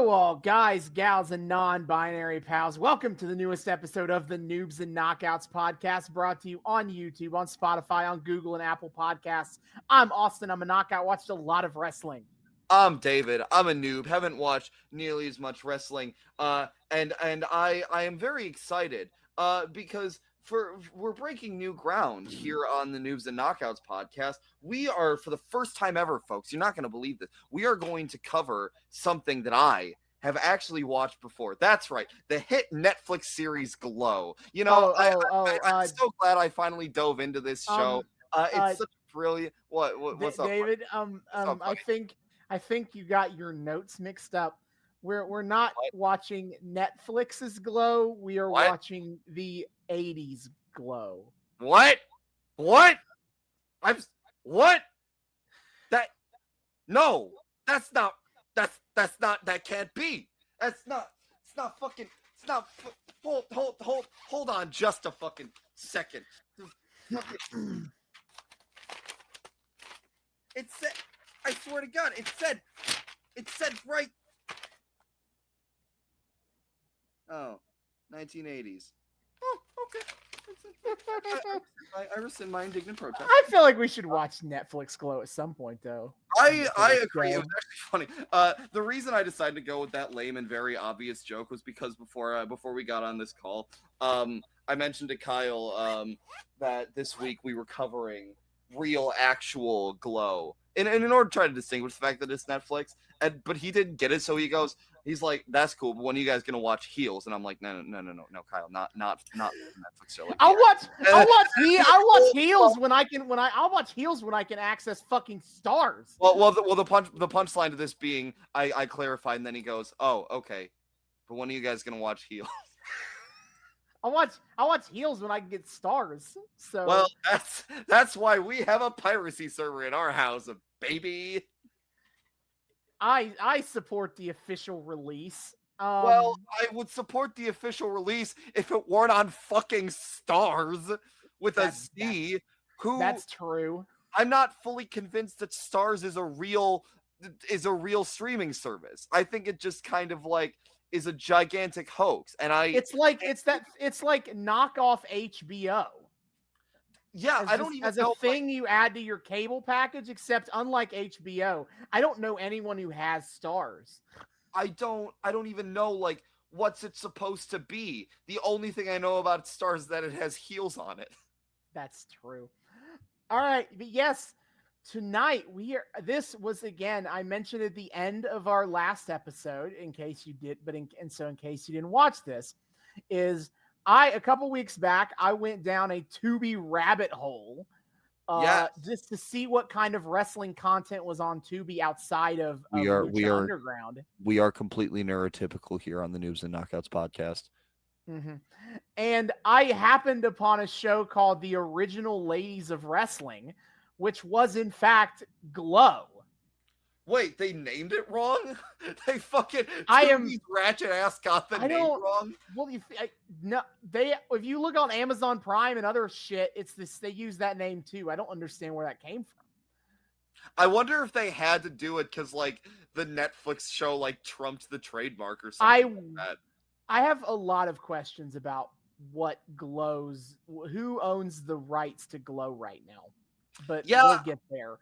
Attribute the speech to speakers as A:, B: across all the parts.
A: Hello, all guys, gals, and non-binary pals. Welcome to the newest episode of the Noobs and Knockouts Podcast, brought to you on YouTube, on Spotify, on Google, and Apple Podcasts. I'm Austin. I'm a knockout. Watched a lot of wrestling.
B: I'm David. I'm a noob. Haven't watched nearly as much wrestling. And I am very excited. Because we're breaking new ground here on the Noobs and Knockouts podcast. We are, for the first time ever, folks, you're not going to believe this, we are going to cover something that I have actually watched before. That's right, the hit Netflix series Glow. You know, I'm so glad I finally dove into this show. It's such a brilliant. What's up,
A: David? I think you got your notes mixed up. We're not watching Netflix's Glow. We are watching the 80s Glow.
B: What? No, that's not, that can't be. Hold on just a fucking second. It said, I swear to God, it said right. Oh, 1980s. Oh, okay. I rescind my indignant protest.
A: I feel like we should watch Netflix Glow at some point, though.
B: I agree. It was actually funny. The reason I decided to go with that lame and very obvious joke was because before we got on this call, I mentioned to Kyle that this week we were covering real, actual Glow. And in order to try to distinguish the fact that it's Netflix, but he didn't get it, so he's like, that's cool, but when are you guys gonna watch Heels? And I'm like, no, Kyle, not Netflix show. Like,
A: I'll watch Heels when I can access fucking Stars.
B: Well, the punchline to this being, I clarified, and then he goes, oh, okay, but when are you guys gonna watch Heels?
A: I'll watch Heels when I can get Stars. So
B: well, that's why we have a piracy server in our house, baby.
A: I support the official release.
B: Well, I would support the official release if it weren't on fucking Stars with a Z.
A: That's true.
B: I'm not fully convinced that Stars is a real streaming service. I think it just kind of like is a gigantic hoax, and it's like
A: knockoff HBO.
B: Yeah, I don't even know
A: a thing you add to your cable package. Except unlike HBO, I don't know anyone who has Stars.
B: I don't even know like what's it supposed to be. The only thing I know about Stars is that it has Heels on it.
A: That's true. All right, but yes. Tonight this was, again, I mentioned at the end of our last episode, in case you did, in case you didn't watch this, is a couple weeks back, I went down a tubi rabbit hole just to see what kind of wrestling content was on Tubi outside of Underground.
B: We are completely neurotypical here on the Noobs and Knockouts podcast.
A: Mm-hmm. And I happened upon a show called The Original Ladies of Wrestling, which was in fact Glow.
B: Wait, they named it wrong? They fucking ratchet ass got the name wrong.
A: Well, if you look on Amazon Prime and other shit, it's this. They use that name too. I don't understand where that came from.
B: I wonder if they had to do it because like the Netflix show like trumped the trademark or something like that.
A: I have a lot of questions about who owns the rights to Glow right now. But we'll get there.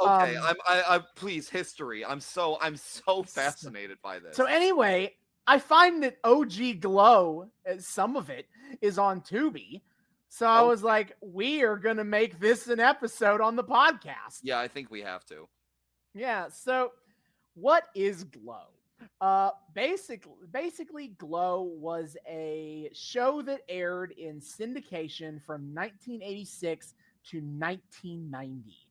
B: Okay, I please history. I'm so fascinated by this.
A: So anyway, I find that OG Glow, some of it, is on Tubi. So I was like, we are gonna make this an episode on the podcast.
B: Yeah, I think we have to.
A: Yeah. So, what is Glow? Basically, Glow was a show that aired in syndication from 1986 to 1990.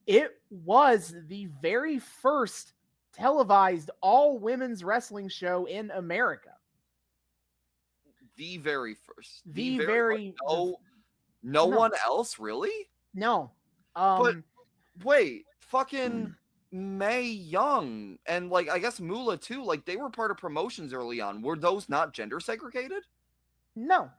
A: It was the very first televised all-women's wrestling show in America.
B: The very first.
A: No
B: one else, really?
A: No.
B: But wait, fucking Mae Young and like I guess Moolah too, like they were part of promotions early on. Were those not gender segregated?
A: No.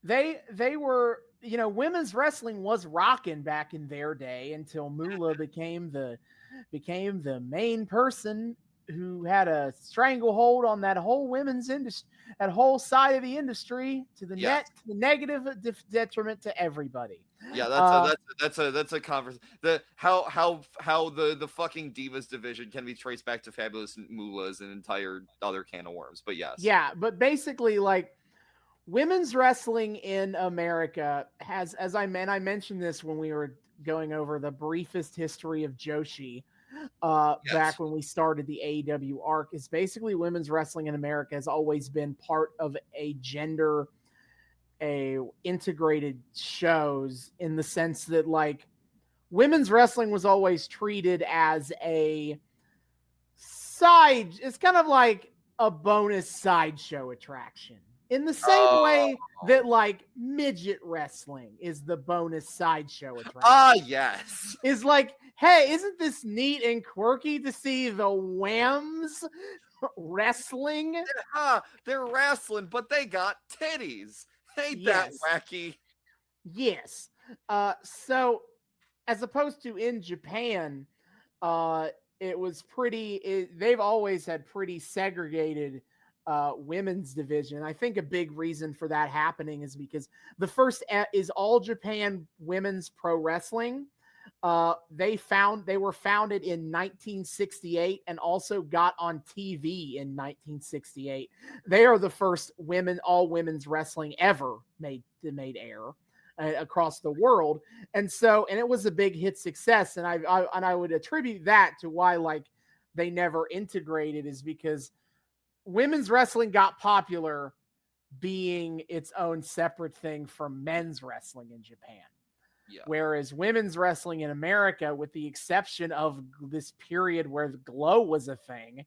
A: They were, women's wrestling was rocking back in their day until Moolah became the main person who had a stranglehold on that whole women's industry, that whole side of the industry, to the
B: Yes.
A: negative detriment to everybody.
B: Yeah,
A: Uh,
B: that's a conversation. How the fucking Divas division can be traced back to Fabulous Moolah is an entire other can of worms. But yes.
A: yeah, but basically, like, women's wrestling in America has, as I mentioned this when we were going over the briefest history of Joshi, back
B: Yes.
A: when we started the AEW arc, is basically women's wrestling in America has always been part of a integrated shows, in the sense that, like, women's wrestling was always treated as a side, it's kind of like a bonus sideshow attraction, in the same
B: Oh.
A: way that, like, midget wrestling is the bonus sideshow attraction.
B: Ah, yes.
A: Is like, hey, isn't this neat and quirky to see the Whams wrestling?
B: They're wrestling, but they got titties. Ain't that
A: Yes.
B: wacky?
A: Yes. So as opposed to in Japan, it was they've always had pretty segregated women's division. I think a big reason for that happening is because the first is All Japan Women's Pro Wrestling. They were founded in 1968 and also got on TV in 1968. They are the first all women's wrestling ever made air across the world, and it was a big hit success. And I would attribute that to why, like, they never integrated, is because women's wrestling got popular being its own separate thing from men's wrestling in Japan.
B: Yeah.
A: Whereas women's wrestling in America, with the exception of this period where the Glow was a thing,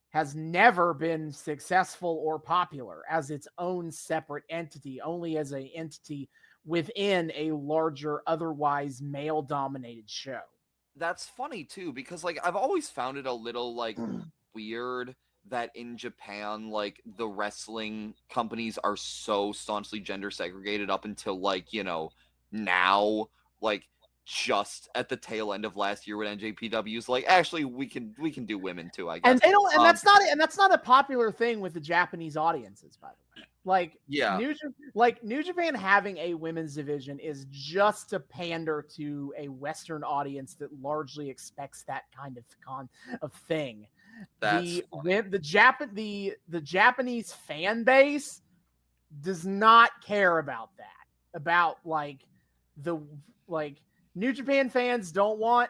A: has never been successful or popular as its own separate entity, only as an entity within a larger, otherwise male-dominated show.
B: That's funny too, because like I've always found it a little like weird that in Japan, like the wrestling companies are so staunchly gender segregated up until like, now, like just at the tail end of last year when NJPW's like, actually we can do women too, I guess.
A: And they don't, and that's not a popular thing with the Japanese audiences, by the way. Like,
B: yeah,
A: New Japan having a women's division is just to pander to a Western audience that largely expects that kind of thing.
B: that's
A: The Japanese fan base does not care about that. About New Japan fans aren't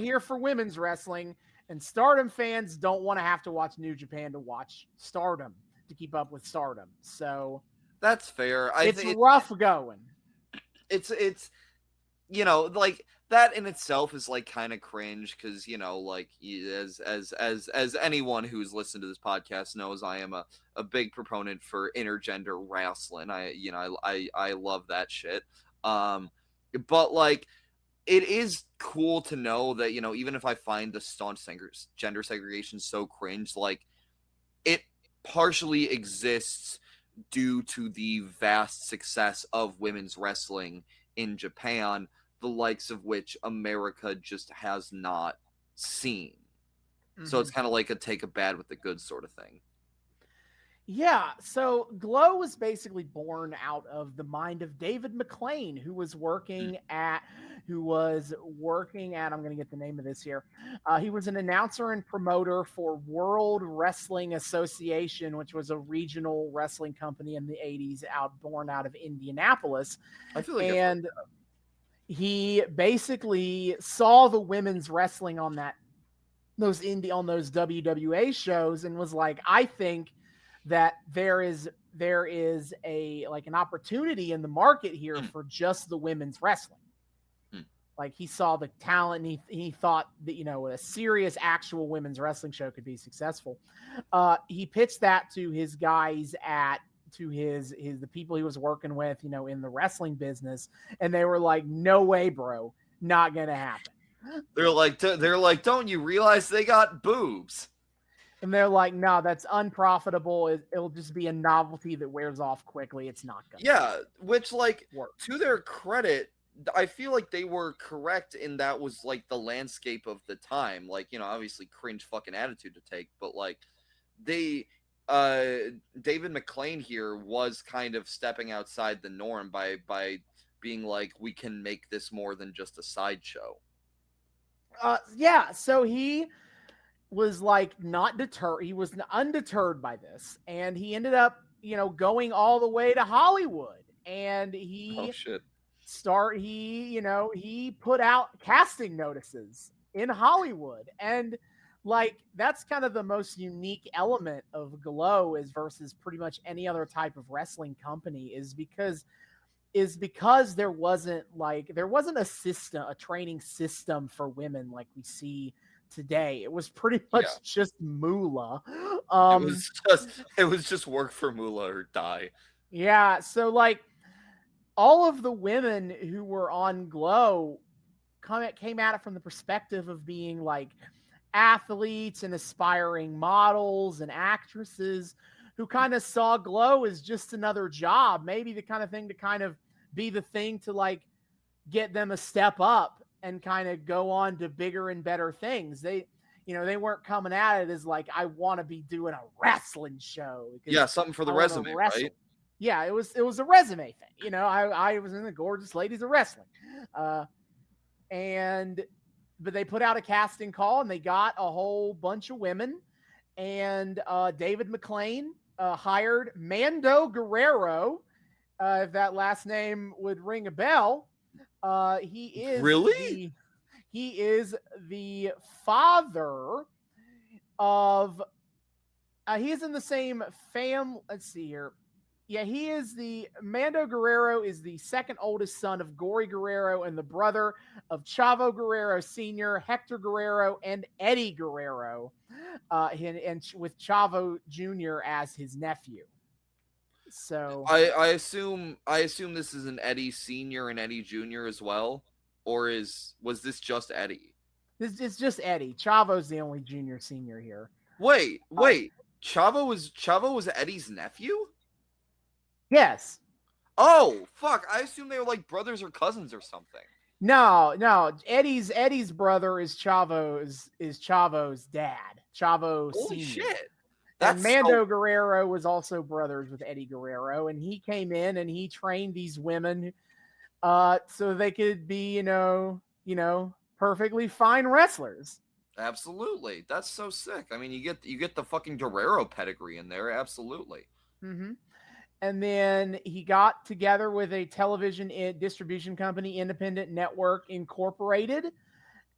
A: here for women's wrestling, and Stardom fans don't want to have to watch New Japan to watch Stardom, to keep up with Stardom. So
B: that's fair.
A: It's rough going.
B: It's like that in itself is like kind of cringe, because like as anyone who's listened to this podcast knows, I am a big proponent for intergender wrestling. I love that shit. But like, it is cool to know that even if I find the staunch gender segregation so cringe, like it partially exists due to the vast success of women's wrestling in Japan, the likes of which America just has not seen. Mm-hmm. So it's kind of like a take a bad with the good sort of thing.
A: Yeah, so Glow was basically born out of the mind of David McLean, who was working at, I'm going to get the name of this here. He was an announcer and promoter for World Wrestling Association, which was a regional wrestling company in the 80s, born out of Indianapolis.
B: I feel like
A: and he basically saw the women's wrestling on those WWA shows and was like, I think that there is an opportunity in the market here for just the women's wrestling. Like, he saw the talent, and he thought that a serious actual women's wrestling show could be successful. He pitched that to his guys the people he was working with, in the wrestling business, and they were like, "No way, bro, not gonna happen."
B: They're like, don't you realize they got boobs?
A: And they're like, "No, that's unprofitable. It'll just be a novelty that wears off quickly. It's not gonna."
B: Yeah, which, like, work. To their credit, I feel like they were correct in that was like the landscape of the time. Like, obviously cringe fucking attitude to take, but like they uh David McLean here was kind of stepping outside the norm by being like, we can make this more than just a sideshow.
A: Yeah, so he was like not deterred. He was undeterred by this, and he ended up, going all the way to Hollywood, and
B: Oh shit.
A: he put out casting notices in Hollywood, and like that's kind of the most unique element of Glow is versus pretty much any other type of wrestling company is because there wasn't a training system for women like we see today. It was pretty
B: Yeah.
A: much just moolah.
B: It
A: Um,
B: was just work for Moolah or die.
A: yeah, so like all of the women who were on Glow came at it from the perspective of being like athletes and aspiring models and actresses who kind of saw Glow as just another job, maybe the kind of thing to kind of be the thing to like get them a step up and kind of go on to bigger and better things. They weren't coming at it as like, I want to be doing a wrestling show
B: Yeah,
A: because
B: something for the
A: I want to
B: resume,
A: wrestle.
B: right?
A: Yeah, it was a resume thing. I was in the Gorgeous Ladies of Wrestling. Uh, and but they put out a casting call and they got a whole bunch of women. And David McLean hired Mando Guerrero, if that last name would ring a bell. He is
B: Really?
A: the he is the father of. He is in the same fam. Let's see here. Yeah, he is the Mando Guerrero is the second oldest son of Gory Guerrero and the brother of Chavo Guerrero Sr., Hector Guerrero, and Eddie Guerrero, and with Chavo Jr. as his nephew. So
B: I assume this is an Eddie Senior and Eddie Junior as well, or was this just Eddie?
A: this is just Eddie. Chavo's the only junior senior here.
B: Wait,
A: Uh,
B: wait. Chavo was Eddie's nephew?
A: yes.
B: Oh, fuck. I assume they were like brothers or cousins or something.
A: No. Eddie's brother is Chavo's dad. Chavo
B: Holy
A: Senior.
B: shit.
A: And
B: That's so
A: Mando Guerrero was also brothers with Eddie Guerrero, and he came in and he trained these women, so they could be, perfectly fine wrestlers.
B: absolutely. That's so sick. I mean, you get the fucking Guerrero pedigree in there, absolutely.
A: Hmm. And then he got together with a television distribution company, Independent Network Incorporated,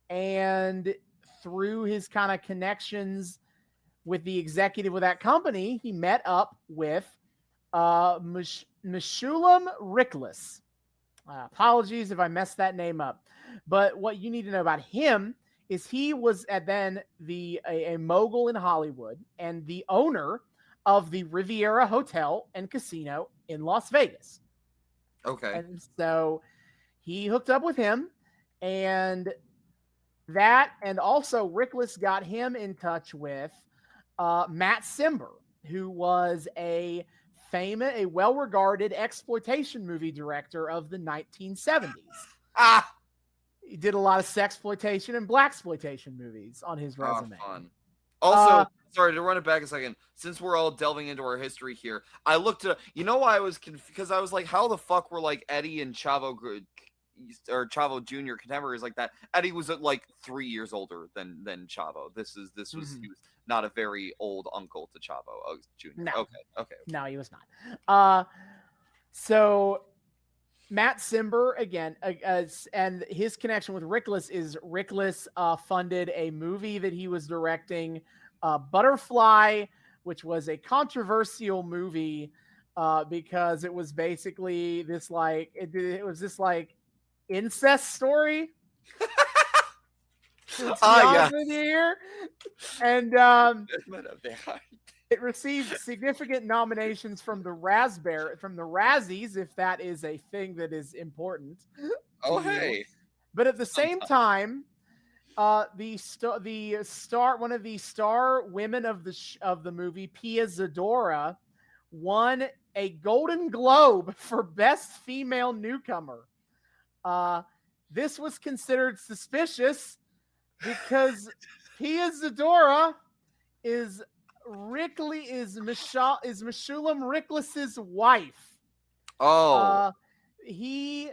A: and through his kind of connections with the executive of that company, he met up with Meshulam Rickless. Apologies if I messed that name up. But what you need to know about him is he was then a mogul in Hollywood and the owner of the Riviera Hotel and Casino in Las Vegas.
B: Okay.
A: And so he hooked up with him, and that, and also Rickless got him in touch with Matt Simber, who was a well-regarded exploitation movie director of the 1970s.
B: Ah!
A: He did a lot of sexploitation and blaxploitation movies on his resume.
B: Fun. Also, sorry to run it back a second. Since we're all delving into our history here, I looked at why I was because I was like, how the fuck were like Eddie and Chavo or Chavo Jr. contemporaries like that? Eddie was like 3 years older than Chavo. This was he was not a very old uncle to Chavo Jr.
A: No.
B: Okay.
A: No, he was not. So Matt Simber again, and his connection with Rickless is Rickless funded a movie that he was directing, Butterfly, which was a controversial movie because it was basically this like it was this like incest story.
B: Yeah.
A: With you here. And it received significant nominations from the Razzies, if that is a thing that is important.
B: Oh hey.
A: But at the same time, one of the star women of the movie, Pia Zadora, won a Golden Globe for Best Female Newcomer. Uh, this was considered suspicious because Pia Zadora is Meshulam Riklis's wife.
B: Oh,
A: He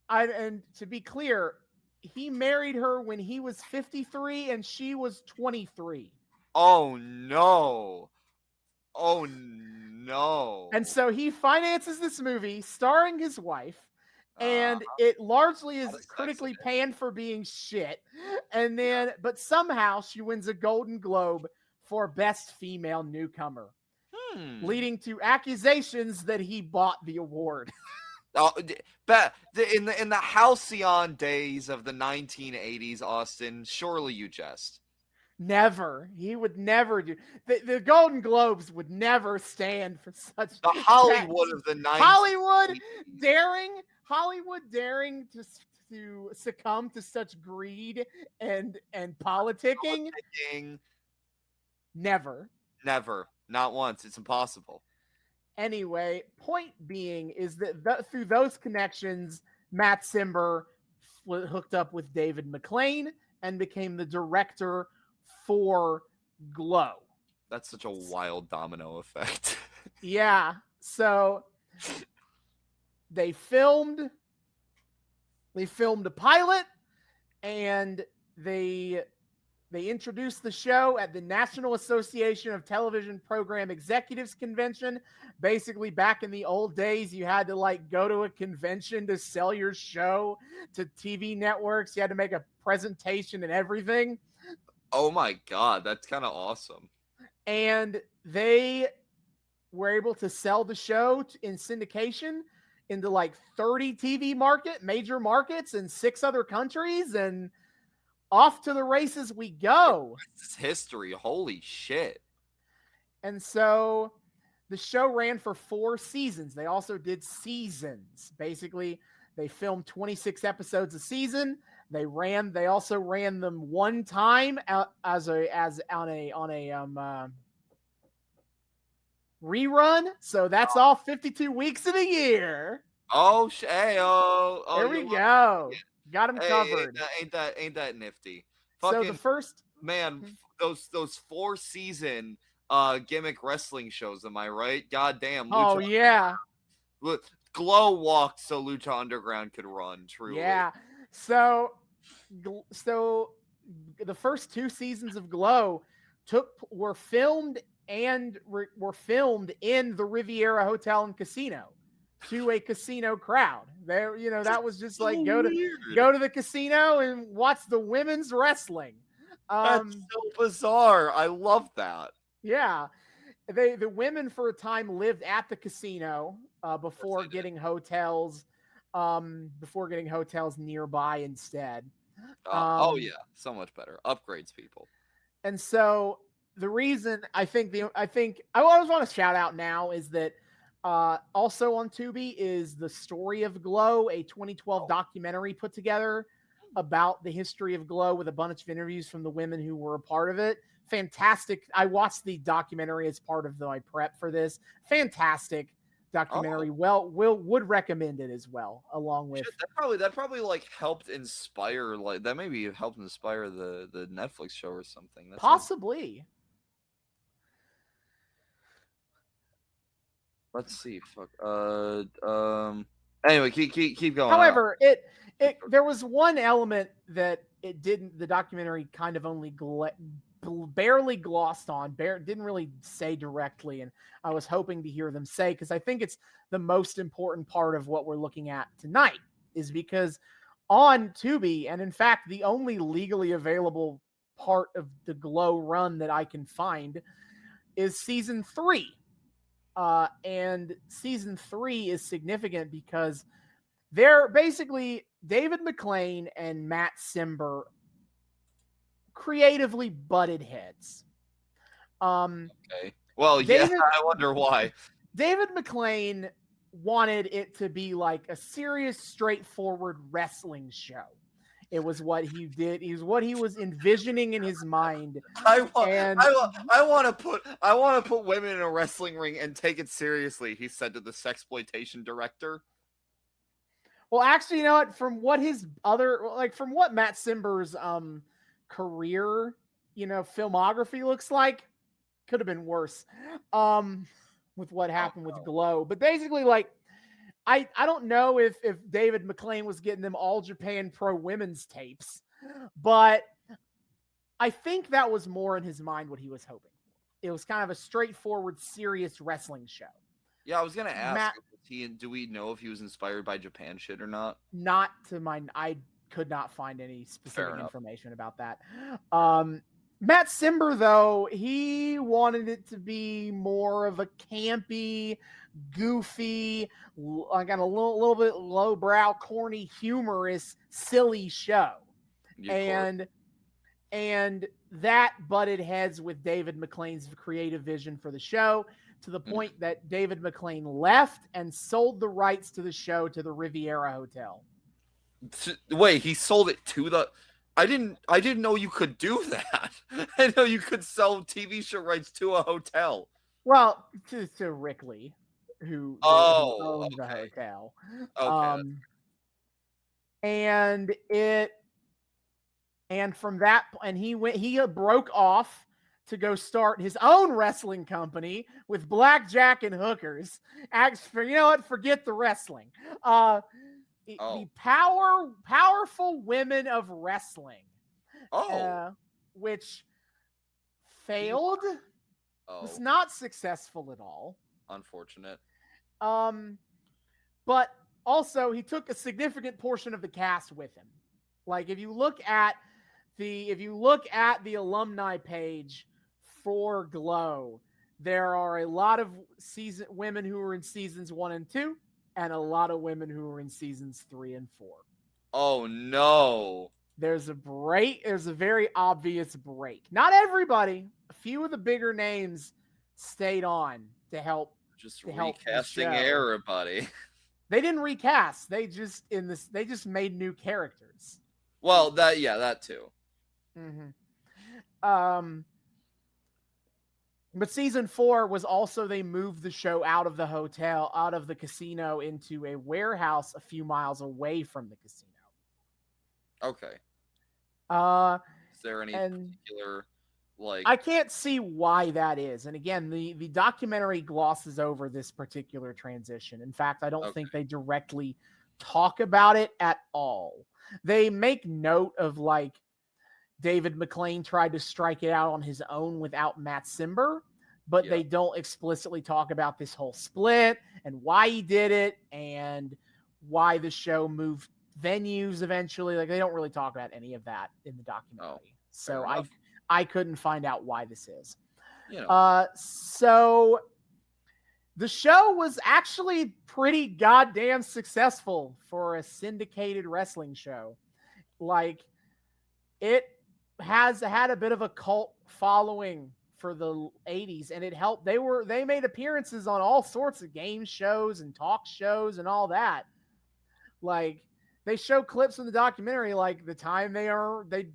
A: and to be clear, he married her when he was 53 and she was 23.
B: oh no. Oh no.
A: And so he finances this movie starring his wife,
B: Uh,
A: and it largely
B: Lot
A: is
B: of sex in
A: critically
B: it.
A: panned for being shit. And then, but somehow she wins a Golden Globe for Best Female Newcomer,
B: Hmm.
A: leading to accusations that he bought the award.
B: Oh, in the halcyon days of the 1980s, Austin, surely you jest.
A: Never. He would never do. The Golden Globes would never stand for such
B: The
A: bad.
B: Hollywood of the
A: Hollywood
B: 1980s.
A: daring to succumb to such greed and politicking.
B: King.
A: Never.
B: Never. Not once. It's impossible.
A: Anyway, point being is that through those connections, Matt Simber hooked up with David McLean and became the director for Glow.
B: That's such a wild domino effect.
A: Yeah. So they filmed a pilot, and they introduced the show at the National Association of Television Program Executives Convention. Basically, back in the old days, you had to like go to a convention to sell your show to TV networks. You had to make a presentation and everything.
B: Oh my god, that's kind of awesome.
A: And they were able to sell the show in syndication into like 30 major markets in 6 other countries, and off to the races we go.
B: This is history. Holy shit.
A: And so the show ran for 4 seasons. They also did seasons. Basically, they filmed 26 episodes a season. They also ran them one time on a rerun. So that's all 52 weeks of the year.
B: Oh, hey, oh,
A: There we go. Got them covered.
B: Ain't that nifty?
A: So the first
B: man, those 4-season gimmick wrestling shows. Am I right? Goddamn.
A: Oh yeah.
B: Look, Glow walked so Lucha Underground could run. Truly.
A: Yeah. So the first 2 seasons of Glow were filmed in the Riviera Hotel and Casino to a casino crowd. There, that was just like go to the casino and watch the women's wrestling.
B: That's so bizarre. I love that.
A: Yeah. The women for a time lived at the casino before getting hotels nearby instead.
B: Oh yeah, so much better. Upgrades people.
A: And so the reason I always want to shout out now is that also on Tubi is the Story of Glow, a 2012 documentary put together about the history of Glow with a bunch of interviews from the women who were a part of it. Fantastic. I watched the documentary as part of my prep for this. Fantastic documentary. Would recommend it as well, along with
B: that probably like helped inspire, like that maybe helped inspire the Netflix show or something. That's
A: possibly.
B: Let's see. Fuck. Anyway, keep going.
A: However, there was one element that the documentary kind of only barely glossed on, didn't really say directly, and I was hoping to hear them say, because I think it's the most important part of what we're looking at tonight, is because on Tubi, and in fact the only legally available part of the Glow run that I can find, is season 3. And season 3 is significant because they're basically David McLean and Matt Simber creatively butted heads.
B: Okay. Well, yeah, I wonder why.
A: David McLean wanted it to be like a serious, straightforward wrestling show. It was what he did. It was what he was envisioning in his mind.
B: I want to put women in a wrestling ring and take it seriously, he said to the sexploitation director.
A: Well, actually, you know what? From what his other, like, from what Matt Simber's career, filmography looks like, could have been worse. Um, with what
B: Oh
A: happened with
B: no.
A: Glow, but basically, like, I don't know if David McLean was getting them All Japan Pro Women's tapes, but I think that was more in his mind what he was hoping for. It was kind of a straightforward, serious wrestling show.
B: Yeah, I was gonna ask.
A: Matt,
B: Do we know if he was inspired by Japan shit or not?
A: not to my, I could not find any
B: Fair
A: specific
B: enough.
A: information about that. Matt Simber, though, he wanted it to be more of a campy, goofy, like a little bit lowbrow, corny, humorous, silly show.
B: Of course.
A: And that butted heads with David McLean's creative vision for the show, to the
B: Mm.
A: point that David McLean left and sold the rights to the show to the Riviera Hotel.
B: Wait, he sold it to the. I didn't know you could do that. I know you could sell TV show rights to a hotel.
A: Well, to Rickley, who
B: Oh,
A: owned the
B: okay.
A: hotel.
B: Okay.
A: And it and from that, and he broke off to go start his own wrestling company with blackjack and hookers. You know what? Forget the wrestling. The powerful women of wrestling,
B: Oh.
A: which
B: He.
A: failed, was
B: Oh.
A: not successful at all.
B: Unfortunate.
A: But also he took a significant portion of the cast with him. Like if you look at the alumni page for Glow, there are a lot of women who were in seasons 1 and 2, and a lot of women who were in seasons 3 and 4.
B: Oh no.
A: There's a break. There's a very obvious break. Not everybody. A few of the bigger names stayed on to help.
B: Just
A: help the
B: recasting
A: show.
B: everybody.
A: They didn't recast. They just made new characters.
B: Well, that too.
A: Mm-hmm. But season 4 was also, they moved the show out of the hotel, out of the casino, into a warehouse a few miles away from the casino.
B: Okay. Is there any particular, like?
A: I can't see why that is. And again, the documentary glosses over this particular transition. In fact, I don't think they directly talk about it at all. They make note of, like, David McLean tried to strike it out on his own without Matt Simber, but they don't explicitly talk about this whole split and why he did it and why the show moved venues eventually. Like, they don't really talk about any of that in the documentary. So I couldn't find out why this is. So the show was actually pretty goddamn successful for a syndicated wrestling show. Like, it has had a bit of a cult following for the 80s, and it helped. They made appearances on all sorts of game shows and talk shows and all that. Like, they show clips in the documentary, like the time they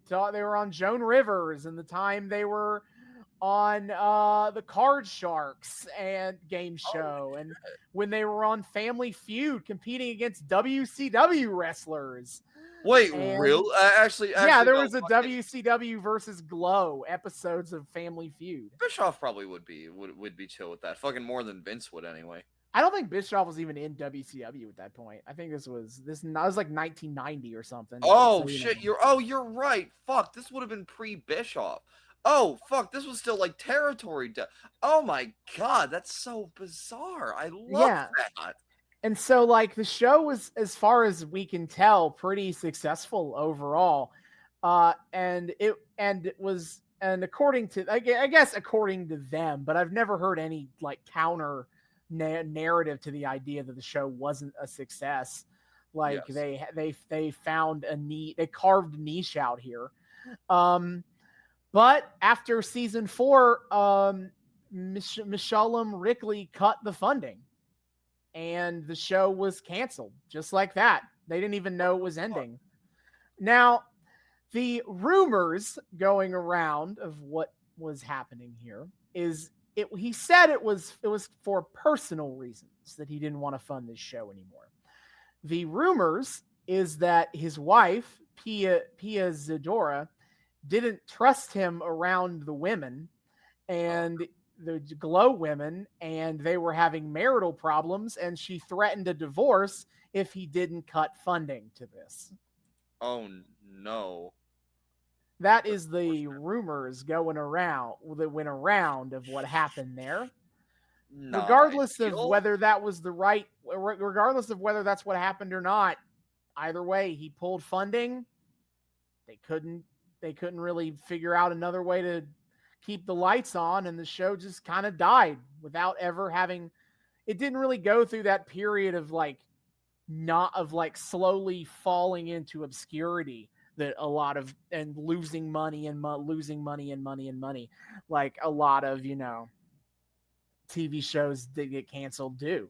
A: thought they were on Joan Rivers, and the time they were on the Card Sharks and game show, and when they were on Family Feud competing against WCW wrestlers.
B: Wait, real? Actually,
A: yeah, there was a WCW versus Glow episodes of Family Feud.
B: Bischoff probably would be chill with that. Fucking more than Vince would anyway.
A: I don't think Bischoff was even in WCW at that point. I think this was like 1990 or something.
B: Oh shit! You're right. Fuck, this would have been pre-Bischoff. Oh fuck, this was still like territory. Oh my god, that's so bizarre. I love that.
A: And so, like, the show was, as far as we can tell, pretty successful overall. And according to, I guess according to them, but I've never heard any, like, counter narrative to the idea that the show wasn't a success. Like, they found they carved a niche out here. But after season 4, Michelum Rickley cut the funding, and the show was canceled just like that. They didn't even know it was ending. Now, the rumors going around of what was happening here is he said it was for personal reasons that he didn't want to fund this show anymore. The rumors is that his wife, Pia Zadora, didn't trust him around the women and the Glow women, and they were having marital problems, and she threatened a divorce if he didn't cut funding to this.
B: Oh no.
A: That
B: That's
A: is the
B: unfortunate.
A: rumors going around that went around of what happened there.
B: Not
A: Regardless of
B: ideal.
A: whether that was the right, regardless of whether that's what happened or not, either way, he pulled funding. They couldn't they couldn't really figure out another way to keep the lights on, and the show just kind of died without ever having. It didn't really go through that period of like not of like slowly falling into obscurity that a lot of and losing money and losing money and money and money like a lot of TV shows that get canceled do.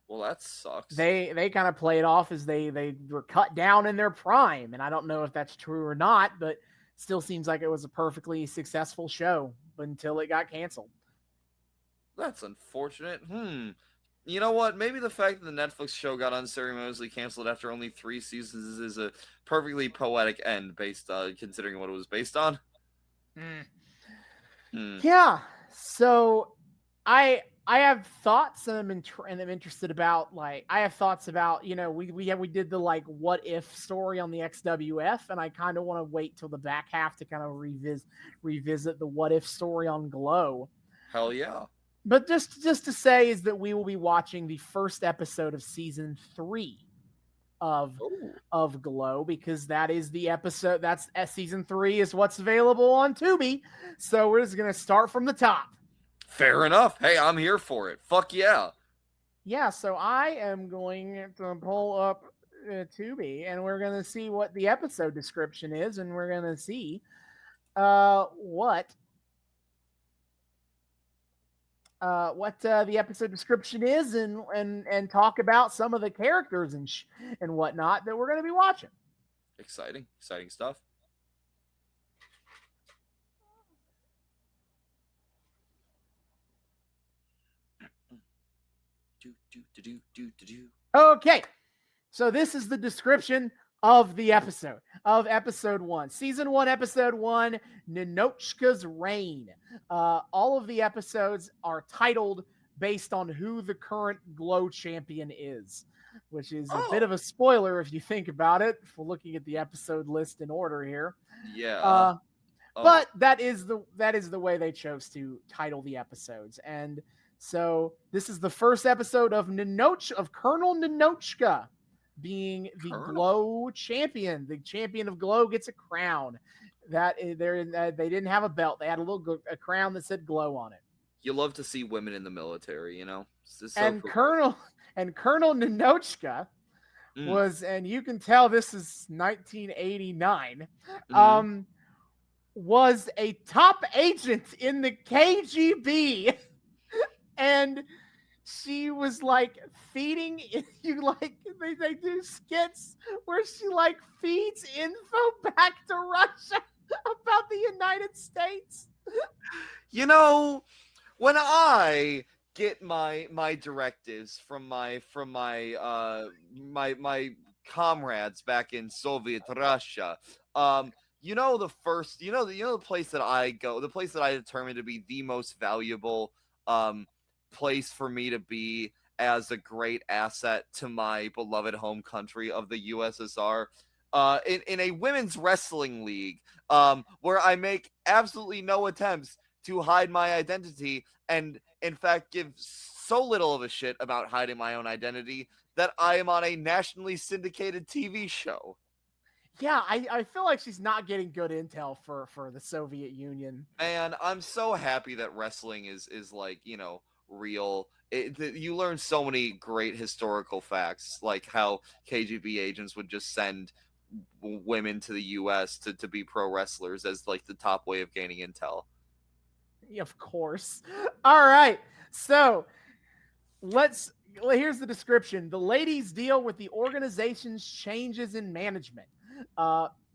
B: Well, that sucks.
A: They kind of play it off as they were cut down in their prime, and I don't know if that's true or not, but still seems like it was a perfectly successful show until it got canceled.
B: That's unfortunate. You know what? Maybe the fact that the Netflix show got unceremoniously canceled after only 3 seasons is a perfectly poetic end, based considering what it was based on.
A: Mm.
B: Hmm.
A: Yeah. So I have thoughts and I'm interested about like I have thoughts about we did the like what if story on the XWF, and I kind of want to wait till the back half to kind of revisit the what if story on Glow.
B: Hell yeah.
A: But just to say is that we will be watching the first episode of season 3 of
B: Oh,
A: Glow, because that is the episode that's season 3 is what's available on Tubi. So we're just gonna start from the top.
B: fair enough. Hey, I'm here for it. Fuck yeah.
A: Yeah, so I am going to pull up Tubi, and we're going to see what the episode description is, and we're going to see what the episode description is, and talk about some of the characters and whatnot that we're going to be watching.
B: Exciting stuff. Do.
A: Okay, so this is the description of the episode 1, season 1, episode 1, Ninochka's Reign. All of the episodes are titled based on who the current Glow champion is, which is a bit
B: Oh,
A: of a spoiler if you think about it. If we're looking at the episode list in order here,
B: yeah.
A: uh,
B: Oh,
A: but that is the way they chose to title the episodes. And so this is the first episode of Colonel Ninochka being the
B: Colonel.
A: Glow champion. The champion of Glow gets a crown. They didn't have a belt. They had a crown that said Glow on it.
B: You love to see women in the military, you know? It's just so
A: And
B: progressive.
A: Colonel Ninochka
B: Mm,
A: was, and you can tell this is 1989.
B: mm.
A: Was a top agent in the KGB, and she was like feeding you like they do skits where she like feeds info back to Russia about the United States.
B: You know, when I get my directives from my comrades back in Soviet Russia, the place that I go, the place that I determine to be the most valuable um place for me to be as a great asset to my beloved home country of the USSR, in a women's wrestling league, where I make absolutely no attempts to hide my identity, and in fact give so little of a shit about hiding my own identity that I am on a nationally syndicated TV show.
A: Yeah, I feel like she's not getting good intel for the Soviet Union.
B: And I'm so happy that wrestling is like, real. You learn so many great historical facts, like how KGB agents would just send women to the US to be pro wrestlers as like the top way of gaining intel.
A: Of course. All right. So here's the description. The ladies deal with the organization's changes in management.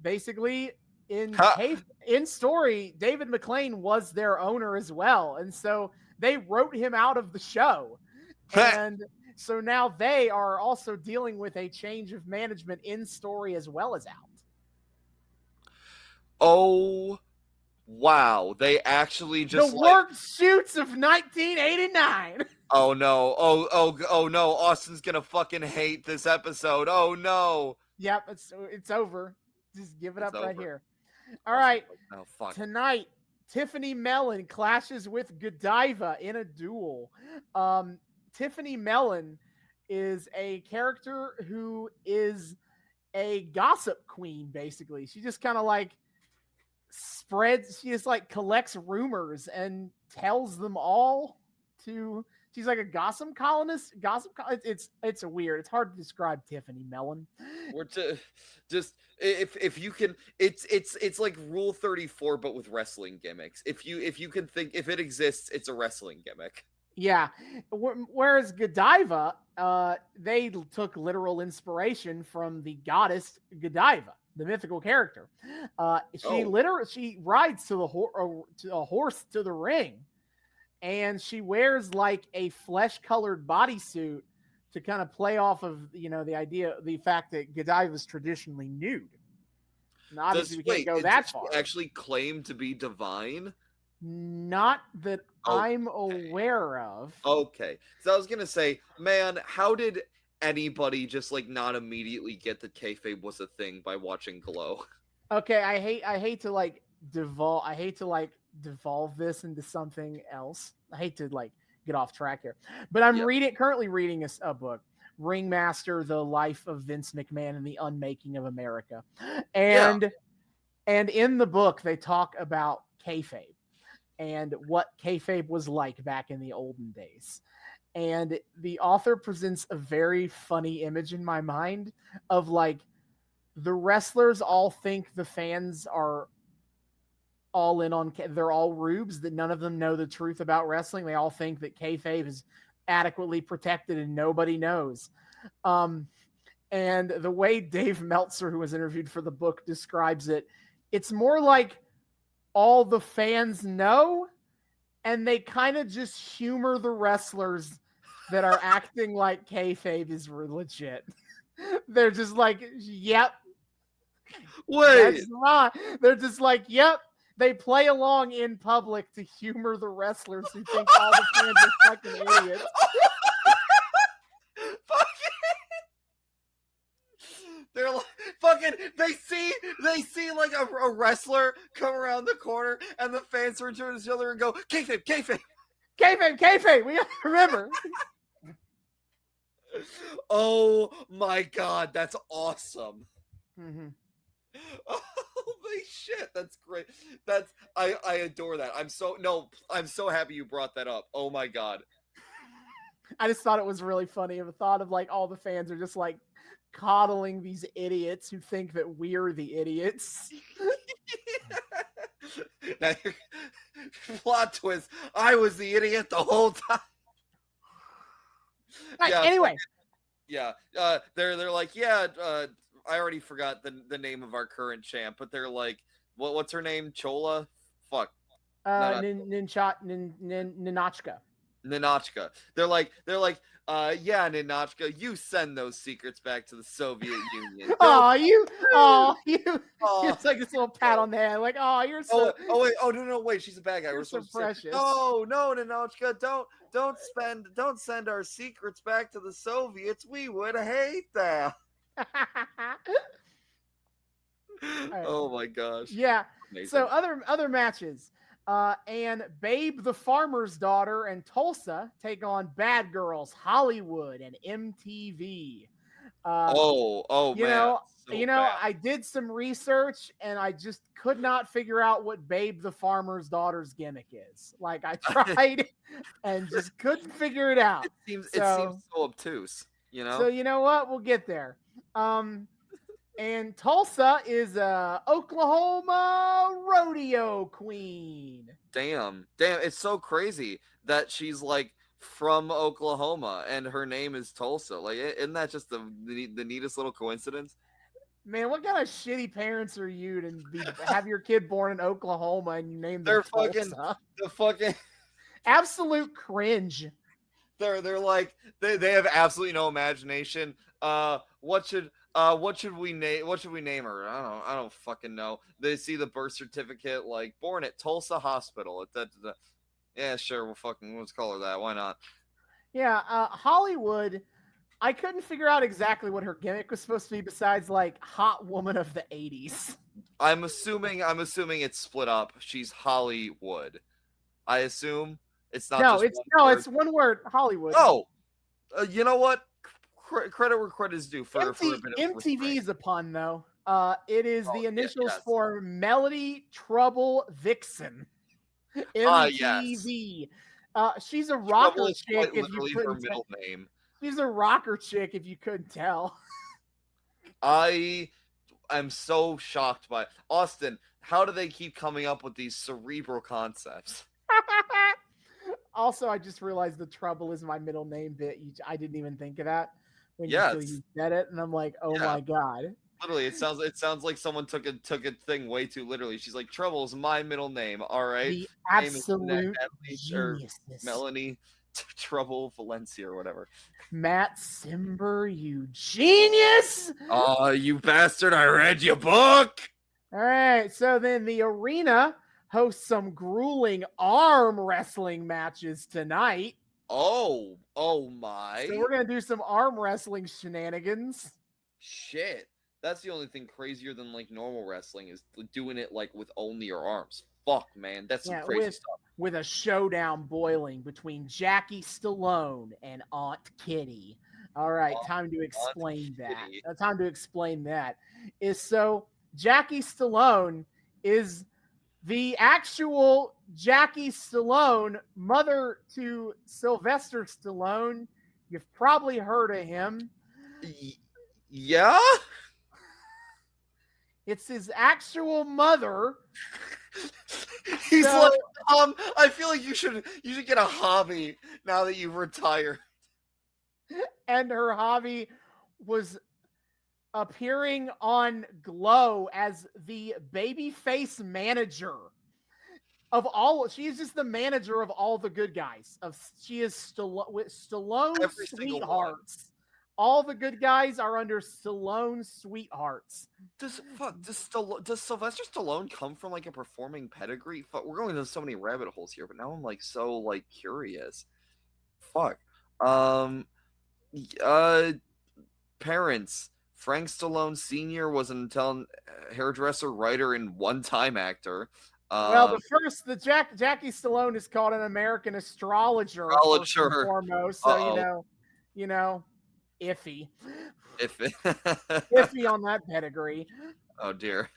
A: Basically,
B: Ha!
A: in story, David McLean was their owner as well, and so they wrote him out of the show. And So now they are also dealing with a change of management in story as well as out.
B: Oh wow, they actually
A: The
B: just like,
A: work shoots of 1989.
B: oh no, oh no, Austin's gonna fucking hate this episode. Oh no,
A: Yep, it's over. Just give it
B: it's
A: up right
B: over.
A: here. All
B: Austin's
A: right,
B: like, no, fuck.
A: tonight Tiffany Mellon clashes with Godiva in a duel. Um, Tiffany Mellon is a character who is a gossip queen. Basically, she just kind of like spreads. She just like collects rumors and tells them all to. She's like a gossip columnist. It's weird. It's hard to describe Tiffany Mellon.
B: We're to just, if you can, it's like Rule 34 but with wrestling gimmicks. If you can think, if it exists, it's a wrestling gimmick.
A: Yeah. Whereas Godiva, they took literal inspiration from the goddess Godiva, the mythical character. She rides to a horse to the ring, and she wears like a flesh-colored bodysuit to kind of play off of the fact that Godiva is traditionally nude. And obviously, we can't go that far.
B: Does she actually claim to be divine?
A: Not that I'm aware of.
B: Okay, so I was gonna say, man, how did anybody just like not immediately get that kayfabe was a thing by watching Glow?
A: Okay, I hate to like devolve this into something else. I hate to like get off track here, but I'm currently reading a book, Ringmaster: The Life of Vince McMahon and the Unmaking of America, and in the book they talk about kayfabe and what kayfabe was like back in the olden days. And the author presents a very funny image in my mind of like the wrestlers all think the fans are all in on, they're all rubes, that none of them know the truth about wrestling. They all think that kayfabe is adequately protected and nobody knows. And the way Dave Meltzer, who was interviewed for the book, describes it, it's more like all the fans know, and they kind of just humor the wrestlers that are acting like kayfabe is legit. They're just like, yep.
B: Wait.
A: They're just like, yep. They play along in public to humor the wrestlers who think all the fans are fucking idiots.
B: They're like, fucking, they see like a wrestler come around the corner, and the fans turn to each other and go, kayfabe, kayfabe.
A: Kayfabe, kayfabe. We gotta remember.
B: Oh my god, that's awesome.
A: Mm-hmm.
B: Holy shit, that's great. I adore that. I'm so happy you brought that up. Oh my god.
A: I just thought it was really funny. The thought of like all the fans are just like coddling these idiots who think that we're the idiots.
B: Now, plot twist, I was the idiot the whole time.
A: Right, anyway.
B: They're like, I already forgot the name of our current champ, but they're like, what's her name? Chola? Fuck.
A: Ninachka.
B: Ninachka. They're like, Ninachka, you send those secrets back to the Soviet Union.
A: It's like this little pat on the head, like, you're so.
B: Wait, she's a bad guy.
A: We're so precious.
B: No, Ninachka, don't send our secrets back to the Soviets. We would hate them. Right. Oh my gosh.
A: Yeah. Amazing. So other matches. And Babe the Farmer's Daughter and Tulsa take on Bad Girls, Hollywood, and MTV. I did some research and I just could not figure out what Babe the Farmer's Daughter's gimmick is. Like I tried and just couldn't figure it out.
B: It seems so obtuse, you know?
A: So you know what? We'll get there. And Tulsa is a Oklahoma rodeo queen.
B: Damn. It's so crazy that she's like from Oklahoma and her name is Tulsa. Like, isn't that just the neatest little coincidence?
A: Man, what kind of shitty parents are you to have your kid born in Oklahoma and you name them Tulsa?
B: The fucking
A: absolute cringe.
B: They're like they have absolutely no imagination. What should we name her? I don't fucking know. They see the birth certificate, like born at Tulsa Hospital. Yeah, sure, let's call her that. Why not?
A: Yeah, Hollywood. I couldn't figure out exactly what her gimmick was supposed to be besides like hot woman of the 80s.
B: I'm assuming it's split up. She's Hollywood. I assume it's not
A: No,
B: just
A: it's
B: one
A: no,
B: word.
A: it's one word, Hollywood.
B: Oh, you know what? Credit where credit is due for a bit of
A: MTV
B: restraint.
A: is a pun though. It is
B: Oh,
A: the
B: yeah,
A: initials
B: yes.
A: for Melody Trouble Vixen.
B: Yes.
A: MTV. She's a
B: Trouble
A: rocker
B: is
A: chick
B: quite
A: if you
B: literally her
A: couldn't tell.
B: middle name.
A: She's a rocker chick if you couldn't tell.
B: I am so shocked by Austin. How do they keep coming up with these cerebral concepts?
A: Also, I just realized the trouble is my middle name bit. I didn't even think of that until
B: Yes.
A: you said it, and I'm like, oh
B: Yeah.
A: my god.
B: Literally, it sounds like someone took a thing way too literally. She's like, "Trouble's my middle name. All right,
A: The
B: my name is
A: absolute
B: Natalie or
A: geniuses.
B: Melanie Trouble Valencia or whatever."
A: Matt Simber, you genius!
B: Oh, you bastard! I read your book.
A: All right, so then the arena hosts some grueling arm wrestling matches tonight.
B: Oh
A: So
B: my
A: we're gonna do some arm wrestling shenanigans.
B: shit! That's the only thing crazier than like normal wrestling is doing it like with only your arms. Fuck, man, that's some
A: Yeah,
B: crazy stuff.
A: with a showdown boiling between Jackie Stallone and Aunt Kitty. All right,
B: Aunt,
A: time to
B: Aunt
A: explain that.
B: Kitty.
A: Time to explain that is so Jackie Stallone is the actual Jackie Stallone, mother to Sylvester Stallone. You've probably heard of him.
B: Yeah.
A: It's his actual mother.
B: He's
A: So,
B: like, I feel like you should get a hobby now that you've retired.
A: and her hobby was appearing on Glow as the babyface manager of all. She is just the manager of all the good guys. She is Stallone
B: Every single one.
A: Sweethearts. All the good guys are under Stallone Sweethearts.
B: Does Sylvester Stallone come from like a performing pedigree? Fuck, we're going into so many rabbit holes here, but now I'm like so like curious. Fuck. Um. Parents. Frank Stallone Sr. was an Italian hairdresser, writer, and one-time actor.
A: Well, the Jackie Stallone is called an American astrologer first and
B: Astrologer.
A: foremost. So
B: Uh-oh.
A: iffy,
B: If
A: iffy on that pedigree.
B: oh dear.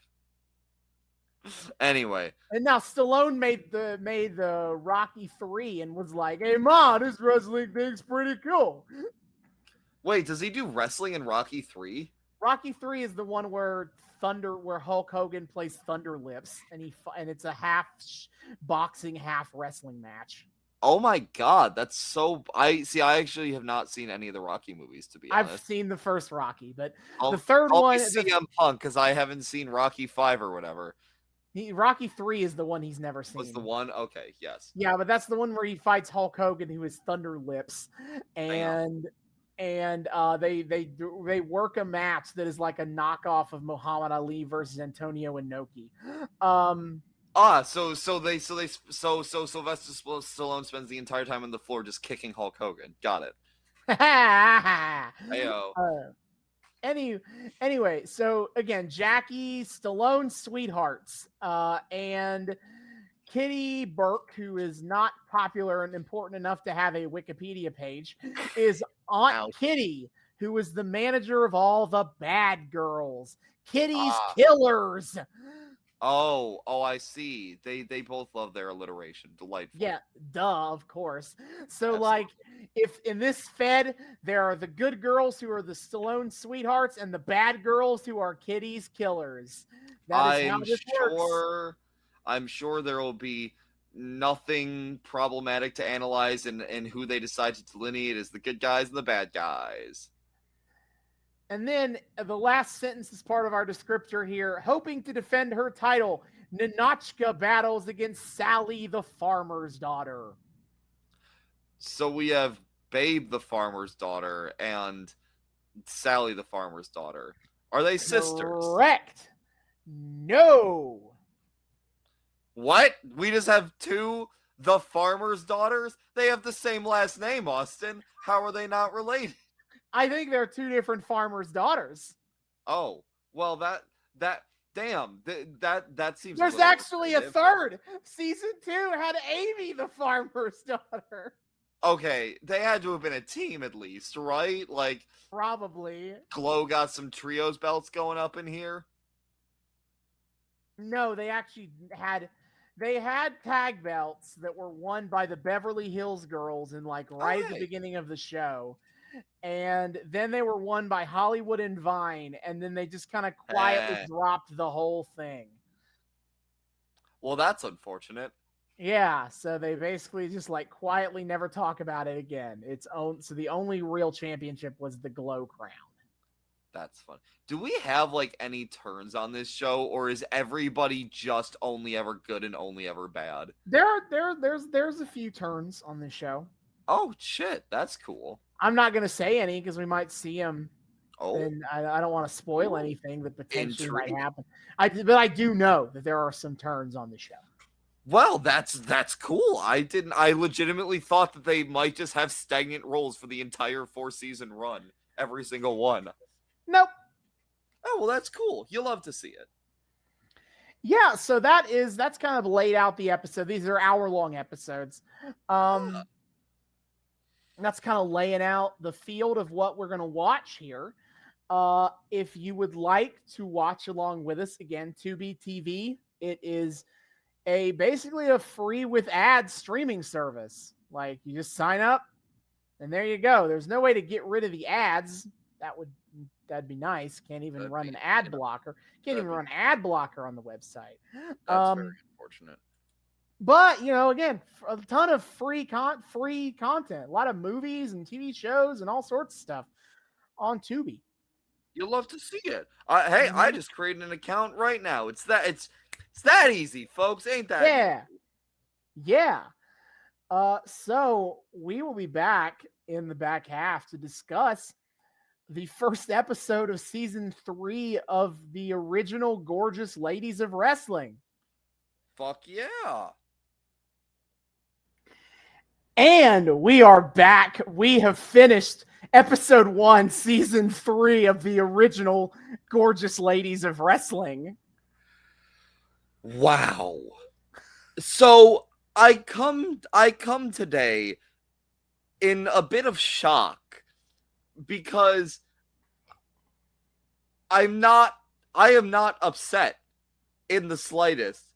B: Anyway,
A: And now Stallone made the Rocky 3 and was like, "Hey, Ma, this wrestling thing's pretty cool."
B: wait, does he do wrestling in Rocky 3?
A: Rocky 3 is the one where Hulk Hogan plays Thunder Lips, and it's a half boxing, half wrestling match.
B: Oh my god, that's so I actually have not seen any of the Rocky movies, to be
A: I've
B: honest.
A: seen the first Rocky, but
B: I'll,
A: the third
B: I'll
A: one,
B: be CM Punk because I haven't seen Rocky 5 or whatever.
A: Rocky 3 is the one he's never seen.
B: Was the one? Okay, yes.
A: Yeah, but that's the one where he fights Hulk Hogan, who is Thunder Lips, and they work a match that is like a knockoff of Muhammad Ali versus Antonio Inoki.
B: So Sylvester Stallone spends the entire time on the floor just kicking Hulk Hogan. Got it. Ayo.
A: Anyway, so again, Jackie Stallone Sweethearts, and Kitty Burke, who is not popular and important enough to have a Wikipedia page, is Aunt
B: Ouch.
A: Kitty, who is the manager of all the bad girls. Kitty's Killers.
B: Oh, I see. They both love their alliteration. Delightful.
A: Yeah, duh, of course. So,
B: Absolutely.
A: like, if in this Fed, there are the good girls who are the Stallone Sweethearts and the bad girls who are Kitty's Killers. That is how this works.
B: I'm sure there will be nothing problematic to analyze in who they decide to delineate as the good guys and the bad guys.
A: And then the last sentence is part of our descriptor here. Hoping to defend her title, Ninotchka battles against Sally, the farmer's daughter.
B: So we have Babe the farmer's daughter and Sally the farmer's daughter. Are they sisters?
A: Correct. No.
B: What? We just have two the farmer's daughters? They have the same last name, Austin. How are they not related?
A: I think they're two different farmers' daughters.
B: Oh, well that damn, that seems
A: There's actually a third. Season 2 had Amy the farmer's daughter.
B: Okay, they had to have been a team at least, right? Like
A: Probably.
B: Glow got some trios belts going up in here.
A: No, they actually had tag belts that were won by the Beverly Hills Girls in like right at the beginning of the show. And then they were won by Hollywood and Vine, and then they just kind of quietly dropped the whole thing.
B: Well, that's unfortunate.
A: Yeah, so they basically just like quietly never talk about it again. So the only real championship was the Glow Crown.
B: That's fun. Do we have like any turns on this show, or is everybody just only ever good and only ever bad?
A: There's a few turns on this show.
B: Oh shit, that's cool.
A: I'm not gonna say any because we might see them.
B: Oh,
A: and I don't want to spoil anything that potentially might happen. But I do know that there are some turns on the show.
B: Well, that's cool. I legitimately thought that they might just have stagnant roles for the entire 4-season run, every single one.
A: Nope.
B: Oh, well, that's cool. You love to see it.
A: Yeah, so that's kind of laid out the episode. These are hour-long episodes. That's kind of laying out the field of what we're going to watch here. If you would like to watch along with us, again, Tubi TV, it is basically a free with ads streaming service. Like, you just sign up, and there you go. There's no way to get rid of the ads. That'd be nice. Can't even run an ad blocker. Can't even run ad blocker on the website.
B: That's very unfortunate.
A: But, again, a ton of free content, a lot of movies and TV shows and all sorts of stuff on Tubi.
B: You'll love to see it. Hey, I just created an account right now. It's that easy, folks. Ain't that?
A: Yeah. Easy? Yeah. So we will be back in the back half to discuss the first episode of season 3 of the original Gorgeous Ladies of Wrestling.
B: Fuck yeah.
A: And we are back. We have finished episode 1, season 3 of the original Gorgeous Ladies of Wrestling.
B: Wow. So I come today in a bit of shock because I am not upset in the slightest.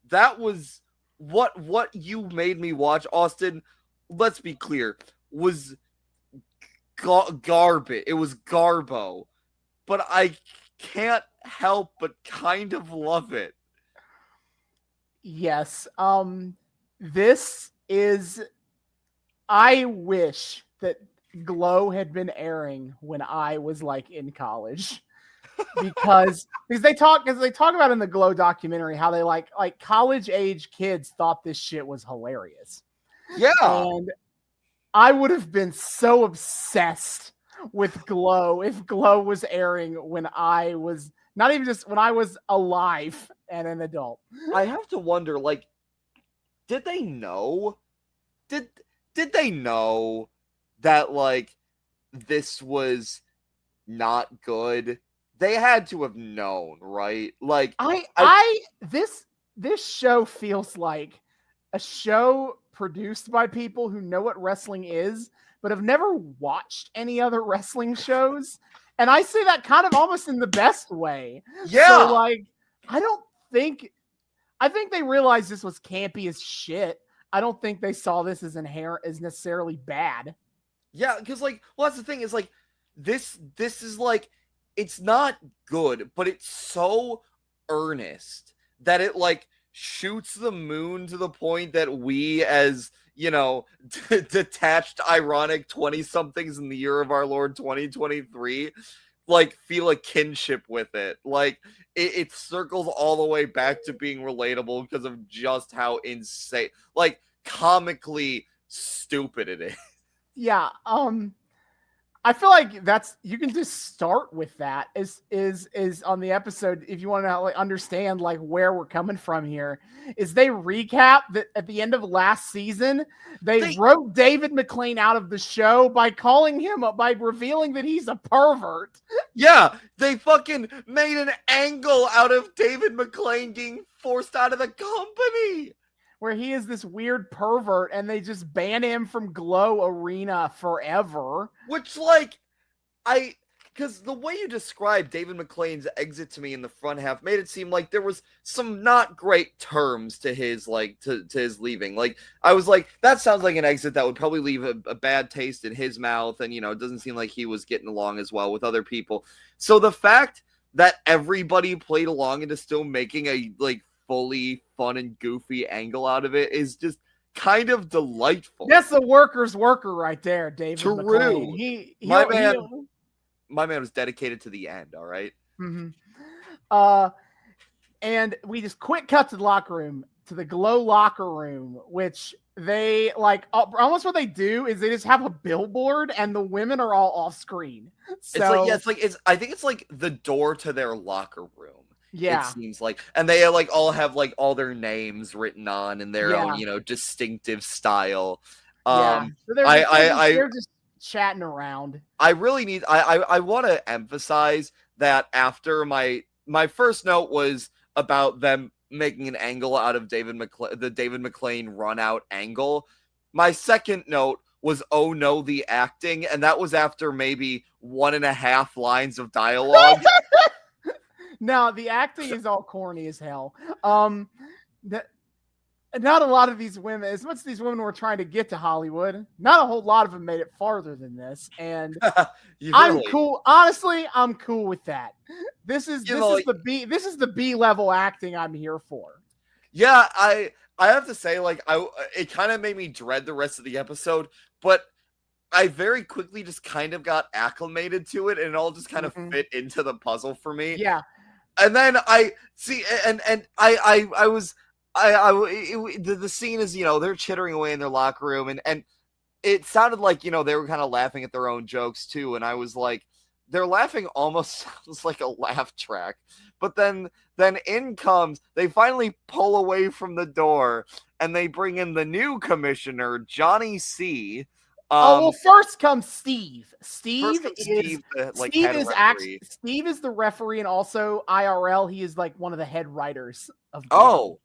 B: That was what you made me watch, Austin. Let's be clear, was garbage. It was garbo, but I can't help but kind of love it.
A: Yes. This is. I wish that Glow had been airing when I was like in college, because they talk about in the Glow documentary how they like college age kids thought this shit was hilarious.
B: Yeah.
A: And I would have been so obsessed with Glow if Glow was airing when I was not even just when I was alive and an adult.
B: I have to wonder, like, did they know? Did they know that like this was not good? They had to have known, right? Like
A: this show feels like a show produced by people who know what wrestling is, but have never watched any other wrestling shows. And I say that kind of almost in the best way.
B: Yeah.
A: So like, I think they realized this was campy as shit. I don't think they saw this as necessarily bad.
B: Yeah, because like, well, that's the thing is like, this is like, it's not good, but it's so earnest that it like shoots the moon to the point that we, as detached, ironic 20-somethings in the year of our Lord 2023, like feel a kinship with it. Like it circles all the way back to being relatable because of just how insane, like comically stupid it is.
A: yeah. I feel like you can just start with that is on the episode if you want to like understand like where we're coming from here. Is they recap that at the end of last season they
B: They
A: wrote David McLean out of the show by calling him by revealing that he's a pervert.
B: Yeah, they fucking made an angle out of David McLean getting forced out of the company.
A: Where he is this weird pervert and they just ban him from Glow Arena forever.
B: Which, like, because the way you described David McLean's exit to me in the front half made it seem like there was some not great terms to his, like, to his leaving. Like, I was like, that sounds like an exit that would probably leave a bad taste in his mouth. And, it doesn't seem like he was getting along as well with other people. So the fact that everybody played along into still making a, like, fully fun and goofy angle out of it is just kind of delightful.
A: That's the worker's worker right there, David
B: True.
A: McLean.
B: My man was dedicated to the end. All right.
A: Mm-hmm. And we just quick cut to the locker room, to the Glow locker room, which they like almost what they do is they just have a billboard and the women are all off screen. So
B: I think it's like the door to their locker room.
A: Yeah.
B: It seems like, and they like all have like all their names written on in their own, distinctive style.
A: So they're just chatting around.
B: I really need, I want to emphasize that after my first note was about them making an angle out of the David McLean run out angle. My second note was, oh no, the acting. And that was after maybe 1.5 lines of dialogue.
A: No, the acting is all corny as hell. Not a lot of these women, as much as these women were trying to get to Hollywood, not a whole lot of them made it farther than this. And I'm cool. Honestly, I'm cool with that. This is the B level acting I'm here for.
B: Yeah, I have to say, like, it kind of made me dread the rest of the episode, but I very quickly just kind of got acclimated to it, and it all just kind of fit into the puzzle for me.
A: Yeah.
B: And then I see, and the scene is, they're chittering away in their locker room, and it sounded like, they were kind of laughing at their own jokes too. And I was like, they're laughing almost sounds like a laugh track. But then in comes, they finally pull away from the door and they bring in the new commissioner, Johnny C.
A: First comes Steve. Steve is the referee, and also IRL, he is like one of the head writers of Glow.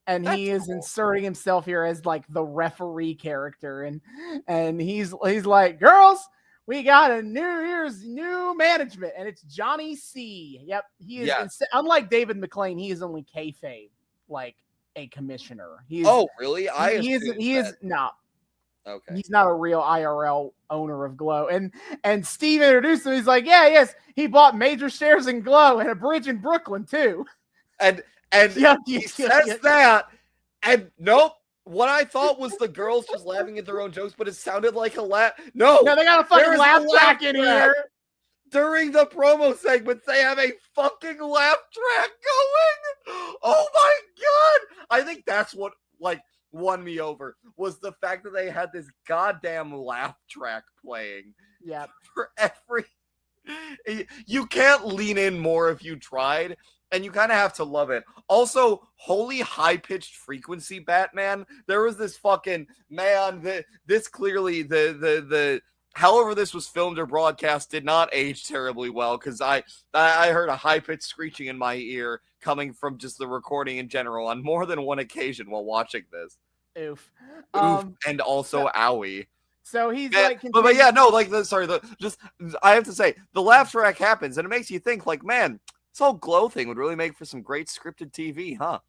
A: And he is inserting himself here as like the referee character, and he's like, girls, we got a new management, and it's Johnny C. Yep, he is. Yeah. Unlike David McLean, he is only kayfabe, like a commissioner.
B: Really?
A: He is not.
B: Okay.
A: He's not a real IRL owner of Glow. And Steve introduced him. He's like, yes, he bought major shares in Glow and a bridge in Brooklyn too.
B: And he says that, and nope. What I thought was the girls just laughing at their own jokes, but it sounded like a laugh. No,
A: they got a fucking laugh track in here.
B: During the promo segments, they have a fucking laugh track going. Oh my god! I think that's what won me over, was the fact that they had this goddamn laugh track playing.
A: Yeah.
B: For every, you can't lean in more if you tried, and you kind of have to love it. Also, holy high-pitched frequency, Batman. There was this fucking, man, this clearly, however this was filmed or broadcast did not age terribly well, because I heard a high-pitched screeching in my ear coming from just the recording in general on more than one occasion while watching this.
A: Oof.
B: And also owie.
A: So he's
B: I have to say, the laugh track happens, and it makes you think, like, man, this whole Glow thing would really make for some great scripted TV, huh?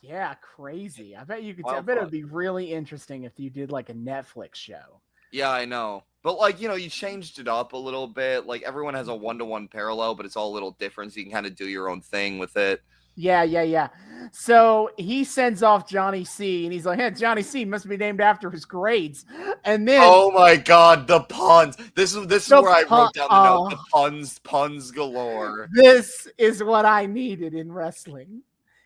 A: Yeah, crazy. I bet you could. I bet it would be really interesting if you did like a Netflix show.
B: Yeah, I know. But, you changed it up a little bit. Like, everyone has a one-to-one parallel, but it's all a little different, so you can kind of do your own thing with it.
A: Yeah. So he sends off Johnny C, and he's like, hey, Johnny C must be named after his grades. And then,
B: oh my god, the puns. This is where I wrote down the note. The puns galore.
A: This is what I needed in wrestling.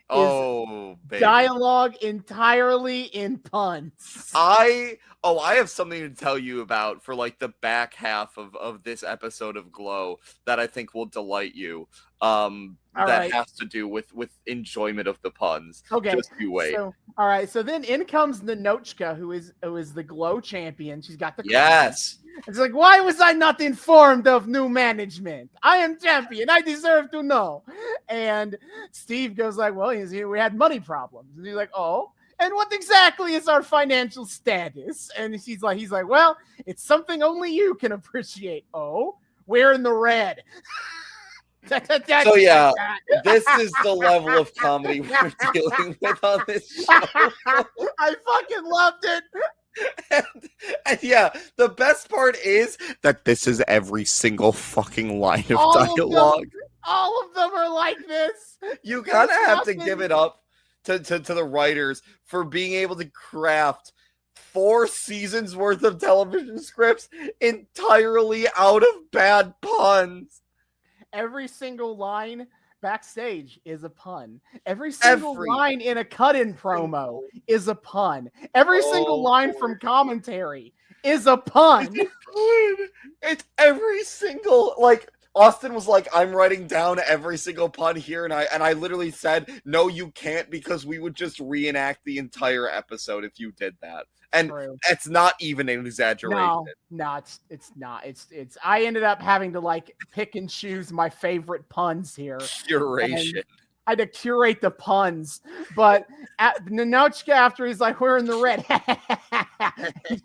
B: Oh, baby.
A: dialogue entirely in puns.
B: I have something to tell you about for like the back half of this episode of Glow that I think will delight you.
A: All
B: That
A: right.
B: has to do with enjoyment of the puns.
A: Okay.
B: Just you wait.
A: So, all right. So then in comes Ninochka, who is the Glow champion. She's got the crown.
B: Yes.
A: It's like, why was I not informed of new management? I am champion. I deserve to know. And Steve goes like, well, we had money problems. And he's like, oh, and what exactly is our financial status? And he's like, well, it's something only you can appreciate. Oh, we're in the red.
B: So yeah, this is the level of comedy we're dealing with on this show.
A: I fucking loved it.
B: And yeah, the best part is that this is every single fucking line of dialogue.
A: All of them are like this.
B: You kind of have to give it up to the writers for being able to craft 4 seasons worth of television scripts entirely out of bad puns.
A: Every single line backstage is a pun. Every single line in a cut-in promo is a pun. Every single line from commentary is a pun.
B: It's every single, like, Austin was like, I'm writing down every single pun here, and I literally said, no, you can't, because we would just reenact the entire episode if you did that. And it's not even an exaggeration.
A: No, it's not. It's I ended up having to like pick and choose my favorite puns here.
B: Curation.
A: I had to curate the puns. But Ninochka, after he's like, we're in the red,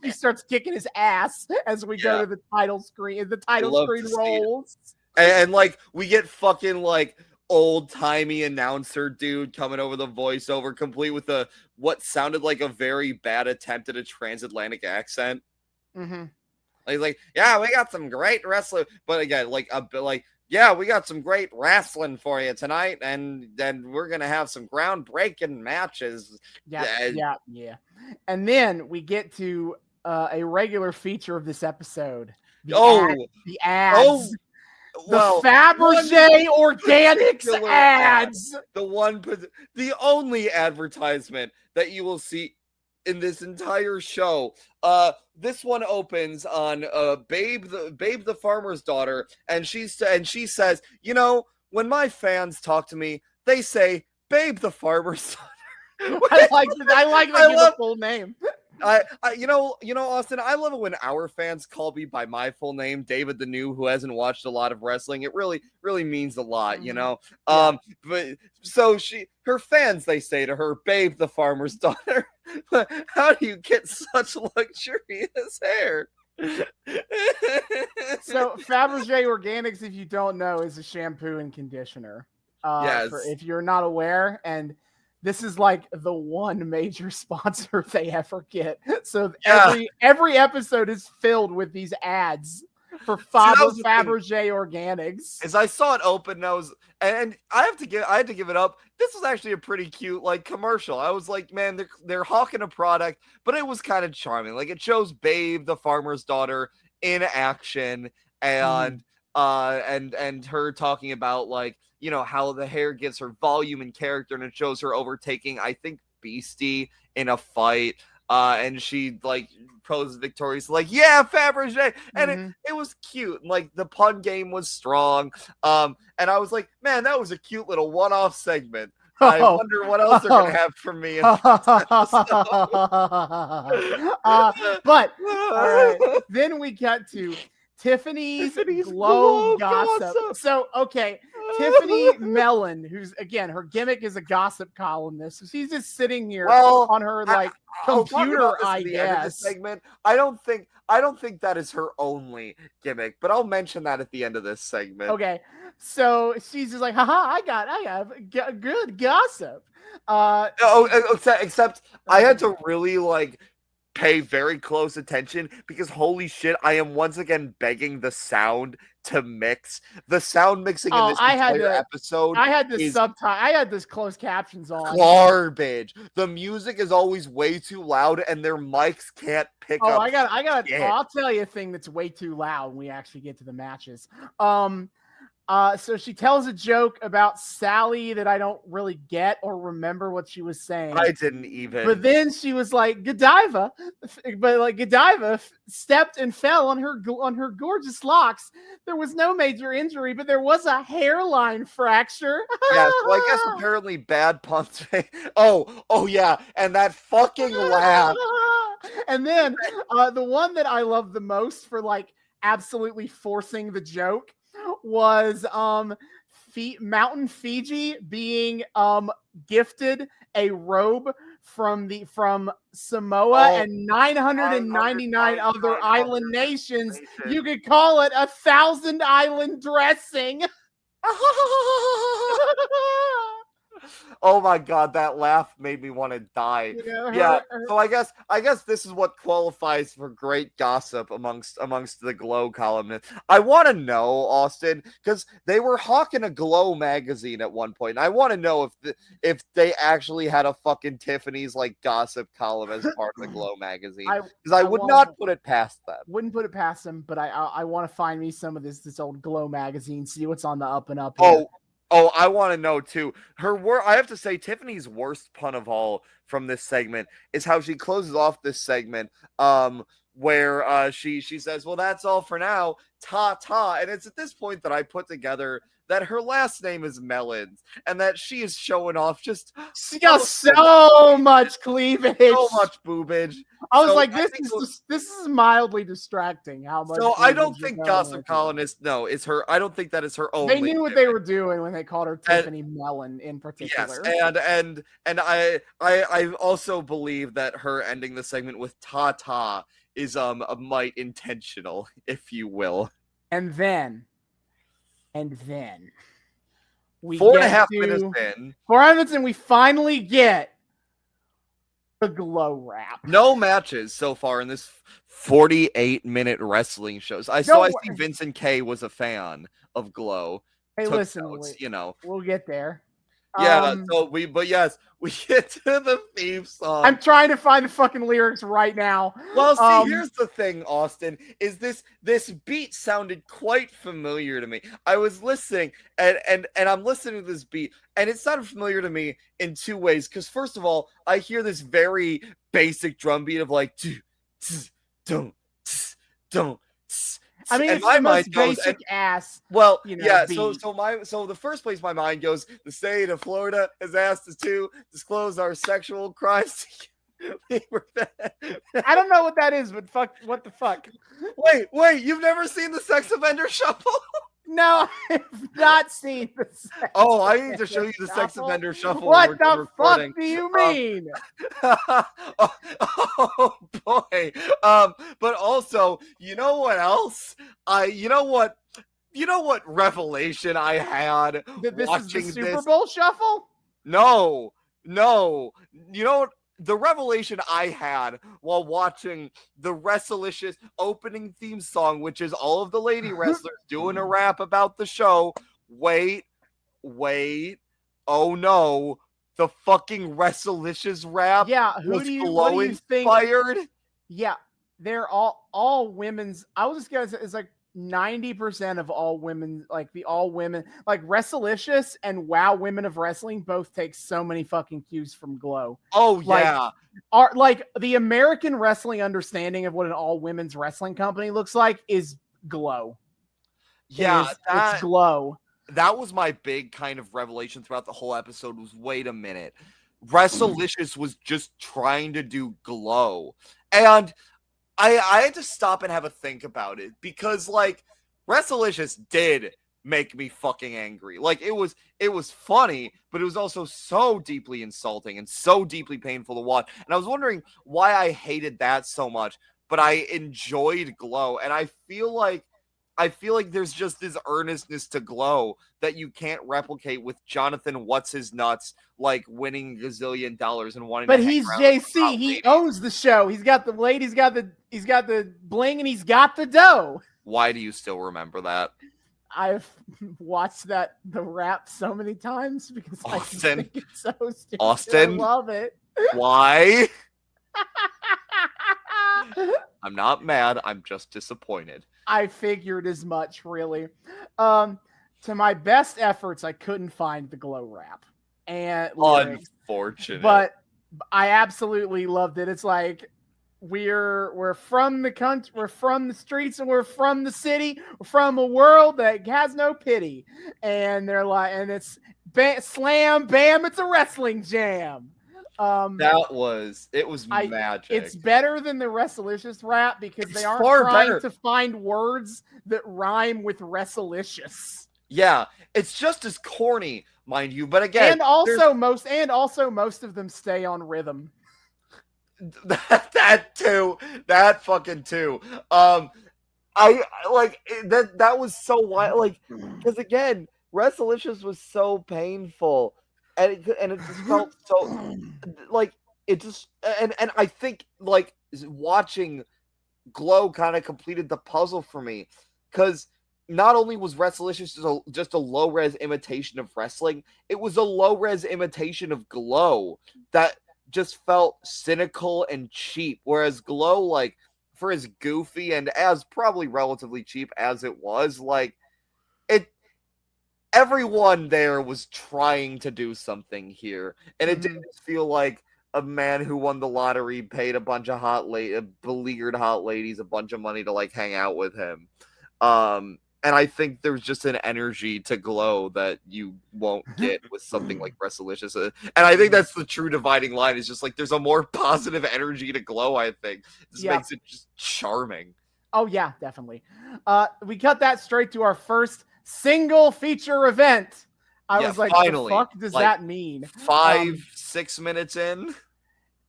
A: he starts kicking his ass as we go to the title screen. The title screen rolls.
B: And like we get fucking like old-timey announcer dude coming over the voiceover, complete with what sounded like a very bad attempt at a transatlantic accent.
A: Mm-hmm.
B: He's like, yeah, we got some great wrestling, but again, yeah, we got some great wrestling for you tonight, and then we're gonna have some groundbreaking matches.
A: Yeah. And then we get to a regular feature of this episode. The ads. The Fabergé Organics ads.
B: The only advertisement that you will see in this entire show. This one opens on Babe the farmer's daughter, and she says, you know, when my fans talk to me, they say Babe the farmer's daughter.
A: I like the full name.
B: You know, Austin, I love it when our fans call me by my full name, David the New, who hasn't watched a lot of wrestling. It really, really means a lot, you know? But so her fans, they say to her, Babe the farmer's daughter. How do you get such luxurious hair?
A: So Fabergé Organics, if you don't know, is a shampoo and conditioner.
B: Yes.
A: If you're not aware, and this is like the one major sponsor they ever get. So every episode is filled with these ads for Fabergé Organics.
B: As I saw it open, and I had to give it up. This was actually a pretty cute like commercial. I was like, man, they're hawking a product, but it was kind of charming. Like it shows Babe the farmer's daughter in action, and her talking about like, you know, how the hair gives her volume and character, and it shows her overtaking, I think, Beastie in a fight. And she like poses victorious, like, yeah, Fabergé, and it was cute. And, like the pun game was strong. And I was like, man, that was a cute little one-off segment. I wonder what else they're gonna have from me.
A: But then we got to Tiffany's Glow Gossip. So, okay, Tiffany Mellon, who's again, her gimmick is a gossip columnist. So she's just sitting here on her computer, I guess.
B: Segment. I don't think that is her only gimmick, but I'll mention that at the end of this segment.
A: Okay, so she's just like, haha, I have good gossip.
B: Except I had to really like pay very close attention because holy shit, I am once again begging the sound to mix. The sound mixing in this entire episode.
A: I had this closed captions on.
B: Garbage. The music is always way too loud and their mics can't pick up.
A: I'll tell you a thing that's way too loud when we actually get to the matches. So she tells a joke about Sally that I don't really get or remember what she was saying.
B: I didn't even.
A: But then she was like, Godiva, but like Godiva stepped and fell on her gorgeous locks. There was no major injury, but there was a hairline fracture.
B: Yeah, so I guess apparently bad puns. oh yeah, and that fucking laugh.
A: And then the one that I love the most for like absolutely forcing the joke was Mountain Fiji being gifted a robe from Samoa and 999 other island nations. You could call it 1,000 island dressing.
B: Oh my god, that laugh made me want to die. Yeah, so I guess this is what qualifies for great gossip amongst the Glow columnists. I want to know, Austin, because they were hawking a Glow magazine at one point. And I want to know if they actually had a fucking Tiffany's like gossip column as part of the Glow magazine. Because I would not put it past them.
A: Wouldn't put it past them, but I want to find me some of this old Glow magazine, see what's on the up and up here.
B: Oh, I want to know too. I have to say, Tiffany's worst pun of all from this segment is how she closes off this segment, where she says, "Well, that's all for now, ta ta." And it's at this point that I put together that her last name is Melons, and that she is showing off just
A: she got so much cleavage,
B: so much boobage.
A: I was like, this is mildly distracting. How much?
B: So I don't think gossip columnist. No, it's her. I don't think that is her only.
A: They knew what they were doing when they called her Tiffany Mellon in particular.
B: Yes, and I also believe that her ending the segment with ta ta is a mite intentional, if you will.
A: And then we
B: 4.5 minutes in.
A: 4 minutes, and we finally get the Glow rap.
B: No matches so far in this 48-minute wrestling shows. I see Vincent K was a fan of Glow.
A: Hey, listen, we'll get there.
B: Yeah, we get to the theme song.
A: I'm trying to find the fucking lyrics right now.
B: Well, see, here's the thing, Austin, is this beat sounded quite familiar to me. I was listening, and I'm listening to this beat, and it sounded familiar to me in two ways. Because first of all, I hear this very basic drum beat of like, don't.
A: I mean, it's the most basic ass.
B: Well, yeah. Beat. So the first place my mind goes, the state of Florida has asked us to disclose our sexual crimes.
A: I don't know what that is, but what the fuck?
B: Wait, you've never seen the Sex Offender Shuffle?
A: No, I've not seen the Sex
B: I need to show you the Sex Offender Shuffle.
A: What the fuck do you mean?
B: Oh boy. But also, you know what else? You know what revelation I had watching
A: is the Super Bowl Shuffle?
B: No. You know what? The revelation I had while watching the Wrestlicious opening theme song, which is all of the lady wrestlers doing a rap about the show. Wait. Oh no. The fucking Wrestlicious rap was Glow inspired.
A: Yeah. They're all women's. I was just gonna say it's like 90% of all women, like Wrestlicious and Wow Women of Wrestling both take so many fucking cues from Glow.
B: Oh yeah.
A: Like the American wrestling understanding of what an all women's wrestling company looks like is Glow.
B: Yeah,
A: it's Glow.
B: That was my big kind of revelation throughout the whole episode was, wait a minute. Wrestlicious was just trying to do Glow. And I had to stop and have a think about it because like Wrestlicious did make me fucking angry. Like it was funny, but it was also so deeply insulting and so deeply painful to watch. And I was wondering why I hated that so much, but I enjoyed Glow. And I feel like there's just this earnestness to Glow that you can't replicate with Jonathan What's His Nuts, like winning $1 gazillion and wanting.
A: But he's JC. He owns the show. He's got the blade. He's got the bling, and he's got the dough.
B: Why do you still remember that?
A: I've watched the rap so many times because I think it's so stupid.
B: Austin,
A: I love it.
B: Why? I'm not mad. I'm just disappointed.
A: I figured as much, really. to my best efforts, I couldn't find the glow rap and lyrics,
B: Unfortunate.
A: but I absolutely loved it. It's like we're from the country, we're from the streets, and we're from the city, we're from a world that has no pity. And they're like, and it's slam bam, it's a wrestling jam.
B: It was magic.
A: It's better than the Wrestlicious rap because
B: It's
A: they aren't
B: far
A: trying
B: better.
A: to find words that rhyme with Wrestlicious.
B: Yeah, it's just as corny, mind you. But again,
A: And also most of them stay on rhythm.
B: that fucking too. I like that was so wild. Like, because again, Wrestlicious was so painful, and it just felt so like it just and I think like watching Glow kind of completed the puzzle for me, because not only was Wrestlicious just a low res imitation of wrestling, it was a low res imitation of Glow that just felt cynical and cheap. Whereas Glow, like, for as goofy and as probably relatively cheap as it was, like, everyone there was trying to do something here, and it didn't feel like a man who won the lottery paid a bunch of beleaguered hot ladies a bunch of money to like hang out with him. And I think there's just an energy to Glow that you won't get with something like Wrestlicious. And I think that's the true dividing line, is just like there's a more positive energy to Glow, I think. This makes it just charming.
A: Oh, yeah, definitely. We cut that straight to our first single feature event. I was like, finally, the fuck does that mean?
B: 5-6 minutes in?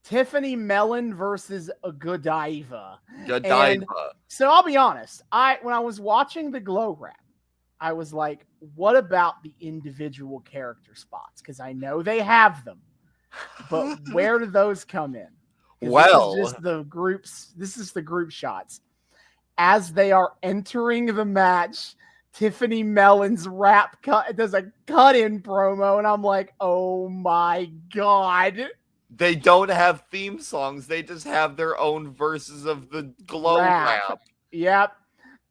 A: Tiffany Mellon versus Godiva.
B: Godiva.
A: So I'll be honest. When I was watching the Glow rap, I was like, what about the individual character spots? Because I know they have them. But where do those come in?
B: Well,
A: this is the group shots. As they are entering the match, Tiffany Mellon's rap does a cut-in promo, and I'm like, oh my God.
B: They don't have theme songs. They just have their own verses of the Glow rap.
A: Yep.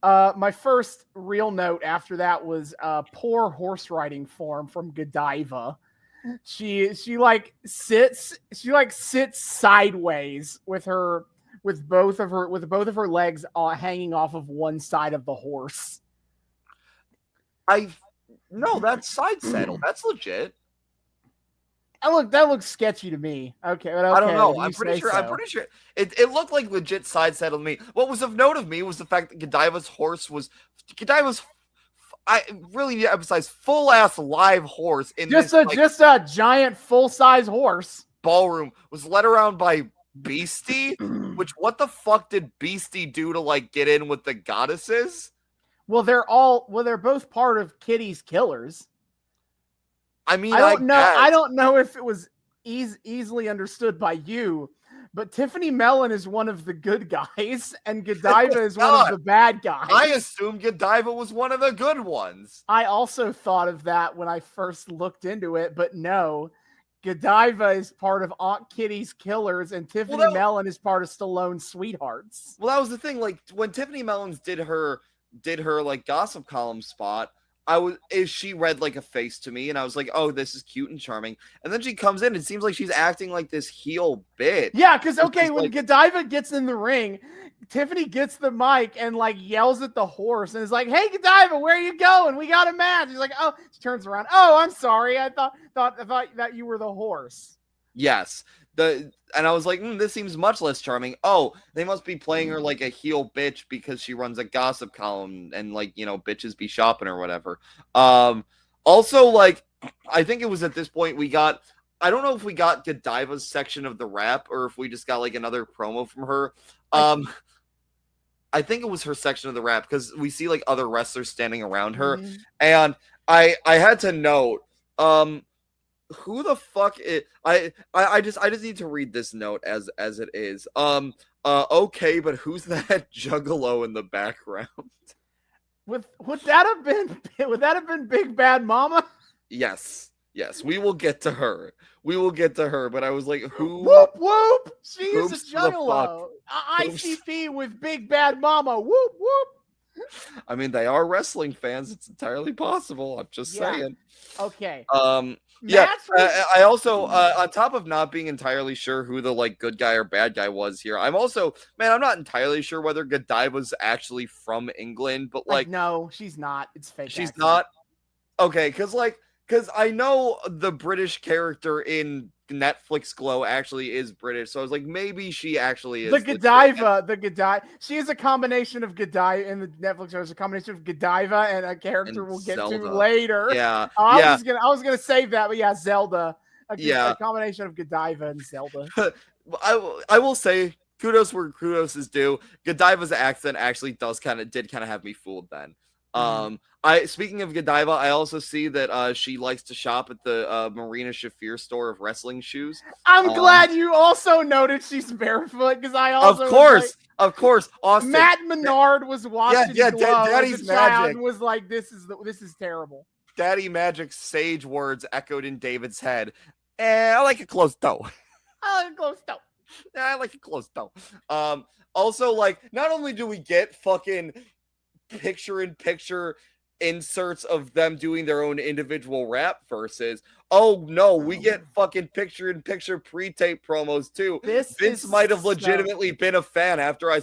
A: My first real note after that was poor horse riding form from Godiva. She sits sideways with both of her legs hanging off of one side of the horse.
B: No, that's side saddle. That's legit.
A: That looks sketcy to me. Okay, but
B: I don't know. I'm pretty sure it looked like legit side saddle to me. What was of note of me was the fact that Godiva's horse was I really need to emphasize full ass live horse in
A: just a giant full size horse.
B: Ballroom was led around by Beastie. Which what the fuck did Beastie do to like get in with the goddesses?
A: Well, they're both part of Kitty's Killers.
B: I mean,
A: I don't know if it was easily understood by you, but Tiffany Mellon is one of the good guys, and Godiva is one of the bad guys.
B: I assumed Godiva was one of the good ones.
A: I also thought of that when I first looked into it, but no. Godiva is part of Aunt Kitty's Killers, and Tiffany Mellon is part of Stallone's Sweethearts.
B: Well, that was the thing. Like, when Tiffany Mellon did her like gossip column spot, she read like a face to me, and I was like, oh, this is cute and charming. And then she comes in, it seems like she's acting like this heel bitch.
A: Yeah, because when Godiva gets in the ring, Tiffany gets the mic and like yells at the horse and is like, hey Godiva, where are you going? We got a match. He's like, oh, she turns around. Oh, I'm sorry. I thought that you were the horse.
B: Yes. And I was like, this seems much less charming. Oh, they must be playing her like a heel bitch because she runs a gossip column and like, bitches be shopping or whatever. Also, like, I think it was at this point I don't know if we got Godiva's section of the rap or if we just got like another promo from her. I think it was her section of the rap because we see like other wrestlers standing around her. Mm-hmm. And I had to note, who the fuck is I just need to read this note as it is. Okay, but who's that juggalo in the background?
A: Would that have been Big Bad Mama?
B: Yes, we will get to her. But I was like, who?
A: Whoop whoop! She is a juggalo. ICP with Big Bad Mama. Whoop whoop!
B: I mean, they are wrestling fans. It's entirely possible. I'm just
A: Yeah.
B: saying.
A: Okay.
B: Yeah.
A: Match was
B: I also, on top of not being entirely sure who the like good guy or bad guy was here, I'm also, man, I'm not entirely sure whether Godiva's actually from England, but like,
A: no, she's not. It's fake
B: she's
A: accent.
B: not. Okay, because I know the British character in Netflix Glow actually is British, so I was like, maybe she actually
A: The
B: is legit.
A: Godiva, she is a combination of Godiva in the Netflix show. It's a combination of Godiva and a character
B: And
A: we'll get to
B: Zelda.
A: later.
B: Yeah,
A: I
B: yeah,
A: was gonna save that, but yeah, Zelda, a
B: yeah.
A: combination of Godiva and Zelda.
B: I will say kudos where kudos is due. Godiva's accent actually did kind of have me fooled then.
A: Mhm.
B: I speaking of Godiva, I also see that she likes to shop at the Marina Shafir store of wrestling shoes.
A: I'm
B: Um,
A: glad you also noted she's barefoot because I
B: of
A: also was like,
B: course, Austin.
A: Matt Menard was watching
B: Yeah,
A: Glow as
B: Daddy's
A: a child
B: Magic.
A: and was like, this is terrible.
B: Daddy Magic's sage words echoed in David's head. I like it close though.
A: I like close though.
B: I like it close though. Also, like, not only do we get fucking picture-in-picture inserts of them doing their own individual rap verses. Oh no, we get fucking picture-in-picture pre-tape promos too. Vince might have legitimately been a fan after I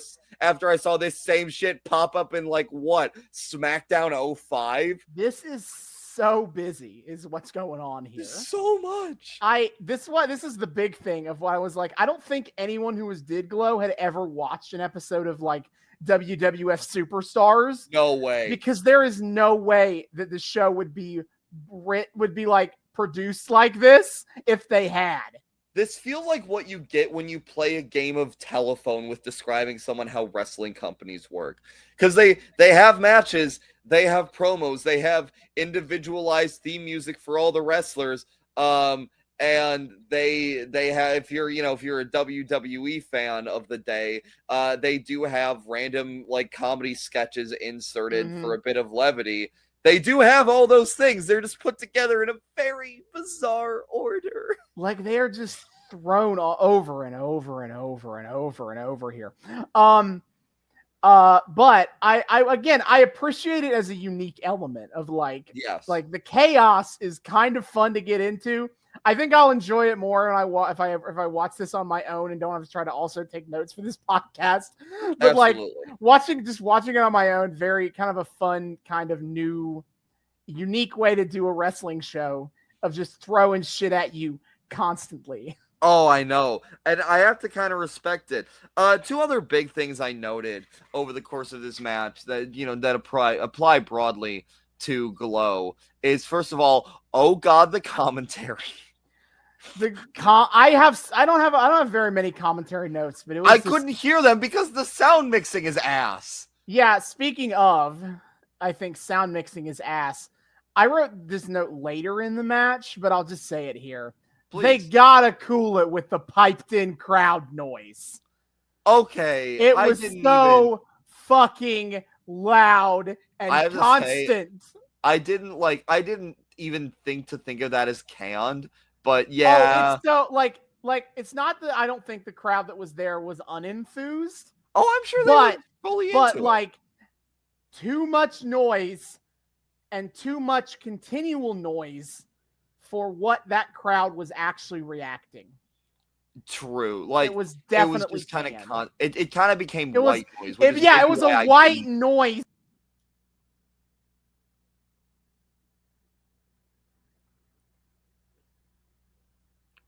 B: saw this same shit pop up in like what SmackDown 05.
A: This is so busy, is what's going on here.
B: So much.
A: This is the big thing of what I was like. I don't think anyone who did Glow had ever watched an episode of like WWF Superstars.
B: No way.
A: Because there is no way that the show would be like produced like this if they had.
B: This feels like what you get when you play a game of telephone with describing someone how wrestling companies work. Because they have matches, they have promos, they have individualized theme music for all the wrestlers. And they have, if you're a WWE fan of the day, they do have random like comedy sketches inserted for a bit of levity. They do have all those things. They're just put together in a very bizarre order.
A: Like they're just thrown all over and over and over and over and over here. But I appreciate it as a unique element of like,
B: yes,
A: like the chaos is kind of fun to get into. I think I'll enjoy it more if I watch this on my own and don't have to try to also take notes for this podcast. But
B: absolutely.
A: like watching it on my own, very kind of a fun, kind of new, unique way to do a wrestling show of just throwing shit at you constantly.
B: Oh, I know. And I have to kind of respect it. Two other big things I noted over the course of this match that, that apply broadly to Glow is, first of all, oh God, the commentary.
A: I don't have very many commentary notes, but
B: I couldn't hear them because the sound mixing is ass.
A: Yeah, speaking of, I think sound mixing is ass. I wrote this note later in the match, but I'll just say it here.
B: Please.
A: They gotta cool it with the piped in crowd noise.
B: Okay.
A: It was so fucking loud and constant.
B: I didn't even think of that as canned, but yeah.
A: Oh, it's so like it's not that I don't think the crowd that was there was unenthused.
B: Oh, I'm sure they were fully into it.
A: But like too much noise and too much continual noise for what that crowd was actually reacting.
B: True. Like
A: it was definitely
B: it was just kind of it kind of became white noise.
A: It was a white noise.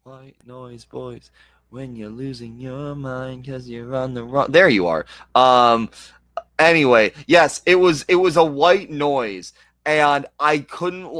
B: White noise, boys. When you're losing your mind because you're on the wrong. There you are. Anyway, yes, it was a white noise, and I couldn't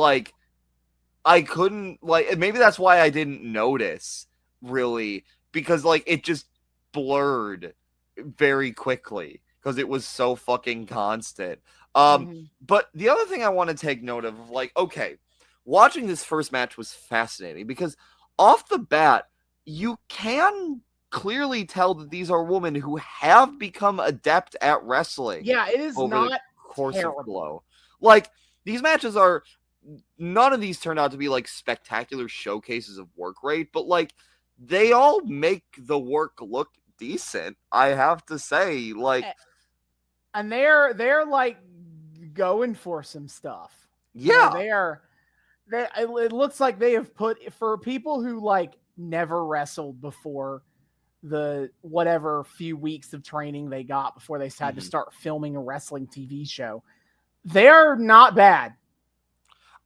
B: maybe that's why I didn't notice really, because like it just blurred very quickly because it was so fucking constant. But the other thing I want to take note of, like, okay, watching this first match was fascinating because off the bat, you can clearly tell that these are women who have become adept at wrestling.
A: Yeah, it is
B: over
A: not
B: the course
A: terrible.
B: of Glow. Like, these matches are, none of these turned out to be like spectacular showcases of work rate, but like they all make the work look decent. I have to say, like,
A: and they're like going for some stuff.
B: Yeah.
A: It looks like they have put, for people who like never wrestled before the whatever few weeks of training they got before they had to start filming a wrestling TV show. They're not bad.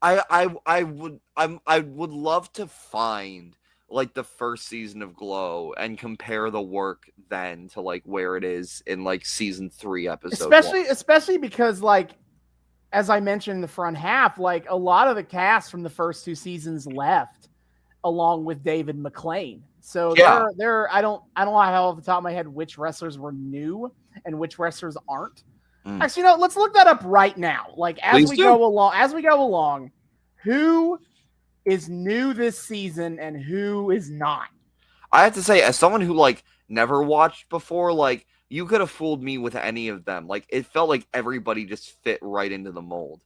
B: I would love to find like the first season of Glow and compare the work then to like where it is in like season 3 episode 1.
A: Especially because like, as I mentioned in the front half, like a lot of the cast from the first 2 seasons left along with David McLean. So there I don't know how off the top of my head which wrestlers were new and which wrestlers aren't. Actually, let's look that up right now. Like as we go along, who is new this season and who is not?
B: I have to say, as someone who like never watched before, like you could have fooled me with any of them. Like it felt like everybody just fit right into the mold.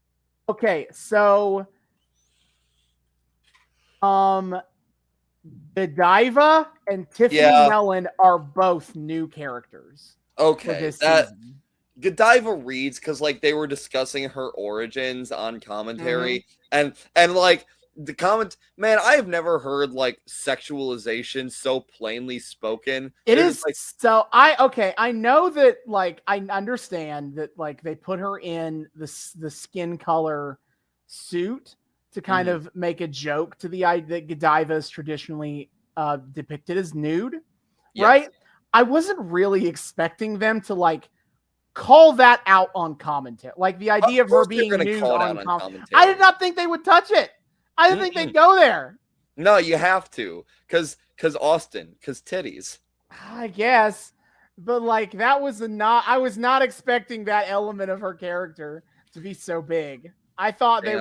A: Okay, so Godiva and Tiffany Mellon are both new characters.
B: Okay, Godiva reads because like they were discussing her origins on commentary, and like the comment, man, I have never heard like sexualization so plainly spoken.
A: It is like, so I know that like I understand that like they put her in the skin color suit to kind of make a joke to the idea that Godiva is traditionally depicted as nude, right? I wasn't really expecting them to like call that out on commentary. Like the idea of her being nude on commentary. I did not think they would touch it. I didn't think they'd go there.
B: No, you have to, because Austin, because titties.
A: I guess, but like that was I was not expecting that element of her character to be so big. I thought they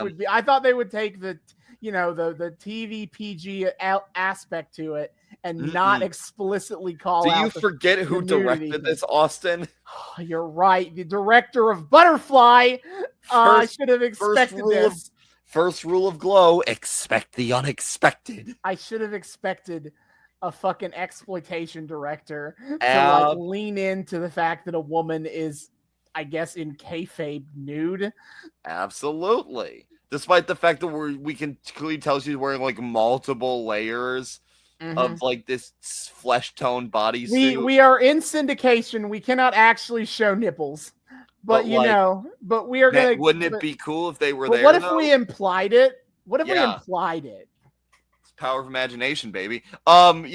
A: would take the TV PG aspect to it and not explicitly call out.
B: Do you forget who directed this, Austin?
A: You're right. The director of Butterfly. I should have expected this.
B: First rule of Glow, expect the unexpected.
A: I should have expected a fucking exploitation director to like lean into the fact that a woman is, I guess, in kayfabe nude.
B: Absolutely. Despite the fact that we can clearly tell she's wearing like multiple layers of like this flesh tone bodysuit.
A: We are in syndication. We cannot actually show nipples. But we are gonna.
B: Wouldn't it be cool if they were there?
A: What if we implied it? What if we implied it?
B: It's power of imagination, baby. But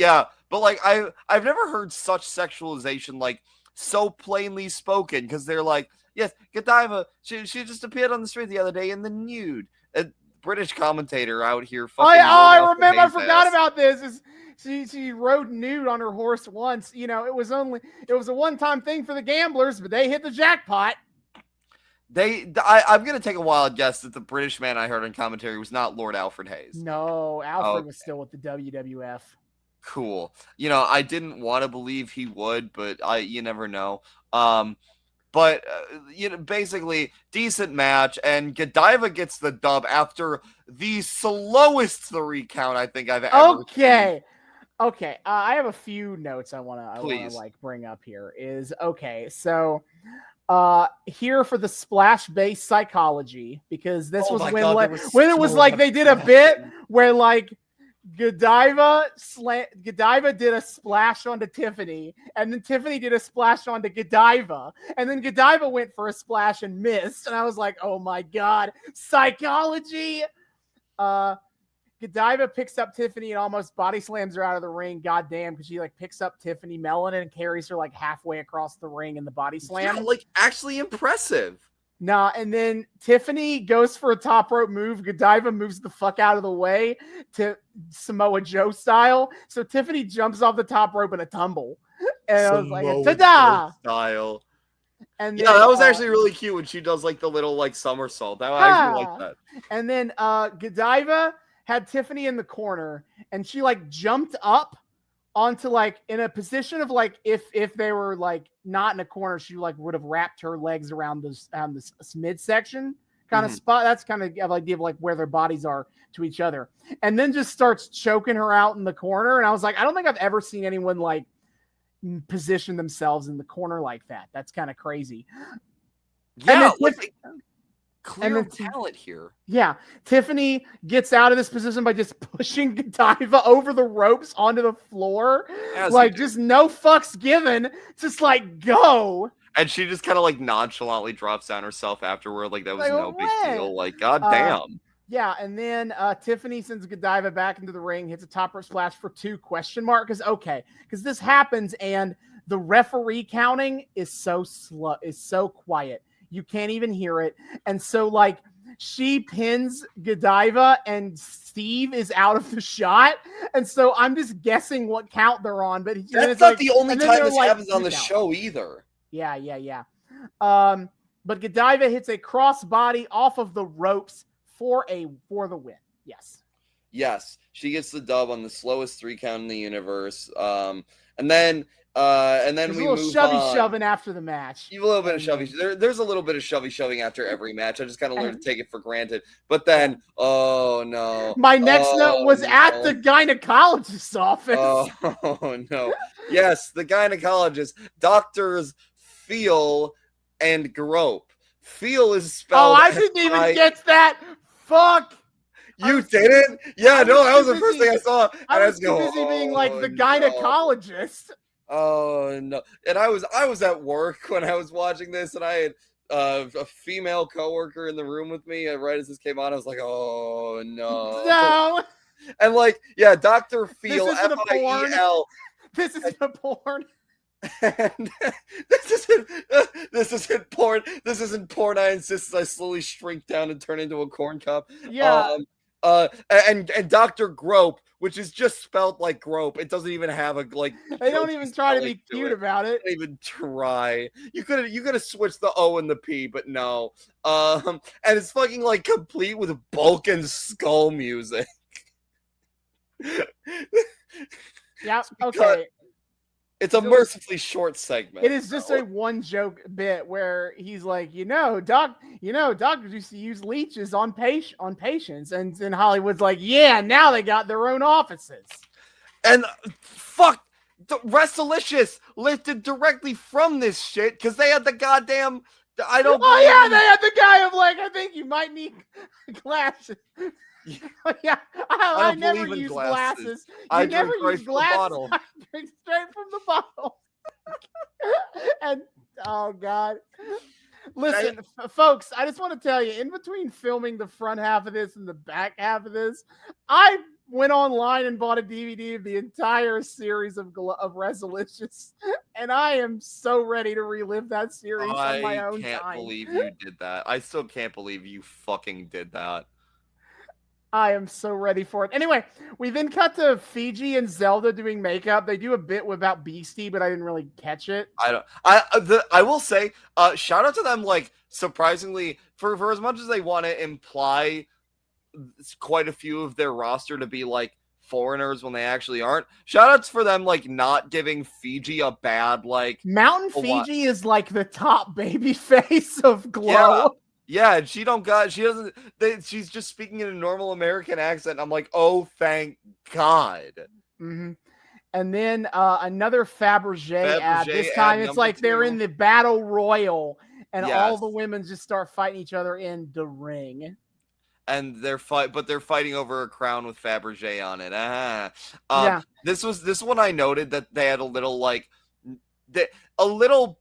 B: like I've never heard such sexualization like so plainly spoken, because they're like, yes, Godiva, she just appeared on the street the other day in the nude. A British commentator out here.
A: I remember. I forgot about this. She rode nude on her horse once. You know, it was a one-time thing for the gamblers, but they hit the jackpot.
B: I'm gonna take a wild guess that the British man I heard on commentary was not Lord Alfred Hayes.
A: No, Alfred was still with the WWF.
B: Cool. You know, I didn't want to believe he would, but you never know. Basically, decent match, and Godiva gets the dub after the slowest 3 count I think I've ever seen.
A: Okay. I have a few notes I want to like bring up here. So here for the splash-based psychology, because this was when it was like they did a bit where like Godiva did a splash onto Tiffany, and then Tiffany did a splash onto Godiva, and then Godiva went for a splash and missed, and I was like, oh my god, psychology. Godiva picks up Tiffany and almost body slams her out of the ring. Goddamn, because she like picks up Tiffany Mellon and carries her like halfway across the ring in the body slam.
B: Yeah, like actually impressive.
A: Nah, and then Tiffany goes for a top rope move. Godiva moves the fuck out of the way to Samoa Joe style. So Tiffany jumps off the top rope in a tumble. And I was like, ta-da!
B: Style.
A: And then,
B: that was actually really cute when she does like the little like somersault. I actually like that.
A: And then Godiva had Tiffany in the corner, and she like jumped up onto like in a position of like if they were like not in a corner, she like would have wrapped her legs around this midsection kind of spot. That's kind of the idea of like where their bodies are to each other, and then just starts choking her out in the corner. And I was like, I don't think I've ever seen anyone like position themselves in the corner like that. That's kind of crazy.
B: Yeah,
A: then
B: clear talent here.
A: Yeah, Tiffany gets out of this position by just pushing Godiva over the ropes onto the floor. Just no fucks given. Just go.
B: And she just kind of nonchalantly drops down herself afterward. That was no big deal. Goddamn.
A: Yeah, and then Tiffany sends Godiva back into the ring, hits a top rope splash for 2 ? Because this happens and the referee counting is so slow, is so quiet. You can't even hear it. And so she pins Godiva and Steve is out of the shot. And so I'm just guessing what count they're on. But
B: that's not the only time this happens on the show either.
A: Yeah. But Godiva hits a crossbody off of the ropes for the win. Yes.
B: She gets the dub on the slowest 3 count in the universe. And then there's
A: we move on. Shoving after the match.
B: A little bit of shovey. There's a little bit of shoving after every match. I just kind of learned to take it for granted. But then, oh no.
A: My next note was at the gynecologist's office.
B: Oh no. Yes, the gynecologist. Doctors Feel and Grope. Feel is spelled.
A: Oh, I didn't even get that. Fuck.
B: You didn't? Yeah, no, that was the first thing I saw. And
A: I was too busy being the gynecologist.
B: Oh no! And I was at work when I was watching this, and I had a female coworker in the room with me. And right as this came on, I was like, "Oh no!"
A: No.
B: And Dr. Feel, F-I-E-L.
A: This isn't a porn.
B: And this isn't porn. This isn't porn. I insist as I slowly shrink down and turn into a corn cup.
A: Yeah.
B: And Dr. Grope, which is just spelled like grope. It doesn't even have a
A: They don't even try to be cute about it.
B: Don't even try. You could have switched the O and the P, but no. And it's fucking complete with bulk and skull music.
A: Yeah. Okay.
B: It's a mercifully short segment.
A: It is just a one joke bit where he's doctors used to use leeches on patients, and then Hollywood's yeah, now they got their own offices.
B: And fuck, the Restalicious lifted directly from this shit because they had the goddamn. I don't.
A: Oh yeah, they had the guy of I think you might need glasses. Yeah, I never use glasses.
B: I never use glasses.
A: I drink straight from the bottle. And oh god, listen, folks, I just want to tell you, in between filming the front half of this and the back half of this, I went online and bought a DVD of the entire series of Resolutions, and I am so ready to relive that series on my own time.
B: I can't believe you did that. I still can't believe you fucking did that.
A: I am so ready for it. Anyway, we then cut to Fiji and Zelda doing makeup. They do a bit about Beastie, but I didn't really catch it.
B: I will say, shout out to them. Surprisingly, for as much as they want to imply quite a few of their roster to be foreigners when they actually aren't. Shout outs for them not giving Fiji a bad
A: Mountain Fiji is the top baby face of Glow.
B: Yeah, and she's just speaking in a normal American accent. I'm like, oh, thank God.
A: Mm-hmm. And then another Fabergé ad. This time it's they're in the Battle Royal, and all the women just start fighting each other in the ring.
B: And they're fighting over a crown with Fabergé on it. This one I noted that they had a little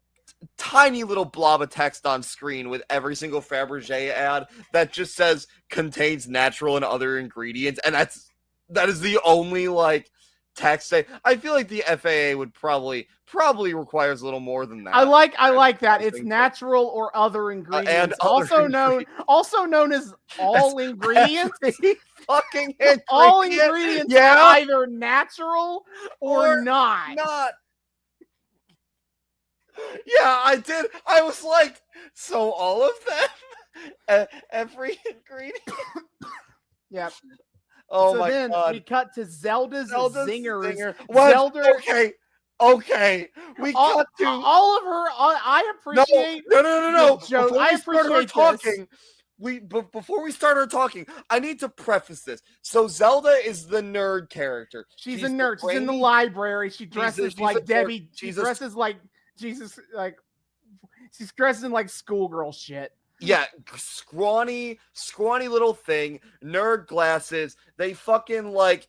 B: tiny little blob of text on screen with every single Fabergé ad that just says contains natural and other ingredients, and that is the only text. I feel like the FAA would probably requires a little more than that.
A: I like that. It's natural or other ingredients, and also known as all ingredients.
B: Fucking
A: all ingredients are either natural or not.
B: Yeah, I did. I was like, so all of them? Every ingredient?
A: Yep.
B: Oh
A: so
B: my
A: then
B: God.
A: We cut to Zelda's zingers.
B: Zelda. Okay. We cut to
A: all of her. I appreciate.
B: No.
A: Joke. I appreciate
B: talking. Before we start our talking, I need to preface this. So Zelda is the nerd character.
A: She's a nerd. She's in the library. She dresses like Debbie. She dresses like Jesus, she's dressed in like schoolgirl shit.
B: Yeah, scrawny little thing, nerd glasses. They fucking like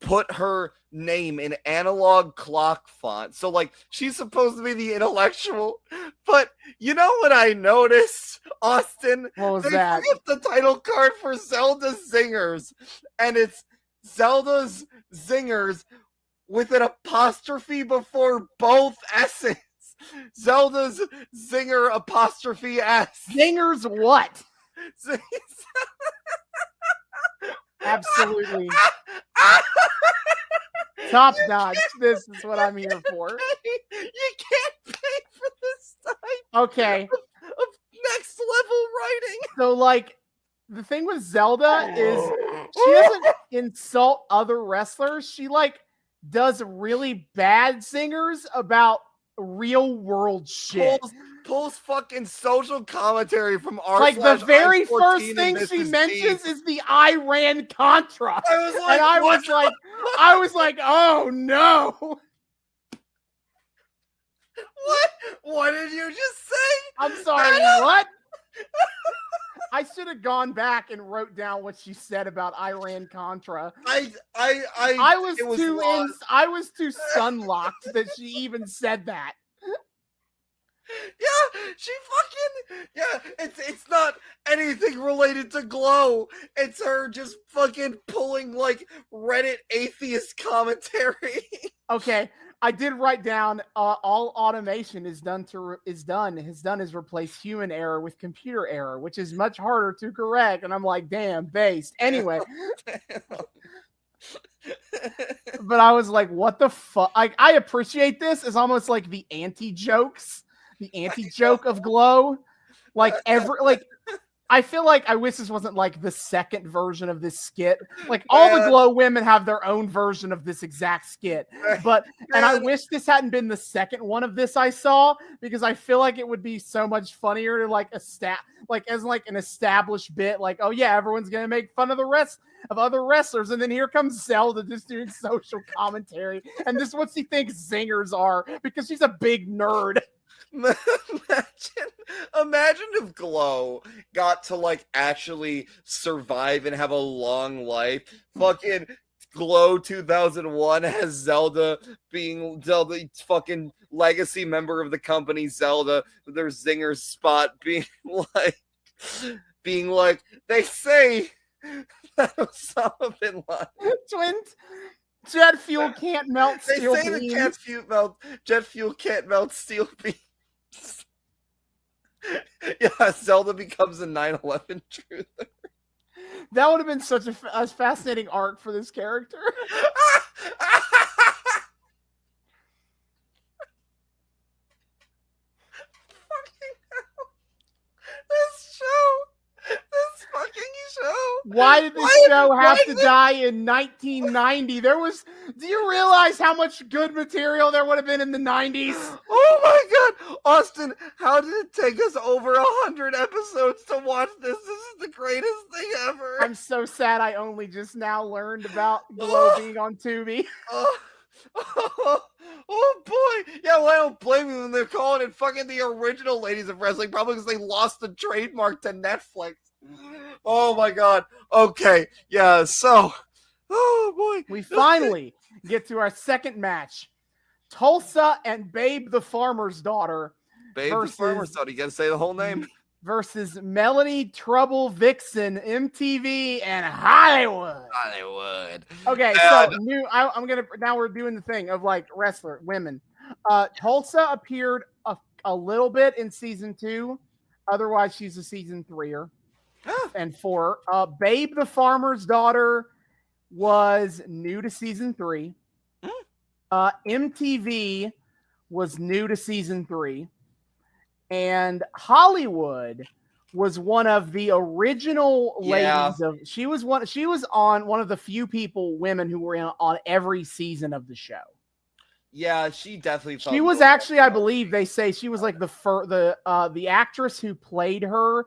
B: put her name in analog clock font. So like she's supposed to be the intellectual. But you know what I noticed, Austin?
A: What was
B: They
A: that?
B: forgot the title card for Zelda Zingers. And it's Zelda's Zingers with an apostrophe before both S's. Zelda's Zinger apostrophe S.
A: Zingers what? Absolutely. Top notch. This is what I'm here for.
B: You can't pay for this type
A: Okay.
B: of next level writing.
A: So, like, the thing with Zelda is she doesn't insult other wrestlers. She, like, does really bad singers about real world shit.
B: Pulls fucking social commentary from R.
A: Like, the very
B: I-14
A: first
B: and
A: thing she
B: Mrs.
A: mentions
B: G.
A: is the Iran Contra.
B: I was like,
A: And
B: what?
A: I was like, oh no.
B: What did you just say?
A: I'm sorry, what? I should have gone back and wrote down what she said about Iran Contra. I was too stun-locked that she even said that.
B: Yeah, she fucking it's not anything related to Glow. It's her just fucking pulling like Reddit atheist commentary.
A: Okay, I did write down all automation is replace human error with computer error, which is much harder to correct. And I'm like, damn, based. Anyway. But I was like, what the fuck? I appreciate this. It's almost like the anti-jokes. The anti-joke of Glow. Like I feel like I wish this wasn't like the second version of this skit. Like all the Glow women have their own version of this exact skit. And I wish this hadn't been the second one of this I saw, because I feel like it would be so much funnier to like as an established bit, like, oh yeah, everyone's gonna make fun of the rest of other wrestlers, and then here comes Zelda just doing social commentary, and this is what she thinks zingers are because she's a big nerd.
B: Imagine if Glow got to like actually survive and have a long life. Fucking Glow 2001 has Zelda fucking legacy member of the company Zelda, their zinger spot being like they say that Osama bin Laden.
A: Twins. Jet fuel can't melt steel beams.
B: They say jet fuel can't melt steel beams. Yeah, Zelda becomes a 9/11 truther.
A: That would have been such a fascinating arc for this character.
B: This fucking show.
A: Why did this show have to die in 1990? Do you realize how much good material there would have been in the 90s?
B: Oh my god, Austin, how did it take us over 100 episodes to watch this? This is the greatest thing ever.
A: I'm so sad I only just now learned about Glow being on Tubi.
B: Oh boy. Yeah, well, I don't blame you when they're calling it fucking the original Ladies of Wrestling, probably because they lost the trademark to Netflix. Oh my god. Okay. Yeah, so oh boy.
A: We finally get to our second match. Tulsa and Babe the Farmer's Daughter.
B: Babe the Farmer's Daughter. You gotta say the whole name.
A: Versus Melanie Trouble Vixen, MTV, and Hollywood. Okay, so now we're doing the thing of like wrestler women. Tulsa appeared a little bit in season 2. Otherwise, she's a season 3er and 4. Babe the Farmer's Daughter was new to season 3. MTV was new to season 3. And Hollywood was one of the original ladies of. She was on one of the few women who were on every season of the show.
B: Yeah, she definitely.
A: She was actually, I believe, they say she was like the actress who played her,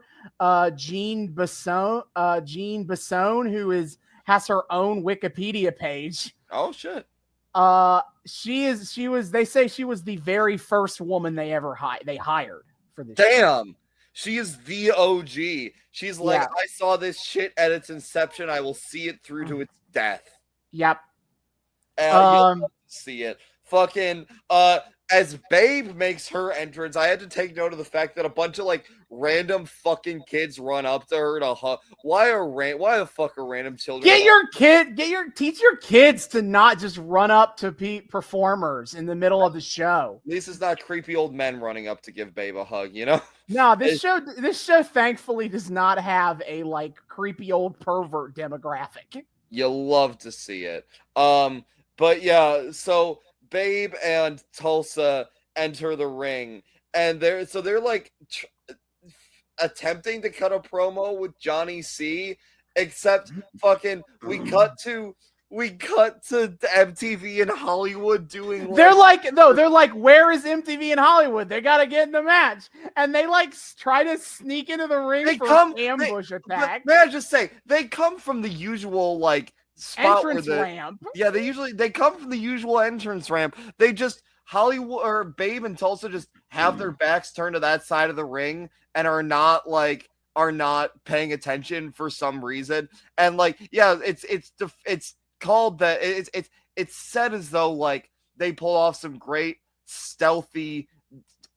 A: Jean Basson, who has her own Wikipedia page.
B: Oh shit.
A: They say she was the very first woman they hired for this show.
B: Damn. She is the OG. She's like,
A: Yeah.
B: I saw this shit at its inception. I will see it through to its death.
A: Yep.
B: You'll love to see it. Fucking, as Babe makes her entrance, I had to take note of the fact that a bunch of like random fucking kids run up to her to hug. Why the fuck are random children?
A: Teach your kids to not just run up to performers in the middle of the show.
B: At least it's not creepy old men running up to give Babe a hug, you know?
A: No, this show thankfully does not have a like creepy old pervert demographic.
B: You'll love to see it. But yeah, so Babe and Tulsa enter the ring, and they're like attempting to cut a promo with Johnny C, except fucking we cut to MTV in Hollywood doing like,
A: they're like, where is MTV in Hollywood? They gotta get in the match, and they like try to sneak into the ring an ambush attack.
B: May I just say, they come from the usual like spot
A: entrance ramp.
B: Yeah, they come from the usual entrance ramp. They just Hollywood or Babe and Tulsa just have their backs turned to that side of the ring and are not paying attention for some reason. And like, yeah, it's called that. It's said as though like they pull off some great stealthy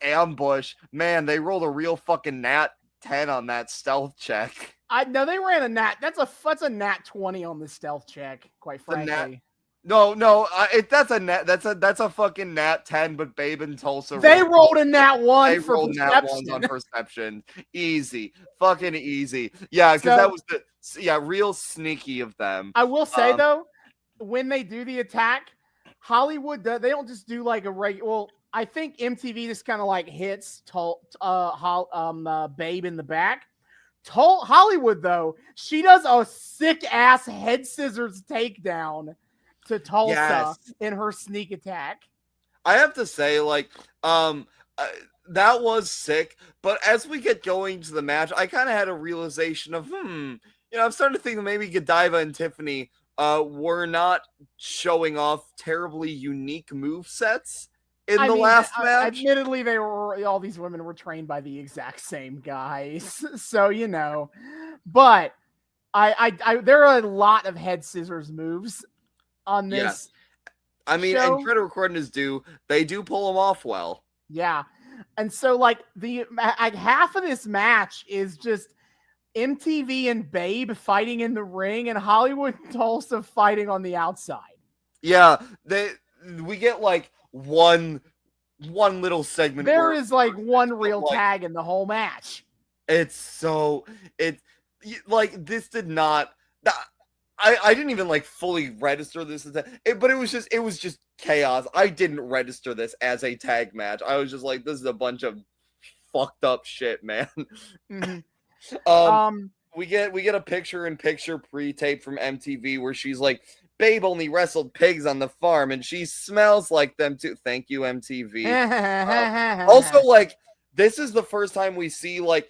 B: ambush. Man, they rolled a real fucking nat 10 on that stealth check.
A: I know they ran a nat. That's a nat 20 on the stealth check. Quite frankly,
B: that's a fucking nat 10. But Babe and Tulsa
A: rolled a nat 1.
B: They rolled nat 1s on perception. Easy, fucking easy. Yeah, because that was real sneaky of them.
A: I will say though, when they do the attack, Hollywood they don't just do like a regular. Well, I think MTV just kind of like hits Babe in the back. Hollywood though, she does a sick ass head scissors takedown to Tulsa in her sneak attack.
B: I have to say, like, that was sick. But as we get going to the match, I kind of had a realization of, I'm starting to think that maybe Godiva and Tiffany were not showing off terribly unique move sets in the last match.
A: Admittedly, all these women were trained by the exact same guys, so But I there are a lot of head scissors moves on this.
B: Yes. I mean, show. And credit where credit is due, they do pull them off well.
A: Yeah, and so like half of this match is just MTV and Babe fighting in the ring, and Hollywood and Tulsa fighting on the outside.
B: Yeah, we get like one little segment.
A: There is like one real tag in the whole match.
B: This did not. I didn't even like fully register this, but it was just chaos. I didn't register this as a tag match. I was just like, this is a bunch of fucked up shit, man.
A: Mm-hmm.
B: We get a picture-in-picture pre-tape from MTV where she's like, Babe only wrestled pigs on the farm and she smells like them too. Thank you, MTV. Also, like, this is the first time we see like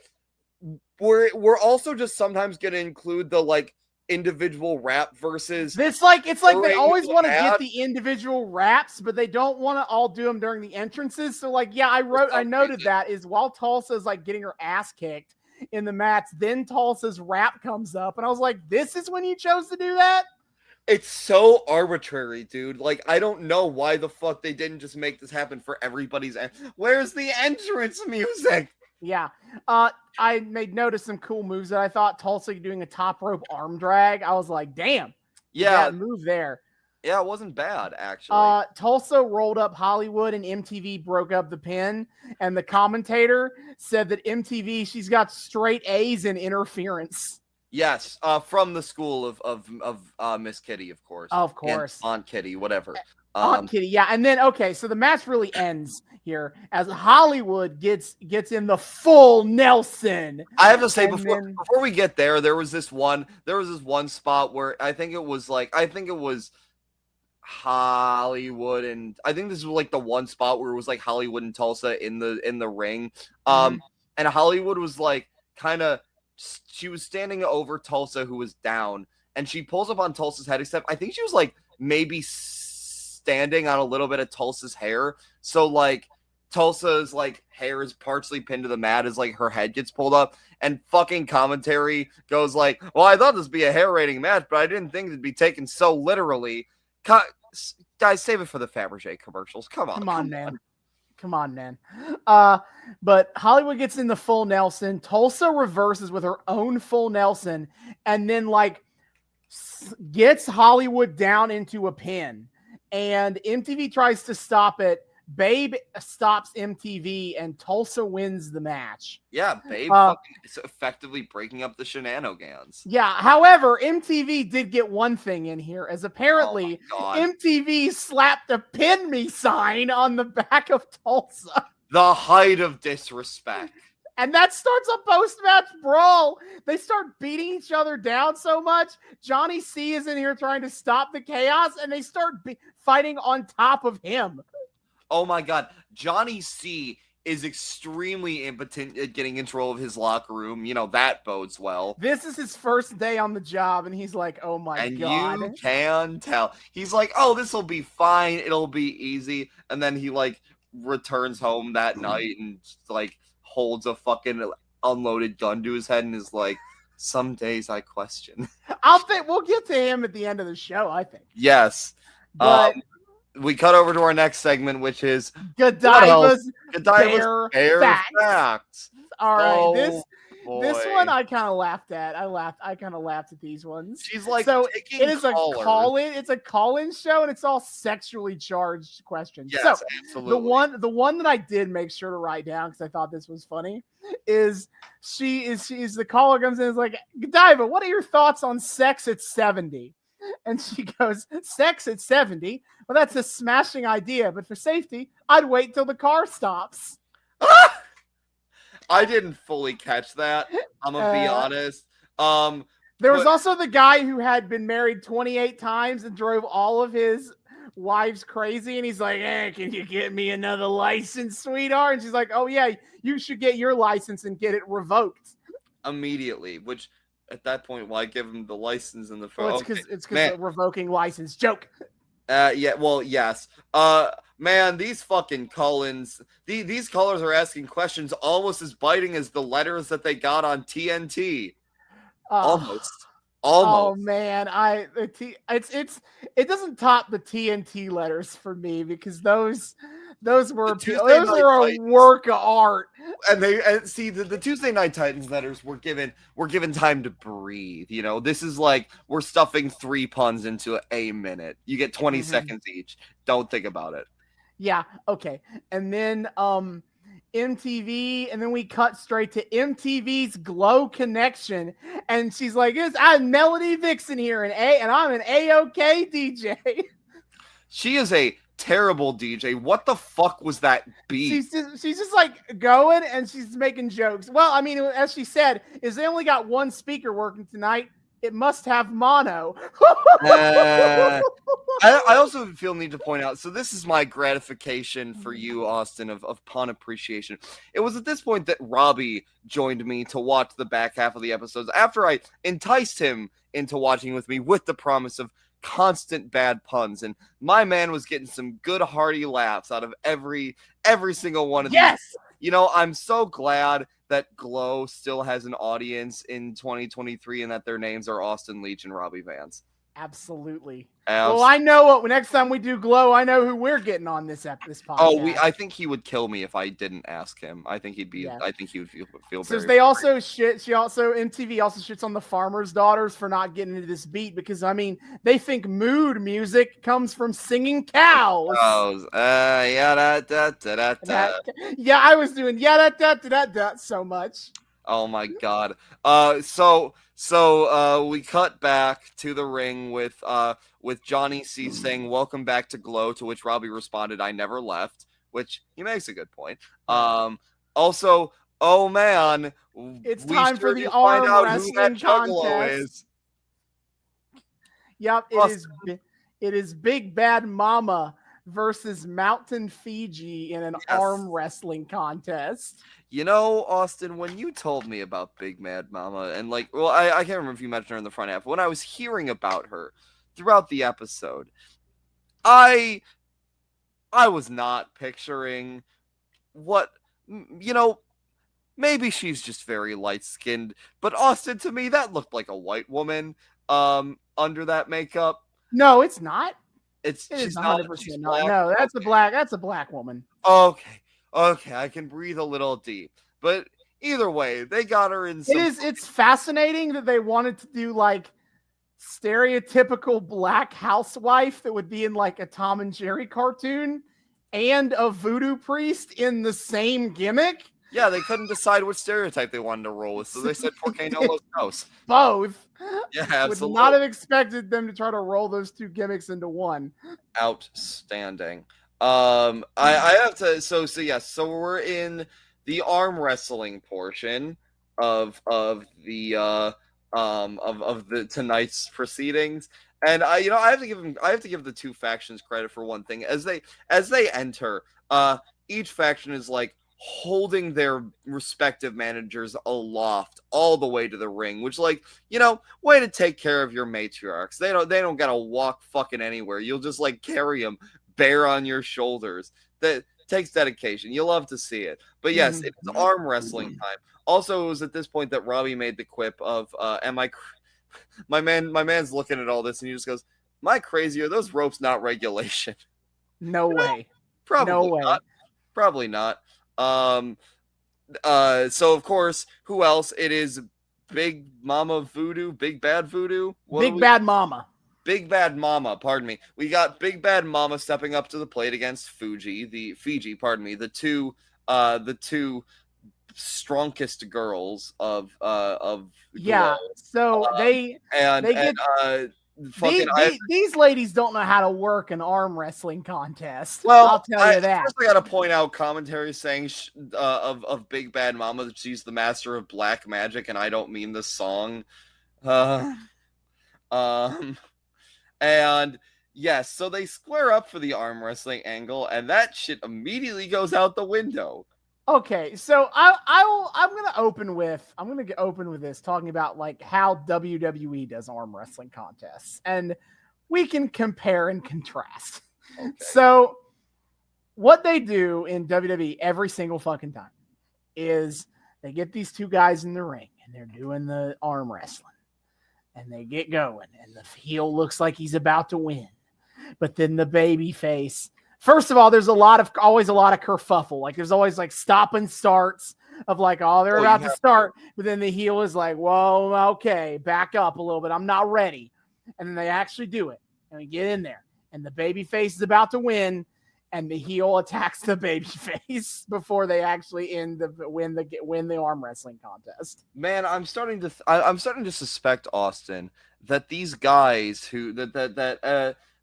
B: we're also just sometimes gonna include the like individual rap versus
A: it's like they always want to get the individual raps, but they don't want to all do them during the entrances. So like, yeah, I noted that is while Tulsa's like getting her ass kicked in the match, then Tulsa's rap comes up, and I was like, this is when you chose to do that?
B: It's so arbitrary, dude. Like, I don't know why the fuck they didn't just make this happen for everybody's. Where's the entrance music?
A: Yeah. I made note of some cool moves that I thought. Tulsa doing a top rope arm drag. I was like, damn.
B: Yeah.
A: Move there.
B: Yeah, it wasn't bad, actually.
A: Tulsa rolled up Hollywood and MTV broke up the pin. And the commentator said that MTV, she's got straight A's in interference.
B: Yes, from the school of Miss Kitty, of course.
A: Of course.
B: And Aunt Kitty, whatever.
A: Aunt Kitty, yeah. And then, okay, so the match really ends here as Hollywood gets in the full Nelson.
B: I have to say, before we get there was this one spot where I think it was Hollywood, and I think this was like the one spot where it was like Hollywood and Tulsa in the ring. And Hollywood was like she was standing over Tulsa, who was down, and she pulls up on Tulsa's head, except I think she was like maybe standing on a little bit of Tulsa's hair. So like Tulsa's like hair is partially pinned to the mat as like her head gets pulled up, and fucking commentary goes like, well, I thought this would be a hair rating match, but I didn't think it'd be taken so literally. Guys, save it for the Fabergé commercials. Come on,
A: man. Come on, man. But Hollywood gets in the full Nelson. Tulsa reverses with her own full Nelson and then like gets Hollywood down into a pin. And MTV tries to stop it. Babe stops MTV and Tulsa wins the match.
B: Yeah, Babe fucking is effectively breaking up the shenanigans.
A: Yeah, however, MTV did get one thing in here, as apparently MTV slapped a pin me sign on the back of Tulsa.
B: The height of disrespect.
A: And that starts a post-match brawl. They start beating each other down so much. Johnny C is in here trying to stop the chaos, and they start fighting on top of him.
B: Oh my God. Johnny C is extremely impotent at getting control of his locker room. You know, that bodes well.
A: This is his first day on the job, and he's like, oh my God.
B: And you can tell. He's like, oh, this will be fine. It'll be easy. And then he, like, returns home that night and, like, holds a fucking unloaded gun to his head and is like, some days I question.
A: We'll get to him at the end of the show, I think.
B: Yes.
A: But...
B: we cut over to our next segment, which is
A: Godiva's
B: Bare Facts.
A: All right, this one I kind of laughed at. I kind of laughed at these ones.
B: She's like,
A: so it is a call-in. It's a call-in show, and it's all sexually charged questions.
B: Yes,
A: so
B: absolutely.
A: The one that I did make sure to write down because I thought this was funny is she's the caller comes in and is like, Godiva, what are your thoughts on sex at 70? And she goes, sex at 70? Well, that's a smashing idea, but for safety, I'd wait till the car stops.
B: I didn't fully catch that. I'm going to be honest.
A: There was also the guy who had been married 28 times and drove all of his wives crazy. And he's like, hey, can you get me another license, sweetheart? And she's like, oh, yeah, you should get your license and get it revoked.
B: Immediately, which... at that point, why give him the license in the phone?
A: Well, it's because of revoking license joke.
B: Yeah, well, yes. Man, these fucking call-ins, these callers are asking questions almost as biting as the letters that they got on TNT. Almost.
A: Oh man, it doesn't top the TNT letters for me because those were a work of art.
B: And see the Tuesday Night Titans letters were given time to breathe. You know, this is like we're stuffing 3 puns into a minute. You get 20 seconds each. Don't think about it.
A: Yeah. Okay. And then MTV, and then we cut straight to MTV's Glow Connection, and she's like, I'm Melody Vixen here, and I'm an A-OK DJ.
B: She is a terrible DJ. What the fuck was that beat?
A: She's just like going, and she's making jokes. Well, I mean, as she said, is they only got one speaker working tonight. It must have mono.
B: I also feel need to point out, so this is my gratification for you, Austin, of pun appreciation. It was at this point that Robbie joined me to watch the back half of the episodes after I enticed him into watching with me with the promise of constant bad puns, and my man was getting some good hearty laughs out of every single one of these. You know, I'm so glad that Glow still has an audience in 2023 and that their names are Austin Leach and Robbie Vance.
A: Absolutely. Well, I know next time we do Glow, I know who we're getting on this podcast.
B: Oh, I think he would kill me if I didn't ask him. I think he'd be. Yeah. I think he would feel.
A: So they also MTV also shits on the Farmer's Daughters for not getting into this beat because I mean they think mood music comes from singing cows.
B: Yeah,
A: I was doing so much.
B: Oh my God. So we cut back to the ring with Johnny C saying, "Welcome back to Glow," to which Robbie responded, "I never left," which he makes a good point. Also, oh man,
A: it's time for the arm wrestling contest. Yep, it is Big Bad Mama versus Mountain Fiji in an arm wrestling contest.
B: You know, Austin, when you told me about Big Mad Mama, and I can't remember if you mentioned her in the front half, when I was hearing about her throughout the episode, I I was not picturing what, you know, maybe she's just very light skinned, but Austin, to me, that looked like a white woman under that makeup.
A: No, it's not. It is
B: She's not,
A: 100%
B: she's
A: not.
B: black.
A: No, that's a
B: Okay.
A: black. That's a black woman.
B: Okay. Okay, I can breathe a little deep. But either way, they got her in
A: It
B: some.
A: is. It's fascinating that they wanted to do like stereotypical black housewife that would be in like a Tom and Jerry cartoon and a voodoo priest in the same gimmick.
B: Yeah, they couldn't decide which stereotype they wanted to roll with, so they said Porque no los dos.
A: Both.
B: Yeah,
A: Would
B: absolutely.
A: not have expected them to try to roll those two gimmicks into one.
B: Outstanding. I have to so yes, so we're in the arm wrestling portion of the tonight's proceedings. And I have to give the two factions credit for one thing. As they enter, each faction is like holding their respective managers aloft all the way to the ring, which, like, way to take care of your matriarchs. They don't gotta walk fucking anywhere. You'll just like carry them bare on your shoulders. That takes dedication. You'll love to see it. But yes, it's arm wrestling time. Also, it was at this point that Robbie made the quip of am I my man's looking at all this and he just goes, "Am I crazy? Are those ropes not regulation?"
A: No way.
B: Probably
A: No way.
B: not. Probably not. So of course, who else? It is Big Mama Voodoo, Big Bad Voodoo.
A: Big Bad Mama.
B: Big Bad Mama, pardon me. We got Big Bad Mama stepping up to the plate against Fiji, pardon me, the two strongest girls of
A: Yeah. So
B: they
A: get
B: fucking
A: these ladies don't know how to work an arm wrestling contest.
B: Well,
A: I'll tell you that.
B: First, I gotta point out commentary saying of Big Bad Mama that she's the master of black magic, and I don't mean the song. And yes, so they square up for the arm wrestling angle, and that shit immediately goes out the window.
A: Okay, so I'm gonna open with this, talking about like how WWE does arm wrestling contests, and we can compare and contrast.
B: Okay.
A: So what they do in WWE every single fucking time is they get these two guys in the ring and they're doing the arm wrestling and they get going and the heel looks like he's about to win. But then the baby face, first of all, there's always a lot of kerfuffle. Like there's always like stop and starts of like, oh, they're about to start. But then the heel is like, whoa, okay, back up a little bit. I'm not ready. And then they actually do it. And we get in there. And the baby face is about to win. And the heel attacks the baby face before they actually win the arm wrestling contest.
B: Man, I'm starting to suspect, Austin, that these guys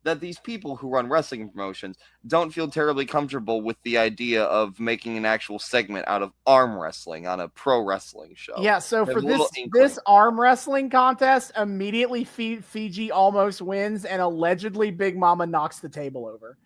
B: that these people who run wrestling promotions don't feel terribly comfortable with the idea of making an actual segment out of arm wrestling on a pro wrestling show.
A: Yeah, so for this arm wrestling contest, immediately Fiji almost wins, and allegedly Big Mama knocks the table over.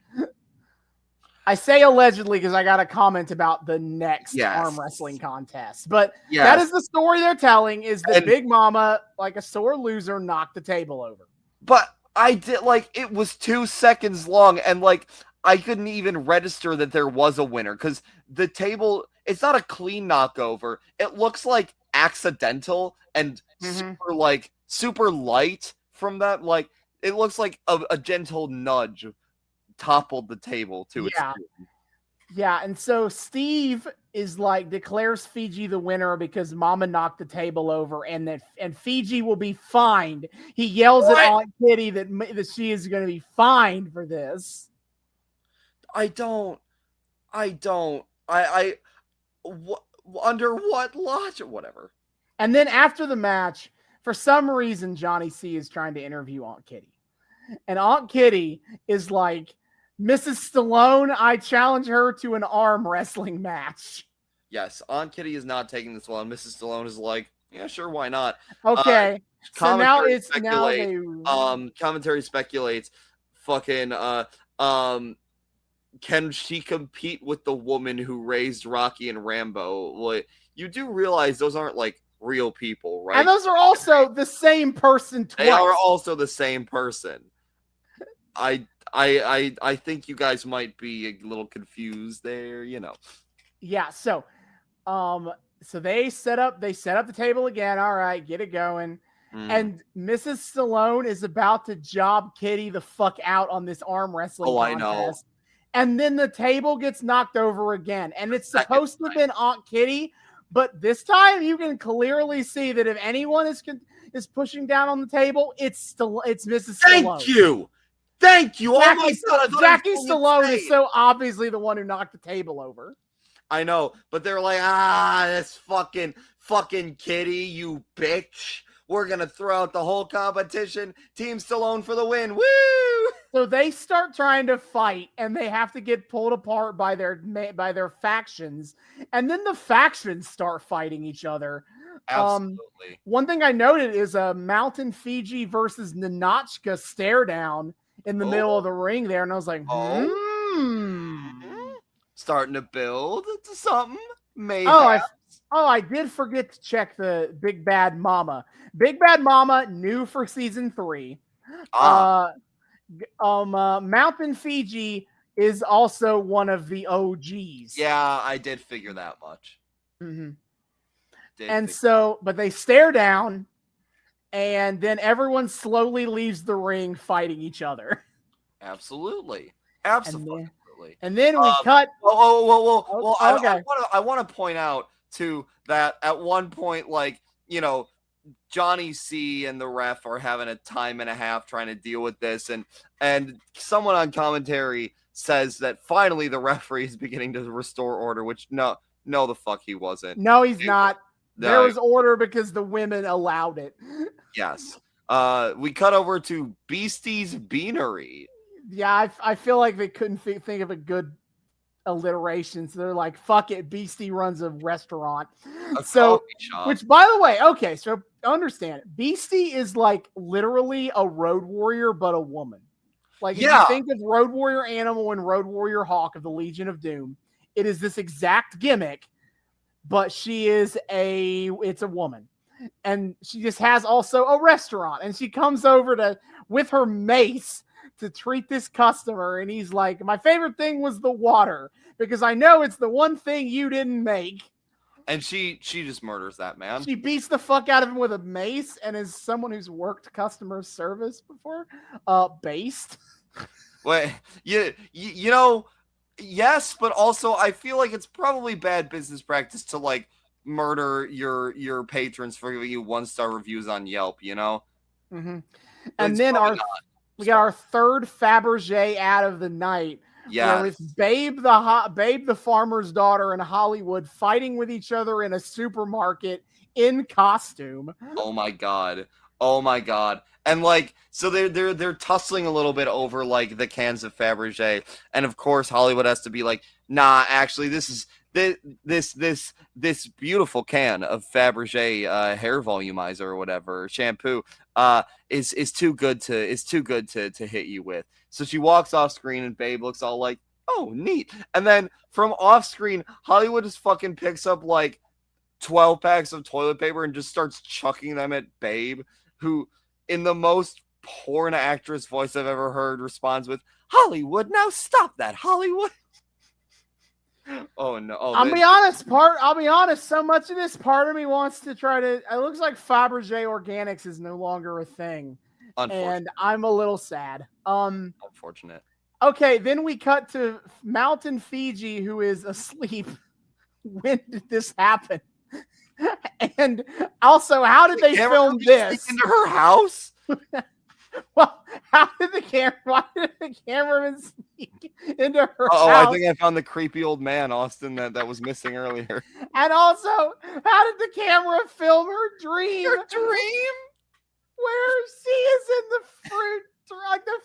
A: I say allegedly because I got a comment about the next arm wrestling contest. But that is the story they're telling, is that Big Mama, like a sore loser, knocked the table over.
B: But I did, like, it was 2 seconds long, and like I couldn't even register that there was a winner because the table, it's not a clean knockover. It looks like accidental and super light from that. Like it looks like a gentle nudge toppled the table to its doom.
A: Yeah, and so Steve is like declares Fiji the winner because Mama knocked the table over, and Fiji will be fined. He yells at Aunt Kitty that she is going to be fined for this.
B: Under what logic? Whatever.
A: And then after the match, for some reason, Johnny C is trying to interview Aunt Kitty, and Aunt Kitty is like, Mrs. Stallone, I challenge her to an arm wrestling match.
B: Yes, Aunt Kitty is not taking this well, and Mrs. Stallone is like, yeah, sure, why not?
A: Okay, so now
B: commentary speculates, fucking, can she compete with the woman who raised Rocky and Rambo? Like, you do realize those aren't like real people, right?
A: And those are also the same person twice.
B: They are also the same person. I think you guys might be a little confused there,
A: Yeah, so they set up the table again. All right, get it going.
B: Mm.
A: And Mrs. Stallone is about to job Kitty the fuck out on this arm wrestling
B: Oh, I know.
A: contest. And then the table gets knocked over again. And it's
B: Second
A: supposed to have been Aunt Kitty, but this time you can clearly see that if anyone is pushing down on the table, it's Mrs. Stallone.
B: Thank you. Oh my God,
A: Jackie Stallone is so obviously the one who knocked the table over.
B: I know, but they're like, this fucking Kitty, you bitch. We're gonna throw out the whole competition. Team Stallone for the win. Woo!
A: So they start trying to fight, and they have to get pulled apart by their factions, and then the factions start fighting each other.
B: Absolutely.
A: One thing I noted is a Mountain Fiji versus Ninotchka stare down in the middle of the ring there, and I was like,
B: starting to build to something. Maybe.
A: I did forget to check the Big Bad Mama. Big Bad Mama, new for season 3. Mountain Fiji is also one of the OGs.
B: Yeah, I did figure that much.
A: Mm-hmm. But they stare down, and then everyone slowly leaves the ring fighting each other.
B: Absolutely.
A: And then we cut.
B: Okay. I want to point out too that at one point, Johnny C and the ref are having a time and a half trying to deal with this, and someone on commentary says that finally the referee is beginning to restore order, which no the fuck he wasn't.
A: No, he's not. There was order because the women allowed it.
B: Yes. We cut over to Beastie's Beanery.
A: Yeah, I feel like they couldn't think of a good alliteration, so they're like, fuck it, Beastie runs a restaurant.
B: Coffee shop.
A: Which, by the way, okay, so understand, Beastie is like literally a Road Warrior, but a woman. Like, if you think of Road Warrior Animal and Road Warrior Hawk of the Legion of Doom, it is this exact gimmick, but it's a woman. And she just has also a restaurant, and she comes over with her mace to treat this customer, and he's like, my favorite thing was the water, because I know it's the one thing you didn't make.
B: And she just murders that man.
A: She beats the fuck out of him with a mace, and as someone who's worked customer service before, based.
B: Wait, you know, yes, but also I feel like it's probably bad business practice to murder your patrons for giving you 1-star reviews on Yelp,
A: Mm-hmm. And then we got our third Fabergé ad of the night.
B: Yeah,
A: with Babe the farmer's daughter in Hollywood fighting with each other in a supermarket in costume.
B: Oh my god! And so they're tussling a little bit over the cans of Fabergé, and of course Hollywood has to be like, nah, actually this beautiful can of Fabergé hair volumizer or whatever shampoo is too good to hit you with. So she walks off screen, and Babe looks all like, oh, neat. And then from off screen, Hollywood just fucking picks up 12 packs of toilet paper and just starts chucking them at Babe, who, in the most porn actress voice I've ever heard, responds with, Hollywood, now stop that, Hollywood. Oh no! I'll
A: be honest. So much of this part of me wants to try to. It looks like Fabergé Organics is no longer a thing, and I'm a little sad.
B: Unfortunate.
A: Okay, then we cut to Mountain Fiji, who is asleep. When did this happen? And also, how did they film this?
B: Into her house?
A: Well, why did the cameraman sneak into her house?
B: I think I found the creepy old man, Austin, that was missing earlier.
A: And also, how did the camera film her dream?
B: Your dream?
A: Where she is in the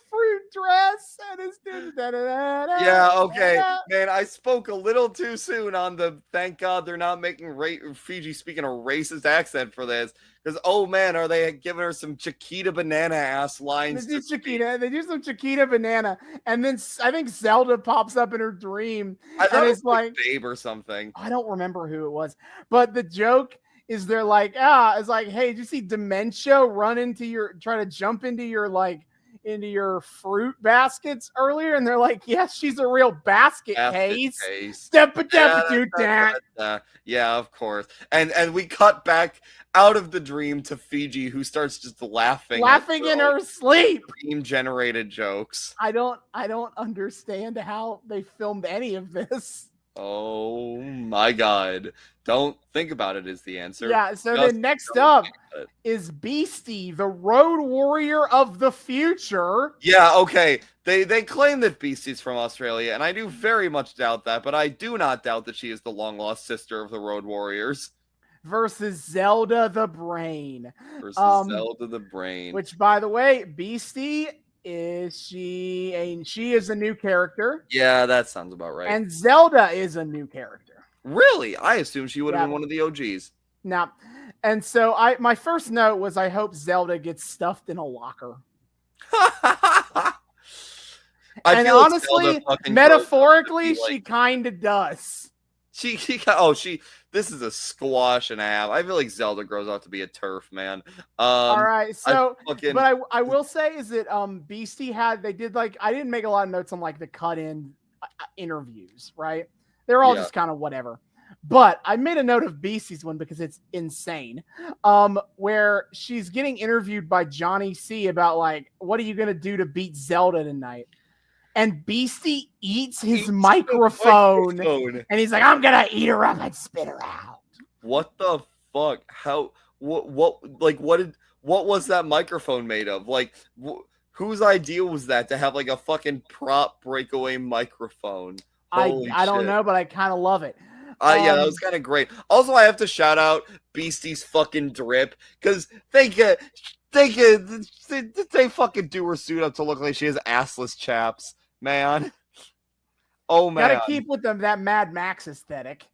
A: fruit dress and is doing
B: Yeah, okay. Man, I spoke a little too soon on the thank God they're not making Fiji speaking a racist accent for this. Because, oh man, are they giving her some Chiquita Banana ass lines?
A: They do some Chiquita Banana. And then I think Zelda pops up in her dream.
B: I thought it was like Babe or something.
A: I don't remember who it was. But the joke is they're like, it's like, hey, did you see Dementia try to jump into your into your fruit baskets earlier? And they're like, yes, she's a real basket case. Step a do that.
B: Yeah, of course. And we cut back out of the dream to Fiji, who starts just laughing
A: in her sleep.
B: Dream generated jokes.
A: I don't understand how they filmed any of this.
B: Oh my god. Don't think about it is the answer.
A: Yeah, so then next up is Beastie, the road warrior of the future.
B: Yeah, okay. They claim that Beastie's from Australia, and I do very much doubt that, but I do not doubt that she is the long-lost sister of the Road Warriors.
A: Versus Zelda the Brain.
B: Zelda the Brain.
A: Which, by the way, Beastie she is a new character.
B: Yeah, that sounds about right.
A: And Zelda is a new character.
B: Really? I assumed she would have been one of the OGs.
A: No. And so my first note was I hope Zelda gets stuffed in a locker. And honestly, metaphorically, she kind of does.
B: This is a squash and a half. I feel like Zelda grows up to be a turf, man.
A: All right, so but I will say is that Beastie I didn't make a lot of notes on like the cut-in interviews, right? They're all just kind of whatever. But I made a note of Beastie's one because it's insane. Where she's getting interviewed by Johnny C about like, what are you gonna do to beat Zelda tonight? And Beastie eats his microphone, and he's like, I'm gonna eat her up and spit her out.
B: What the fuck? How? What was that microphone made of? Like, whose idea was that to have like a fucking prop breakaway microphone?
A: I don't know, but I kind of love it.
B: Yeah, that was kind of great. Also, I have to shout out Beastie's fucking drip because they fucking do her suit up to look like she has assless chaps, man. Oh man,
A: gotta keep with them that Mad Max aesthetic.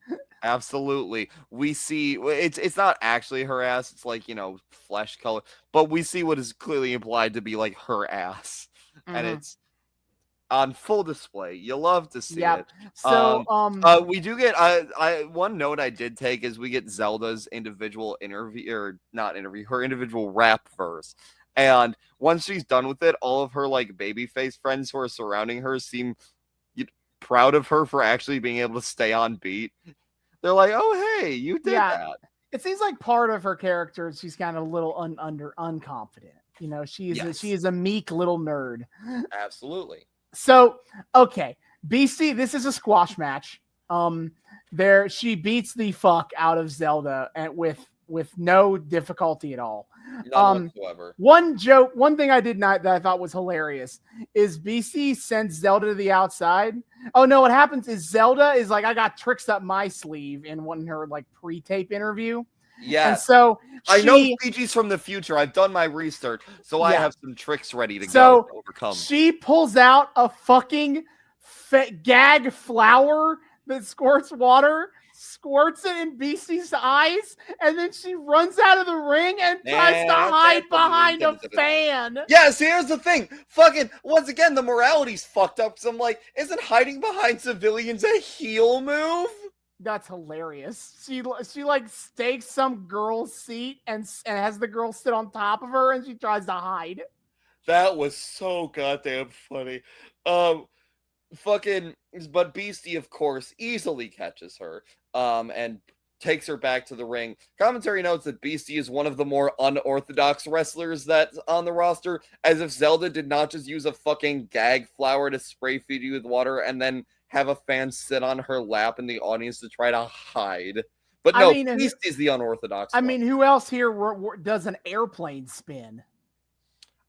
B: Absolutely. We see it's not actually her ass, it's like, flesh color, but we see what is clearly implied to be like her ass. And it's on full display. You love to see it.
A: So
B: we do get one note I did take is we get Zelda's individual her individual rap verse. And once she's done with it, all of her like babyface friends who are surrounding her seem proud of her for actually being able to stay on beat. They're like, "Oh, hey, you did that."
A: It seems like part of her character, she's kind of a little unconfident. She is a meek little nerd.
B: Absolutely.
A: So, okay, BC, this is a squash match. She beats the fuck out of Zelda and with no difficulty at all.
B: None whatsoever.
A: One thing I did not that I thought was hilarious is BC sends Zelda to the outside. Oh no, what happens is Zelda is like, I got tricks up my sleeve in her like pre-tape interview.
B: Yeah.
A: And so
B: I know Fiji's from the future. I've done my research, so I have some tricks ready to go to overcome.
A: She pulls out a fucking gag flower that squirts water, squirts it in BC's eyes, and then she runs out of the ring and tries to hide behind a fan.
B: Yes, here's the thing. Fucking, once again, the morality's fucked up, because I'm like, isn't hiding behind civilians a heel move?
A: That's hilarious. She like stakes some girl's seat and has the girl sit on top of her, and she tries to hide.
B: That was so goddamn funny. But Beastie, of course, easily catches her, and takes her back to the ring. Commentary notes that Beastie is one of the more unorthodox wrestlers that's on the roster, as if Zelda did not just use a fucking gag flower to spray Fiji with water and then have a fan sit on her lap in the audience to try to hide. But no, Beastie's the unorthodox one.
A: Who else here does an airplane spin?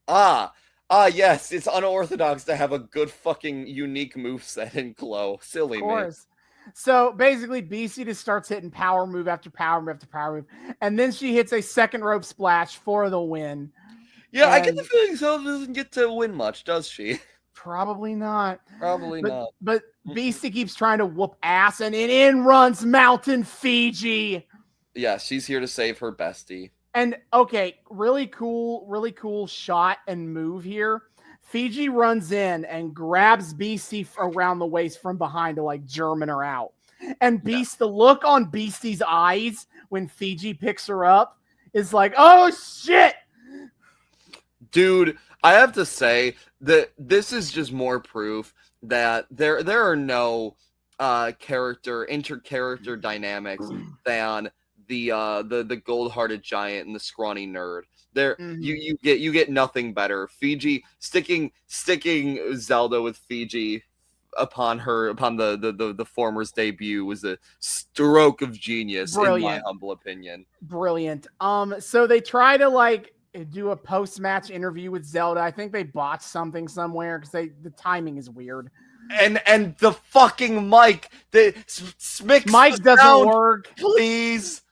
B: Yes, it's unorthodox to have a good fucking unique moveset in Glow. Silly me. Of course.
A: So basically, BC just starts hitting power move after power move after power move, and then she hits a second rope splash for the win.
B: Yeah, I get the feeling Zelda doesn't get to win much, does she?
A: Probably not.
B: Not.
A: But BC keeps trying to whoop ass, and in runs Mountain Fiji.
B: Yeah, she's here to save her bestie.
A: And okay, really cool shot and move here. Fiji runs in and grabs BC around the waist from behind to like German her out. And the look on Beastie's eyes when Fiji picks her up is like, oh shit.
B: Dude, I have to say that this is just more proof that there are no inter-character dynamics than the gold-hearted giant and the scrawny nerd. There you get nothing better. Fiji sticking Zelda with Fiji upon the former's debut was a stroke of genius. Brilliant. In my humble opinion.
A: Brilliant. So they try to like do a post-match interview with Zelda. I think they botched something somewhere because the timing is weird.
B: And the fucking mic, the
A: mic doesn't work.
B: Please.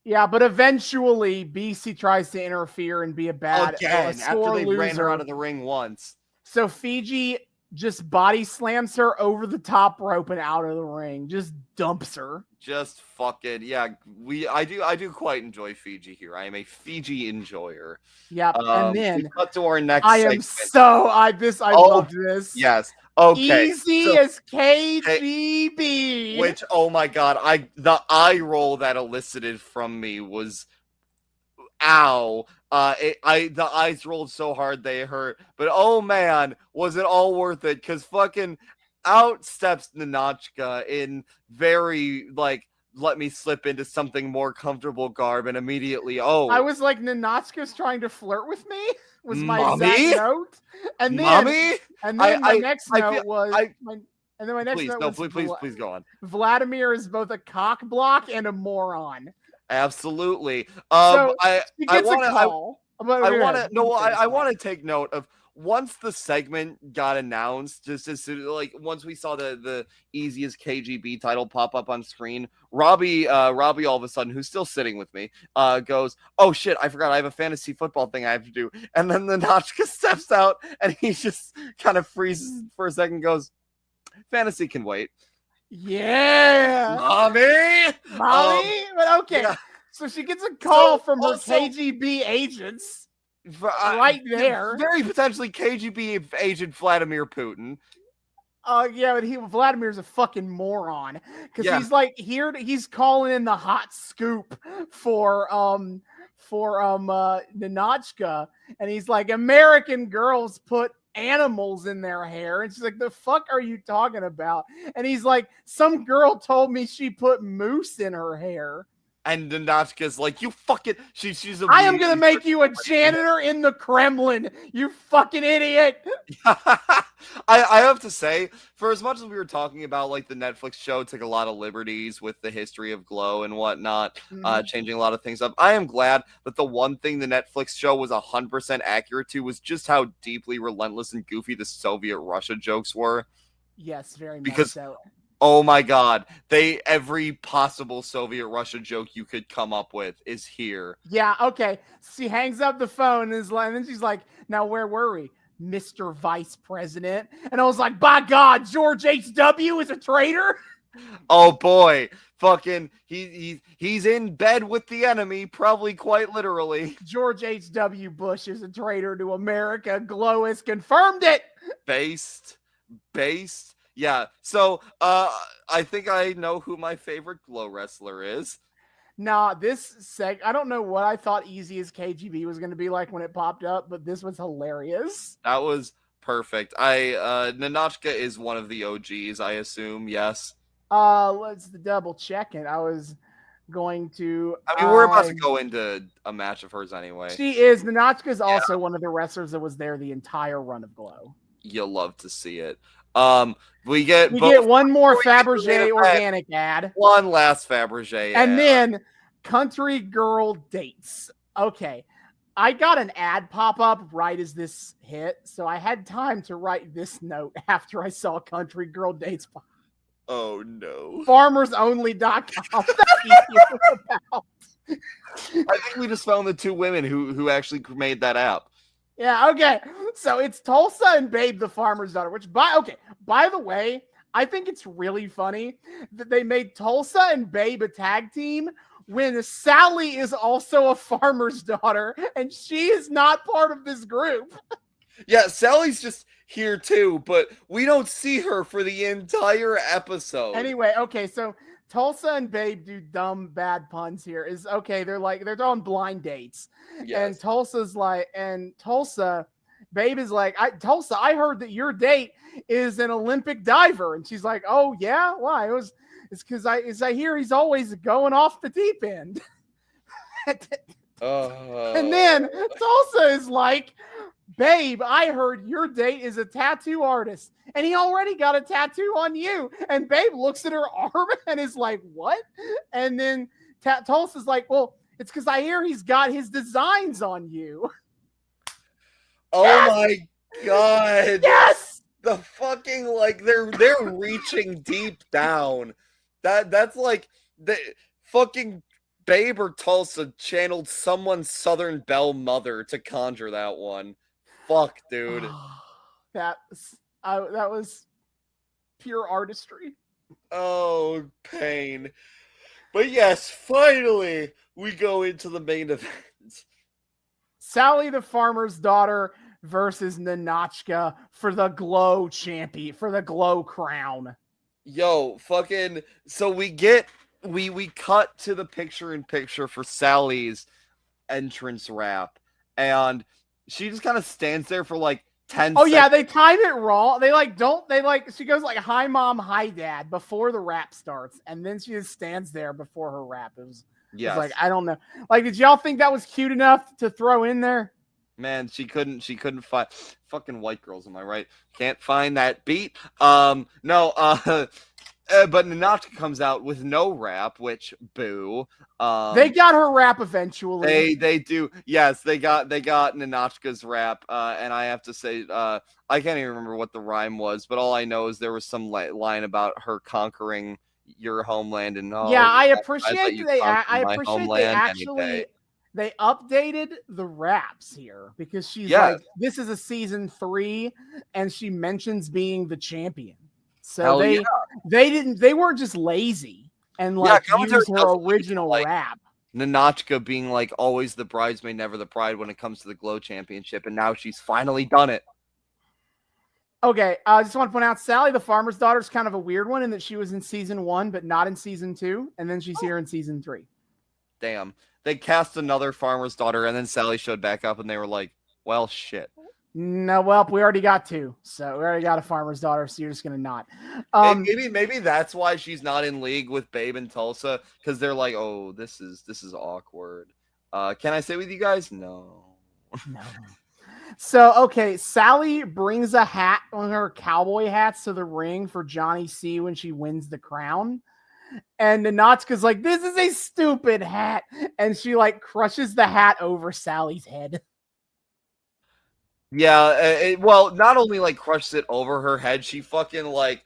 A: Yeah, but eventually BC tries to interfere and be a bad
B: after they
A: loser.
B: Ran her out of the ring once.
A: So Fiji just body slams her over the top rope and out of the ring. Just dumps her.
B: Just fucking I do quite enjoy Fiji here. I am a Fiji enjoyer.
A: Yep. And then
B: cut to our next
A: segment. Loved this.
B: Yes. Okay.
A: Easy as KGB.
B: Which, oh my god, the eye roll that elicited from me was ow. The eyes rolled so hard they hurt. But oh man, was it all worth it? Because fucking out steps Ninotchka in very let me slip into something more comfortable garb, and immediately
A: I was like, Ninotchka's trying to flirt with me. Was my exact note. And then my next note was
B: please go on.
A: Vladimir is both a cock block and a moron.
B: Absolutely.
A: So
B: I
A: want
B: to take note of once the segment got announced, just as soon, once we saw the easiest KGB title pop up on screen, Robbie all of a sudden, who's still sitting with me, goes, "Oh shit, I forgot I have a fantasy football thing I have to do." And then the Notchka steps out and he just kind of freezes for a second, goes, "Fantasy can wait."
A: Yeah,
B: mommy.
A: But okay, yeah. So she gets a call from her KGB agents. Right there.
B: Very potentially KGB agent Vladimir Putin.
A: Yeah, but Vladimir's a fucking moron. Because he's like he's calling in the hot scoop for Ninotchka. And he's like, American girls put animals in their hair. And she's like, the fuck are you talking about? And he's like, some girl told me she put moose in her hair.
B: And Ninotchka's like, you fucking... She's
A: I am going to make you a janitor in the Kremlin, you fucking idiot.
B: I have to say, for as much as we were talking about, the Netflix show took a lot of liberties with the history of Glow and whatnot, changing a lot of things up, I am glad that the one thing the Netflix show was 100% accurate to was just how deeply relentless and goofy the Soviet Russia jokes were.
A: Yes, very much so.
B: Oh my god, every possible Soviet Russia joke you could come up with is here.
A: Yeah, okay. She hangs up the phone and then she's like, now where were we? Mr. Vice President. And I was like, by God, George H.W. is a traitor?
B: Oh boy, fucking, he's in bed with the enemy, probably quite literally.
A: George H.W. Bush is a traitor to America. Glow has confirmed it.
B: Based. Yeah, so I think I know who my favorite Glow wrestler is.
A: Nah, I don't know what I thought Easy as KGB was going to be like when it popped up, but this was hilarious.
B: That was perfect. Ninotchka is one of the OGs, I assume, yes.
A: Let's double check it. I was going to...
B: I mean, we're about to go into a match of hers anyway.
A: She is. Ninotchka is also one of the wrestlers that was there the entire run of Glow.
B: You'll love to see it. We get
A: one more Fabergé organic ad.
B: One last Fabergé ad.
A: And then Country Girl Dates. Okay. I got an ad pop up right as this hit, so I had time to write this note after I saw Country Girl Dates pop.
B: Oh no.
A: FarmersOnly.com.
B: I think we just found the two women who actually made that app.
A: Yeah, okay. So it's Tulsa and Babe, the farmer's daughter, by the way, I think it's really funny that they made Tulsa and Babe a tag team when Sally is also a farmer's daughter and she is not part of this group.
B: Yeah, Sally's just here too, but we don't see her for the entire episode.
A: Anyway, okay, so Tulsa and Babe do dumb bad puns here. Is okay. They're on blind dates, and
B: Yes.
A: Tulsa, Babe is like, Tulsa, I heard that your date is an Olympic diver, and she's like, oh yeah, why? It's because I hear he's always going off the deep end. And then Tulsa is like, Babe, I heard your date is a tattoo artist, and he already got a tattoo on you. And Babe looks at her arm and is like, what? And then Tulsa's like, well, it's because I hear he's got his designs on you.
B: Oh yes! My God.
A: Yes.
B: The fucking, like, they're reaching deep down. That's like the fucking Babe or Tulsa channeled someone's Southern Belle mother to conjure that one. Fuck, dude.
A: That was pure artistry.
B: Oh, pain. But yes, finally, we go into the main event.
A: Sally the farmer's daughter versus Ninotchka for the Glow champion, for the Glow crown.
B: Yo, fucking, so we cut to the picture-in-picture for Sally's entrance rap, and she just kind of stands there for like 10 seconds.
A: Yeah, they timed it wrong. She goes like, hi mom, hi dad, before the rap starts, and then she just stands there before her rap. It was like, I don't know. Like, did y'all think that was cute enough to throw in there?
B: Man, she couldn't find fucking white girls, am I right? Can't find that beat. No, but Ninotchka comes out with no rap, which boo.
A: They got her rap eventually.
B: They do. Yes, they got Ninotchka's rap, and I have to say, I can't even remember what the rhyme was, but all I know is there was some line about her conquering your homeland, and
A: I appreciate they updated the raps here because she's like, this is a season 3, and she mentions being the champion. So they weren't just lazy and use her original rap.
B: Ninotchka being like always the bridesmaid, never the bride when it comes to the Glow Championship, and now she's finally done it.
A: Okay, I just want to point out Sally the farmer's daughter is kind of a weird one in that she was in season 1 but not in season 2, and then she's here in season 3.
B: Damn. They cast another farmer's daughter, and then Sally showed back up, and they were like, well, shit.
A: No, well, we already got 2. So we already got a farmer's daughter, so you're just going to not.
B: Maybe that's why she's not in league with Babe and Tulsa, because they're like, oh, this is awkward. Can I stay with you guys? No.
A: No. So, okay, Sally brings a hat, one of her cowboy hats, to the ring for Johnny C when she wins the crown. And Ninotchka's like, this is a stupid hat. And she like crushes the hat over Sally's head.
B: Yeah, well, not only like crushes it over her head, she fucking like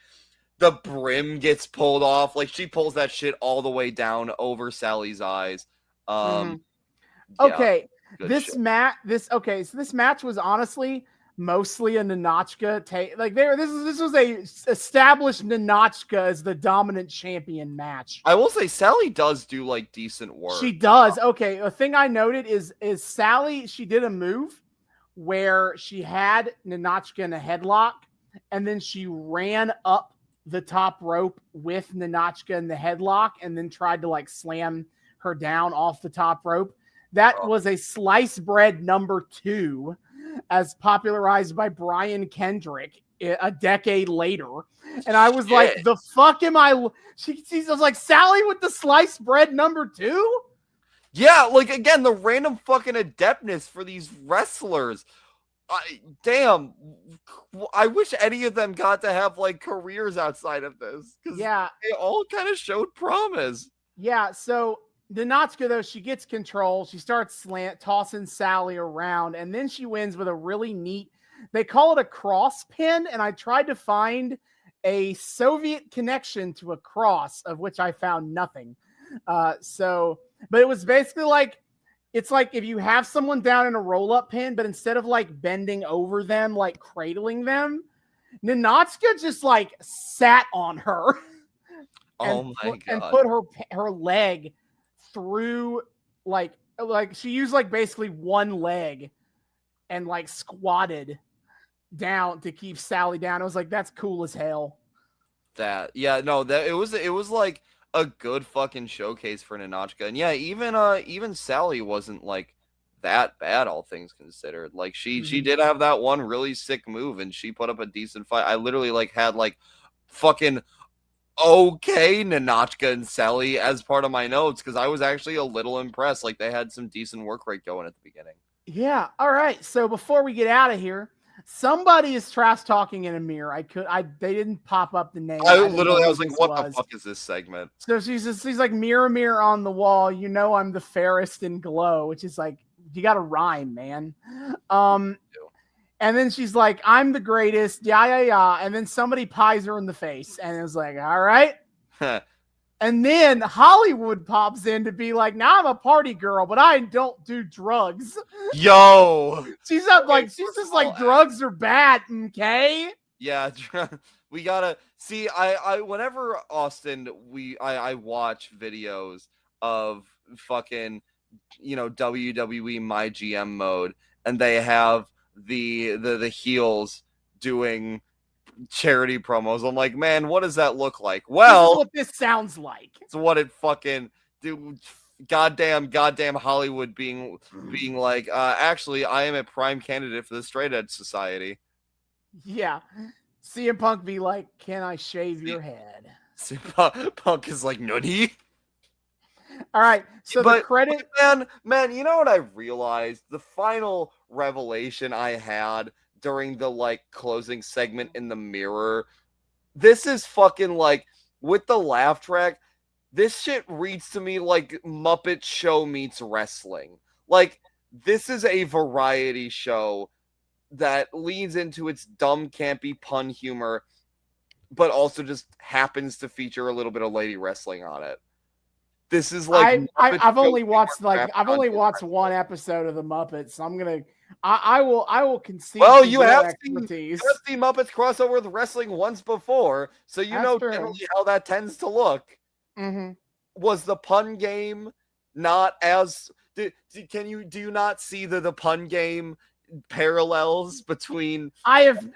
B: the brim gets pulled off. Like she pulls that shit all the way down over Sally's eyes.
A: Okay, this match was honestly mostly a Ninotchka take. Like this was a established Ninotchka as the dominant champion match.
B: I will say Sally does do like decent work.
A: She does. Okay, a thing I noted is Sally. She did a move where she had Ninotchka in a headlock, and then she ran up the top rope with Ninotchka in the headlock, and then tried to like slam her down off the top rope. That was a sliced bread number 2, as popularized by Brian Kendrick a decade later. And I was like, the fuck am I? She was like, Sally with the sliced bread number 2?
B: Yeah, like, again, the random fucking adeptness for these wrestlers. Damn. I wish any of them got to have, like, careers outside of this.
A: Yeah.
B: They all kind of showed promise.
A: Yeah, so Ninotchka, though, she gets control. She starts tossing Sally around, and then she wins with a really neat, they call it a cross pin, and I tried to find a Soviet connection to a cross, of which I found nothing. But it was basically like, it's like if you have someone down in a roll-up pin, but instead of like bending over them, like cradling them, Ninotchka just like sat on her and put her leg through like she used like basically one leg and like squatted down to keep Sally down. I was like, that's cool as hell.
B: It was like a good fucking showcase for Ninotchka. And yeah, even Sally wasn't like that bad, all things considered. Like she did have that one really sick move, and she put up a decent fight. I literally like had like fucking okay Ninotchka and Sally as part of my notes because I was actually a little impressed. Like they had some decent work rate going at the beginning.
A: Yeah. All right. So before we get out of here, somebody is trash talking in a mirror. They didn't pop up the name.
B: I was like, what the fuck is this segment?
A: So she's like, mirror, mirror on the wall. You know, I'm the fairest in glow, which is like, you got to rhyme, man. And then she's like, I'm the greatest. Yeah. And then somebody pies her in the face. And it was like, all right. And then Hollywood pops in to be like, now I'm a party girl, but I don't do drugs.
B: Yo.
A: She's up like, she's just like, drugs are bad, okay?
B: Yeah, we gotta see. I whenever Austin, I watch videos of fucking, WWE My GM mode, and they have the heels doing charity promos. I'm like, man, what does that look like? Well,
A: this is what this sounds like.
B: It's what it fucking do. Goddamn Hollywood being like, actually, I am a prime candidate for the straight edge society.
A: Yeah. CM Punk be like, can I shave your head?
B: Punk is like, nutty.
A: All right. So the credit.
B: Man, you know what I realized? The final revelation I had during the like closing segment in the mirror. This is fucking like with the laugh track. This shit reads to me like Muppet Show meets wrestling. Like, this is a variety show that leans into its dumb, campy pun humor, but also just happens to feature a little bit of lady wrestling on it. This is like
A: I've only watched one episode of the Muppets, so I'm gonna I will concede.
B: Well, you have seen Muppets crossover with wrestling once before, so know generally how that tends to look.
A: Mm-hmm.
B: Was the pun game not as? Do you not see the pun game parallels between?
A: I haven't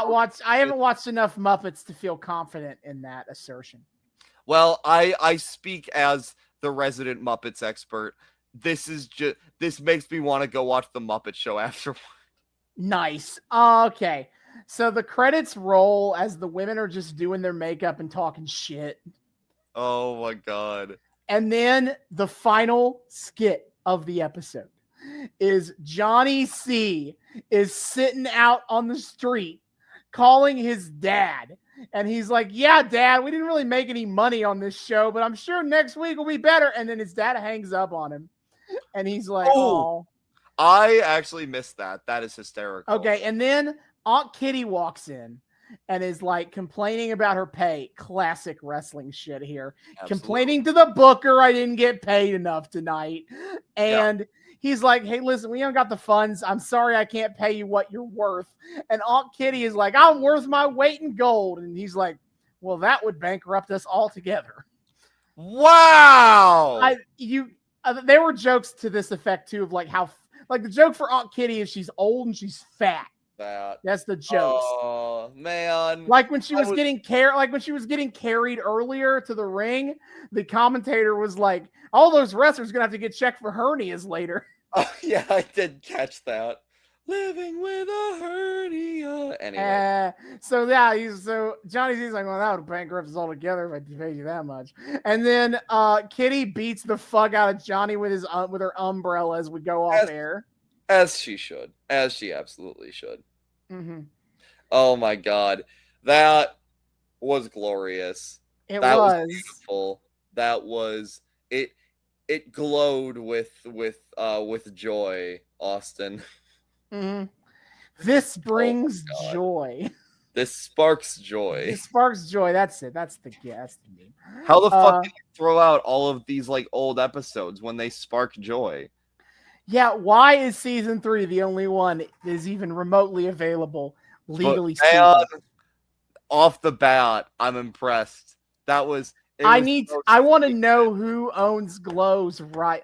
A: watched enough Muppets to feel confident in that assertion.
B: Well, I speak as the resident Muppets expert. This makes me want to go watch the Muppet Show afterward.
A: Nice. Okay. So the credits roll as the women are just doing their makeup and talking shit.
B: Oh my god.
A: And then the final skit of the episode is Johnny C is sitting out on the street calling his dad. And he's like, yeah, Dad, we didn't really make any money on this show, but I'm sure next week will be better. And then his dad hangs up on him. And he's like, oh.
B: I actually missed that. That is hysterical.
A: Okay, and then Aunt Kitty walks in and is like complaining about her pay. Classic wrestling shit here. Absolutely. Complaining to the booker, I didn't get paid enough tonight. And he's like, hey, listen, we don't got the funds. I'm sorry I can't pay you what you're worth. And Aunt Kitty is like, I'm worth my weight in gold. And he's like, well, that would bankrupt us all together.
B: Wow.
A: There were jokes to this effect, too, of like how, like the joke for Aunt Kitty is she's old and she's fat. That's the jokes.
B: Oh man!
A: Like when she was getting carried earlier to the ring, the commentator was like, "All those wrestlers are gonna have to get checked for hernias later."
B: Oh yeah, I did catch that. Living with a hernia. Anyway,
A: so Johnny's like, "Well, that would bankrupt us all together if I paid you that much." And then Kitty beats the fuck out of Johnny with her umbrella as we go off air.
B: As she should. As she absolutely should.
A: Mm-hmm.
B: Oh my god. That was glorious. That was beautiful. That was it glowed with joy, Austin.
A: Mm-hmm. This brings joy.
B: This sparks joy.
A: This sparks joy. That's it. That's the name.
B: How the fuck did you throw out all of these like old episodes when they spark joy?
A: Yeah, why is season 3 the only one that is even remotely available legally speaking?
B: Off the bat, I'm impressed. I
A: want to know who owns Glow's right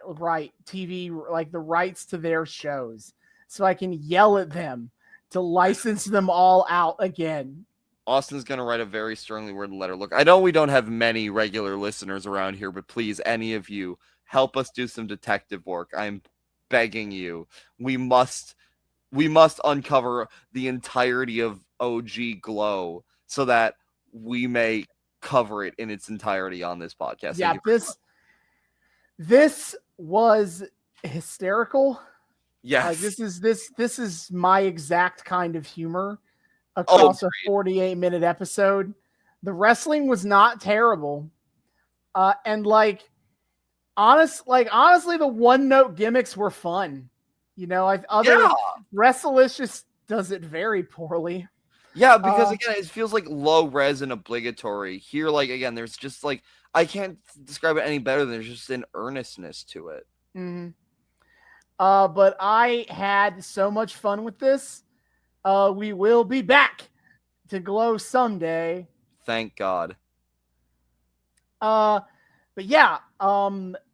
A: TV, like the rights to their shows, so I can yell at them to license them all out again.
B: Austin's going to write a very strongly worded letter. Look, I know we don't have many regular listeners around here, but please, any of you, help us do some detective work. I'm begging you. We must uncover the entirety of OG Glow so that we may cover it in its entirety on this podcast. Thank
A: Yeah,
B: you very much.
A: this was hysterical. Like
B: Yes.
A: this is my exact kind of humor
B: Oh,
A: across a 48-minute episode. The wrestling was not terrible. And honestly, the one note gimmicks were fun. You know,
B: yeah.
A: Wrestlicious does it very poorly.
B: Yeah, because again, it feels like low res and obligatory. Here, like again, there's just like I can't describe it any better than there's just an earnestness to it.
A: Mm-hmm. But I had so much fun with this. We will be back to Glow someday.
B: Thank God.
A: But yeah,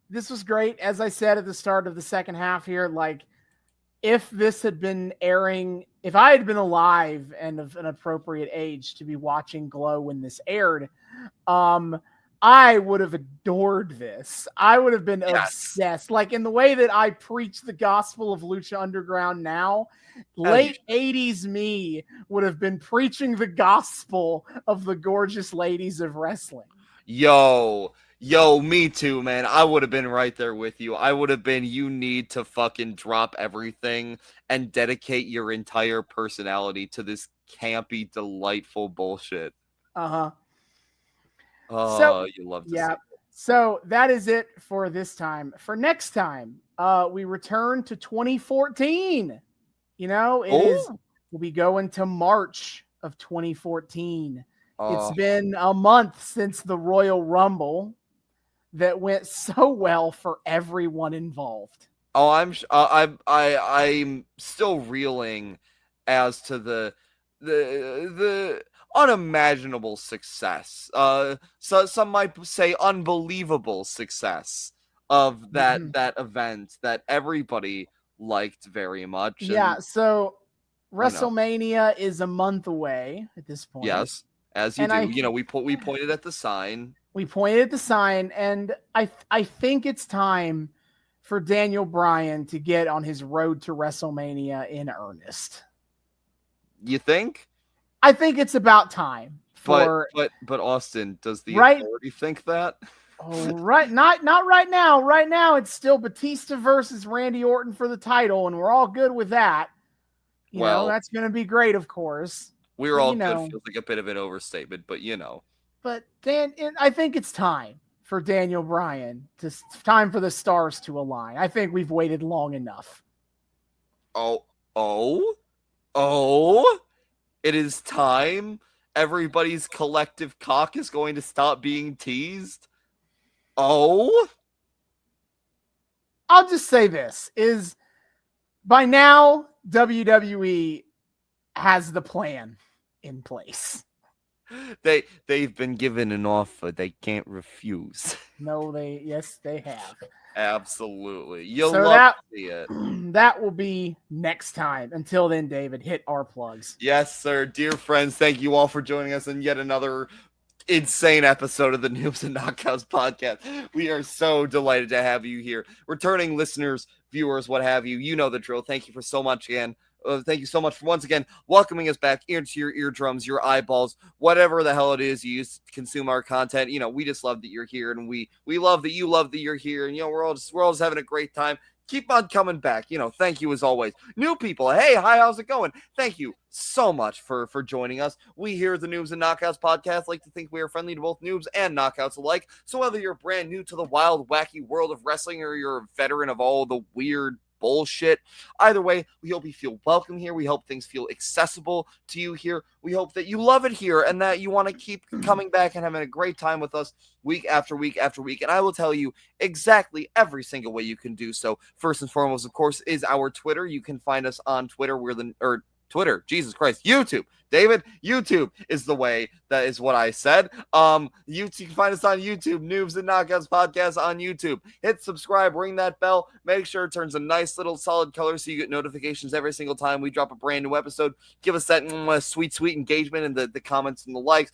A: this was great. As I said at the start of the second half here, like if this had been airing, if I had been alive and of an appropriate age to be watching Glow when this aired, I would have adored this. I would have been obsessed. Like in the way that I preach the gospel of Lucha Underground now, late 80s me would have been preaching the gospel of the gorgeous ladies of wrestling.
B: Yo, me too, man. I would have been right there with you. I would have been, you need to fucking drop everything and dedicate your entire personality to this campy, delightful bullshit.
A: Uh-huh.
B: Oh,
A: So,
B: you love to see
A: yeah.
B: it.
A: So that is it for this time. For next time, we return to 2014. You know, we'll be going to March of 2014. It's been a month since the Royal Rumble that went so well for everyone involved.
B: Oh, I'm still reeling as to the unimaginable success. So some might say unbelievable success of that event that everybody liked very much.
A: Yeah,
B: And,
A: so WrestleMania is a month away at this point.
B: Yes, as you
A: and
B: do. We pointed at the sign.
A: We pointed at the sign, and I think it's time for Daniel Bryan to get on his road to WrestleMania in earnest.
B: You think?
A: I think it's about time for.
B: But Austin, does the
A: Right-
B: authority think that?
A: Oh, right, not right now. Right now, it's still Batista versus Randy Orton for the title, and we're all good with that. You know, that's going to be great, of course.
B: We're all good. Feels like a bit of an overstatement, but you know.
A: But I think it's time for Daniel Bryan. Time for the stars to align. I think we've waited long enough.
B: Oh! It is time. Everybody's collective cock is going to stop being teased. Oh!
A: I'll just say this is by now WWE has the plan in place.
B: They've been given an offer they can't refuse.
A: No, they have.
B: Absolutely. You'll
A: So
B: love to see it.
A: That will be next time. Until then, David, hit our plugs.
B: Yes, sir. Dear friends, thank you all for joining us in yet another insane episode of the Noobs and Knockouts podcast. We are so delighted to have you here. Returning listeners, viewers, what have you. You know the drill. Thank you for so much again. Thank you so much for once again welcoming us back into your eardrums, your eyeballs, whatever the hell it is you use to consume our content. You know, we just love that you're here, and we love that you love that you're here, and you know we're all just having a great time. Keep on coming back. You know, thank you as always. New people, hey, hi, how's it going? Thank you so much for joining us. We here at the Noobs and Knockouts podcast like to think we are friendly to both noobs and knockouts alike. So whether you're brand new to the wild, wacky world of wrestling or you're a veteran of all the weird bullshit, either way, we hope you feel welcome here. We hope things feel accessible to you here. We hope that you love it here and that you want to keep coming back and having a great time with us week after week after week. And I will tell you exactly every single way you can do so. First and foremost, of course, is our Twitter. You can find us on Twitter. Twitter, Jesus Christ, YouTube. David, YouTube is the way. That is what I said. You can find us on YouTube, Noobs and Knockouts Podcast on YouTube. Hit subscribe, ring that bell. Make sure it turns a nice little solid color so you get notifications every single time we drop a brand new episode. Give us that sweet engagement and the comments and the likes.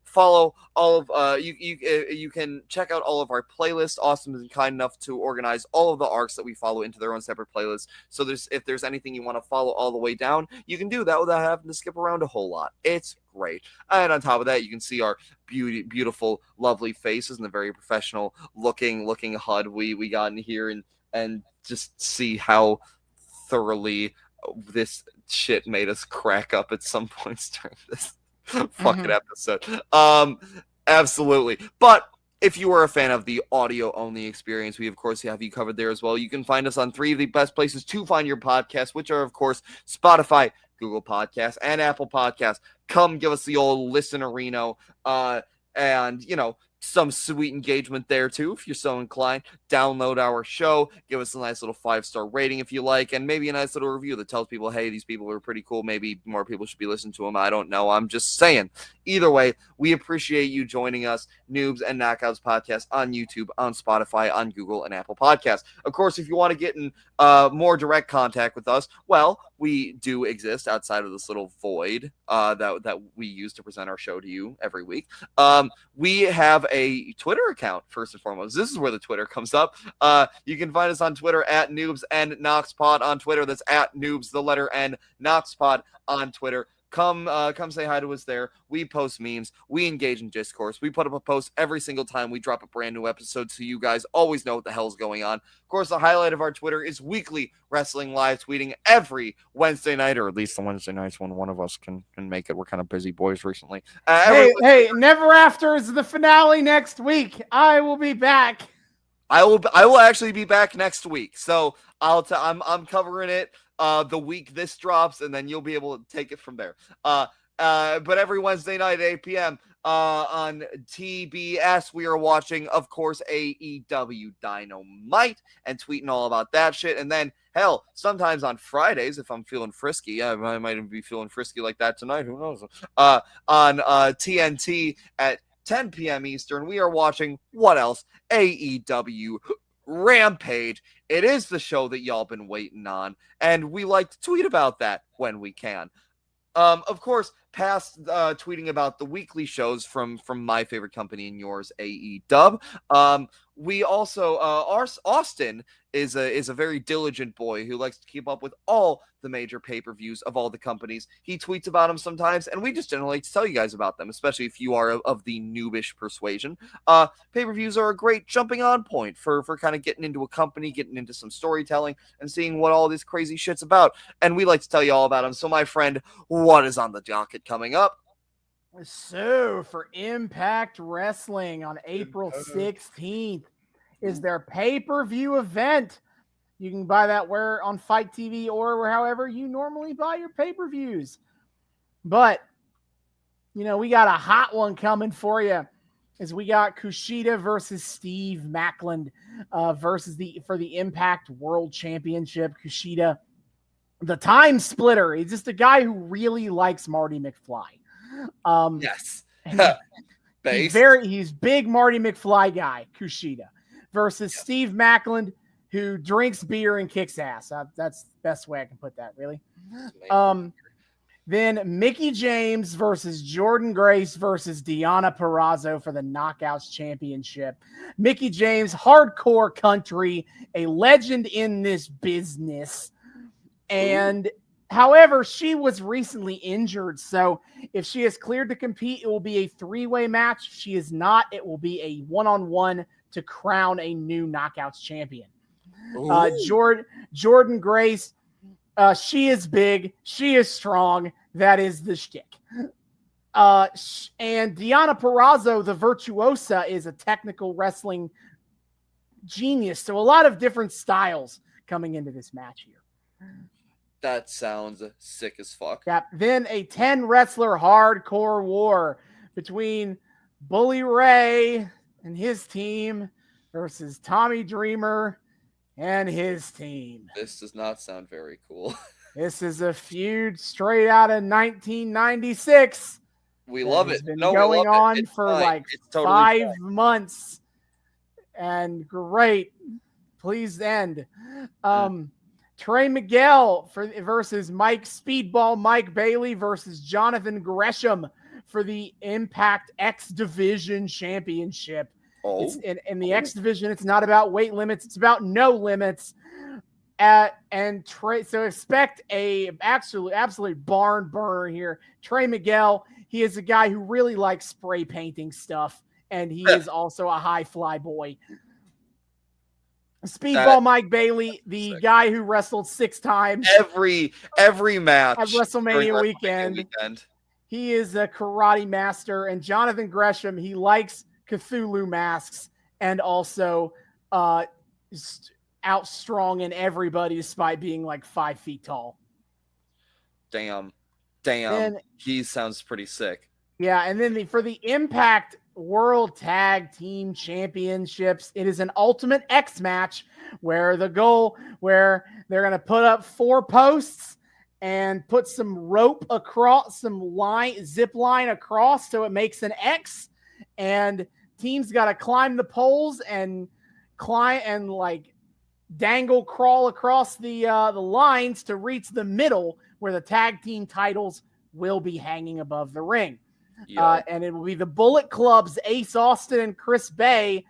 B: Follow all of you can check out all of our playlists. Austin has been kind enough to organize all of the arcs that we follow into their own separate playlists. So if there's anything you want to follow all the way down, you can do that without having to skip around a whole lot. It's great. And on top of that, you can see our beautiful, lovely faces and the very professional looking HUD we got in here, and just see how thoroughly this shit made us crack up at some points during this fucking episode. Absolutely. But if you are a fan of the audio-only experience, we, of course, have you covered there as well. You can find us on 3 of the best places to find your podcasts, which are, of course, Spotify, Google Podcasts, and Apple Podcasts. Come give us the old listenerino, and, some sweet engagement there, too, if you're so inclined. Download our show. Give us a nice little 5-star rating if you like, and maybe a nice little review that tells people, hey, these people are pretty cool. Maybe more people should be listening to them. I don't know. I'm just saying. Either way, we appreciate you joining us, Noobs and Knockouts Podcast, on YouTube, on Spotify, on Google, and Apple Podcasts. Of course, if you want to get in more direct contact with us, well, we do exist outside of this little void that we use to present our show to you every week. We have a Twitter account, first and foremost. This is where the Twitter comes up. You can find us on Twitter at Noobs and Knoxpod on Twitter. That's at Noobs, the letter N, Knoxpod on Twitter. Come say hi to us there. We post memes. We engage in discourse. We put up a post every single time we drop a brand new episode, so you guys always know what the hell's going on. Of course, the highlight of our Twitter is weekly wrestling live tweeting every Wednesday night, or at least the Wednesday nights when one of us can make it. We're kind of busy boys recently.
A: Hey, Never After is the finale next week. I will be back.
B: I will actually be back next week. So I'm covering it the week this drops, and then you'll be able to take it from there. But every Wednesday night at 8 p.m. On TBS, we are watching, of course, AEW Dynamite and tweeting all about that shit. And then, hell, sometimes on Fridays, if I'm feeling frisky, I might even be feeling frisky like that tonight. Who knows? On TNT at 10 p.m. Eastern, we are watching what else? AEW Rampage. It is the show that y'all been waiting on, and we like to tweet about that when we can. Of course, past tweeting about the weekly shows from my favorite company and yours, AEW. We also Austin is a very diligent boy who likes to keep up with all the major pay-per-views of all the companies. He tweets about them sometimes, and we just generally like to tell you guys about them, especially if you are of the noobish persuasion. Pay-per-views are a great jumping on point for kind of getting into a company, getting into some storytelling, and seeing what all this crazy shit's about. And we like to tell you all about them. So, my friend, what is on the docket coming up?
A: So, for Impact Wrestling on April 16th is their pay-per-view event. You can buy that where on Fight TV or however you normally buy your pay-per-views. But, we got a hot one coming for you. As we got Kushida versus Steve Macklin for the Impact World Championship. Kushida, the time splitter. He's just a guy who really likes Marty McFly.
B: Yes.
A: He's big Marty McFly guy, Kushida, versus Steve Macklin, who drinks beer and kicks ass. That's the best way I can put that, really. Then Mickie James versus Jordan Grace versus Deonna Purrazzo for the Knockouts Championship. Mickie James, hardcore country, a legend in this business. And however, she was recently injured, so if she is cleared to compete, it will be a 3-way match. If she is not, it will be a 1-on-1 to crown a new Knockouts champion. Jordan Grace, she is big, she is strong. That is the shtick. And Deonna Purrazzo, the virtuosa, is a technical wrestling genius. So a lot of different styles coming into this match here.
B: That sounds sick as fuck.
A: Yeah. Then a 10-wrestler hardcore war between Bully Ray and his team versus Tommy Dreamer and his team.
B: This does not sound very cool.
A: This is a feud straight out of 1996.
B: We love
A: Has
B: it.
A: been
B: No, we
A: going
B: love
A: on
B: it. It's
A: for
B: fine.
A: like
B: It's totally
A: 5 months, and great. Please end. Trey Miguel versus Mike Bailey versus Jonathan Gresham for the Impact X Division Championship.
B: Oh.
A: It's in the X Division. It's not about weight limits. It's about no limits. So expect a absolute barn burner here. Trey Miguel, he is a guy who really likes spray painting stuff, and he is also a high fly boy. Speedball Mike Bailey, the guy who wrestled 6 times
B: every match
A: at WrestleMania weekend. He is a karate master. And Jonathan Gresham, he likes Cthulhu masks and also outstronging everybody despite being like 5 feet tall.
B: Damn. He sounds pretty sick.
A: Yeah, and then for the Impact World Tag Team Championships, it is an Ultimate X match where they're going to put up 4 posts and put some rope across, zip line across so it makes an X, and teams got to climb the poles and crawl across the lines to reach the middle where the tag team titles will be hanging above the ring. And it will be the Bullet Club's Ace Austin and Chris Bay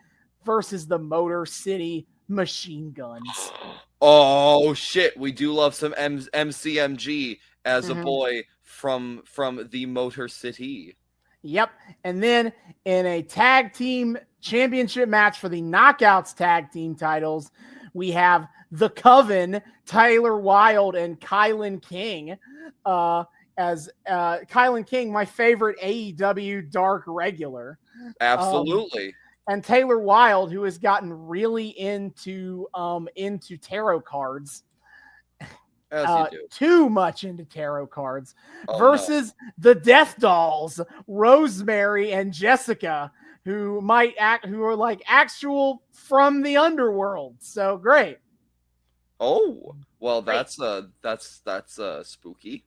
A: versus the Motor City Machine Guns.
B: Oh shit, we do love some MCMG as a boy from the Motor City.
A: Yep. And then in a tag team championship match for the Knockouts tag team titles, we have the Coven, Tyler Wilde and Kylan King. As Kylan King, my favorite AEW Dark regular.
B: Absolutely.
A: And Taylor Wilde, who has gotten really into tarot cards.
B: As you do.
A: Too much into tarot cards. Versus the Death Dolls, Rosemary and Jessica, who are like actual from the underworld. So great.
B: Oh, well, that's spooky.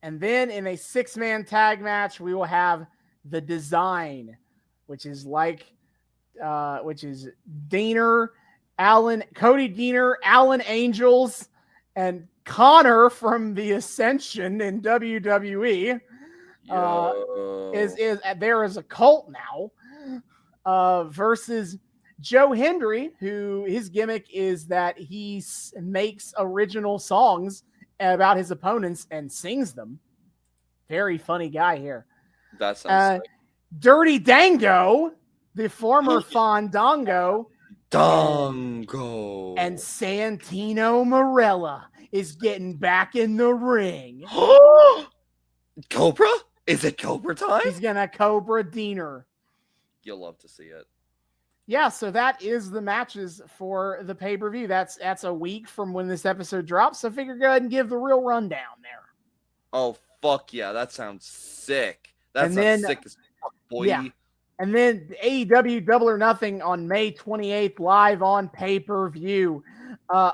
A: And then in a 6-man tag match, we will have the Design, which is Cody Deaner, Alan Angels, and Connor from the Ascension in WWE. There is a cult now, versus Joe Hendry, who his gimmick is that he makes original songs about his opponents and sings them. Very funny guy here.
B: That sounds sick.
A: Dirty Dango, the former Fandango.
B: And
A: Santino Marella is getting back in the ring.
B: Cobra? Is it Cobra time?
A: He's gonna Cobra Diener.
B: You'll love to see it.
A: Yeah, so that is the matches for the pay-per-view. That's a week from when this episode drops. So figure go ahead and give the real rundown there.
B: Oh, fuck yeah. That sounds sick. That sounds sick as fuck, boy.
A: Yeah. And then AEW Double or Nothing on May 28th, live on pay-per-view.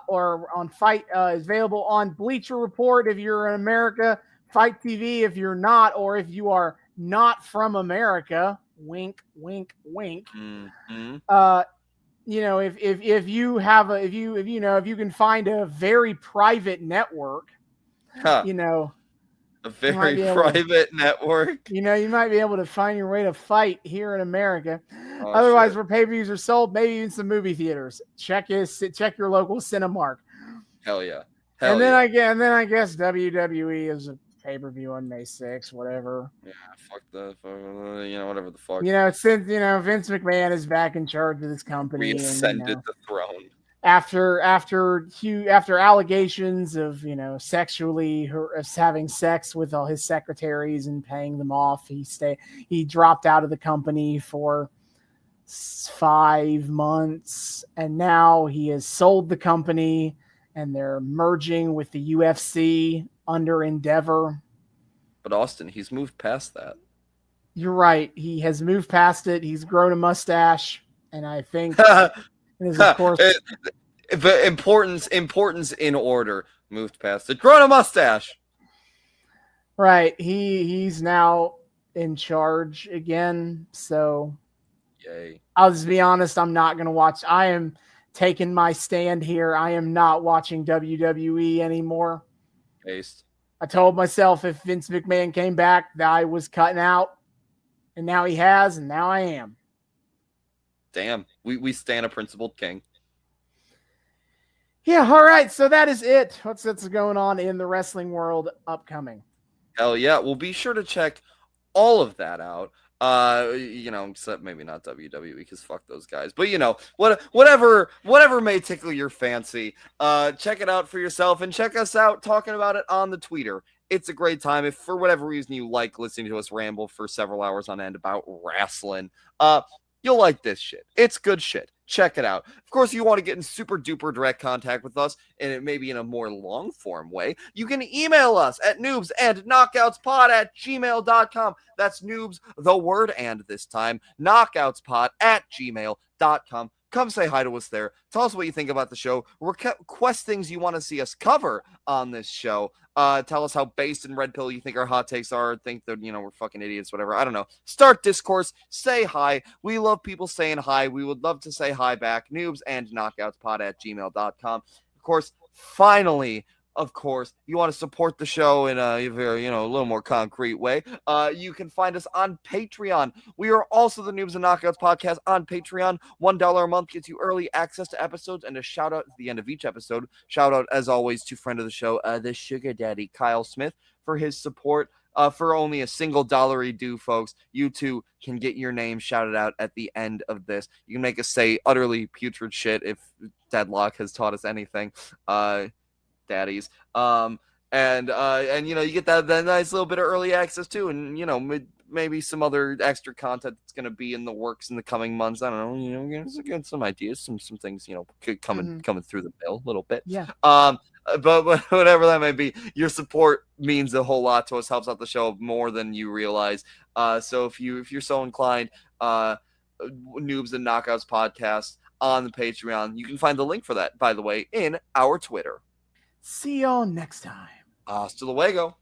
A: Or on Fight, is available on Bleacher Report if you're in America, Fight TV if you're not, or if you are not from America. Wink, wink, wink.
B: Mm-hmm.
A: If you can find a very private network,
B: a very private network.
A: You might be able to find your way to Fight here in America. Otherwise, where pay-per-views are sold, maybe even some movie theaters. Check your local Cinemark.
B: Hell yeah.
A: Then I guess WWE is a pay-per-view on May 6th, whatever.
B: Yeah, whatever the fuck.
A: Since Vince McMahon is back in charge of this company,
B: reascended the throne.
A: After allegations of having sex with all his secretaries and paying them off, he dropped out of the company for 5 months, and now he has sold the company, and they're merging with the UFC under Endeavor.
B: But Austin, he's moved past that.
A: You're right. He has moved past it. He's grown a mustache, and I think it is, of course,
B: the importance in order. moved past it. Grown a mustache.
A: Right. He's now in charge again. So
B: Yay.
A: I'll just be honest, I'm not gonna watch. I am taking my stand here. I am not watching WWE anymore.
B: Based.
A: I told myself if Vince McMahon came back that I was cutting out. And now he has, and now I am.
B: Damn. We stand a principled king.
A: Yeah, all right. So that is it. What's going on in the wrestling world upcoming?
B: Hell yeah. Well, be sure to check all of that out. Except maybe not WWE because fuck those guys. But whatever may tickle your fancy. Check it out for yourself and check us out talking about it on the Twitter. It's a great time. If for whatever reason you like listening to us ramble for several hours on end about wrestling, you'll like this shit. It's good shit. Check it out. Of course, if you want to get in super duper direct contact with us, and it may be in a more long form way, you can email us at noobsandknockoutspod@gmail.com. That's noobs, the word and this time, knockoutspod@gmail.com. Come say hi to us there. Tell us what you think about the show. Request things you want to see us cover on this show. Tell us how based and red pill you think our hot takes are. Think that, we're fucking idiots, whatever. I don't know. Start discourse. Say hi. We love people saying hi. We would love to say hi back. Noobs and knockoutspod@gmail.com. Of course, finally, you want to support the show in a very, a little more concrete way, you can find us on Patreon. We are also the Noobs and Knockouts podcast on Patreon. $1 a month gets you early access to episodes and a shout out at the end of each episode. Shout out, as always, to friend of the show, the Sugar Daddy, Kyle Smith, for his support. For only a single $1 due, folks, you too can get your name shouted out at the end of this. You can make us say utterly putrid shit if Deadlock has taught us anything. Daddies. And you get that nice little bit of early access too, and maybe some other extra content that's going to be in the works in the coming months. I don't know, get some ideas, some things could coming through the mill a little bit.
A: Yeah.
B: But whatever that may be, your support means a whole lot to us, helps out the show more than you realize. So if you're so inclined, Noobs and Knockouts podcast on the Patreon, you can find the link for that, by the way, in our Twitter.
A: See y'all next time.
B: Hasta luego.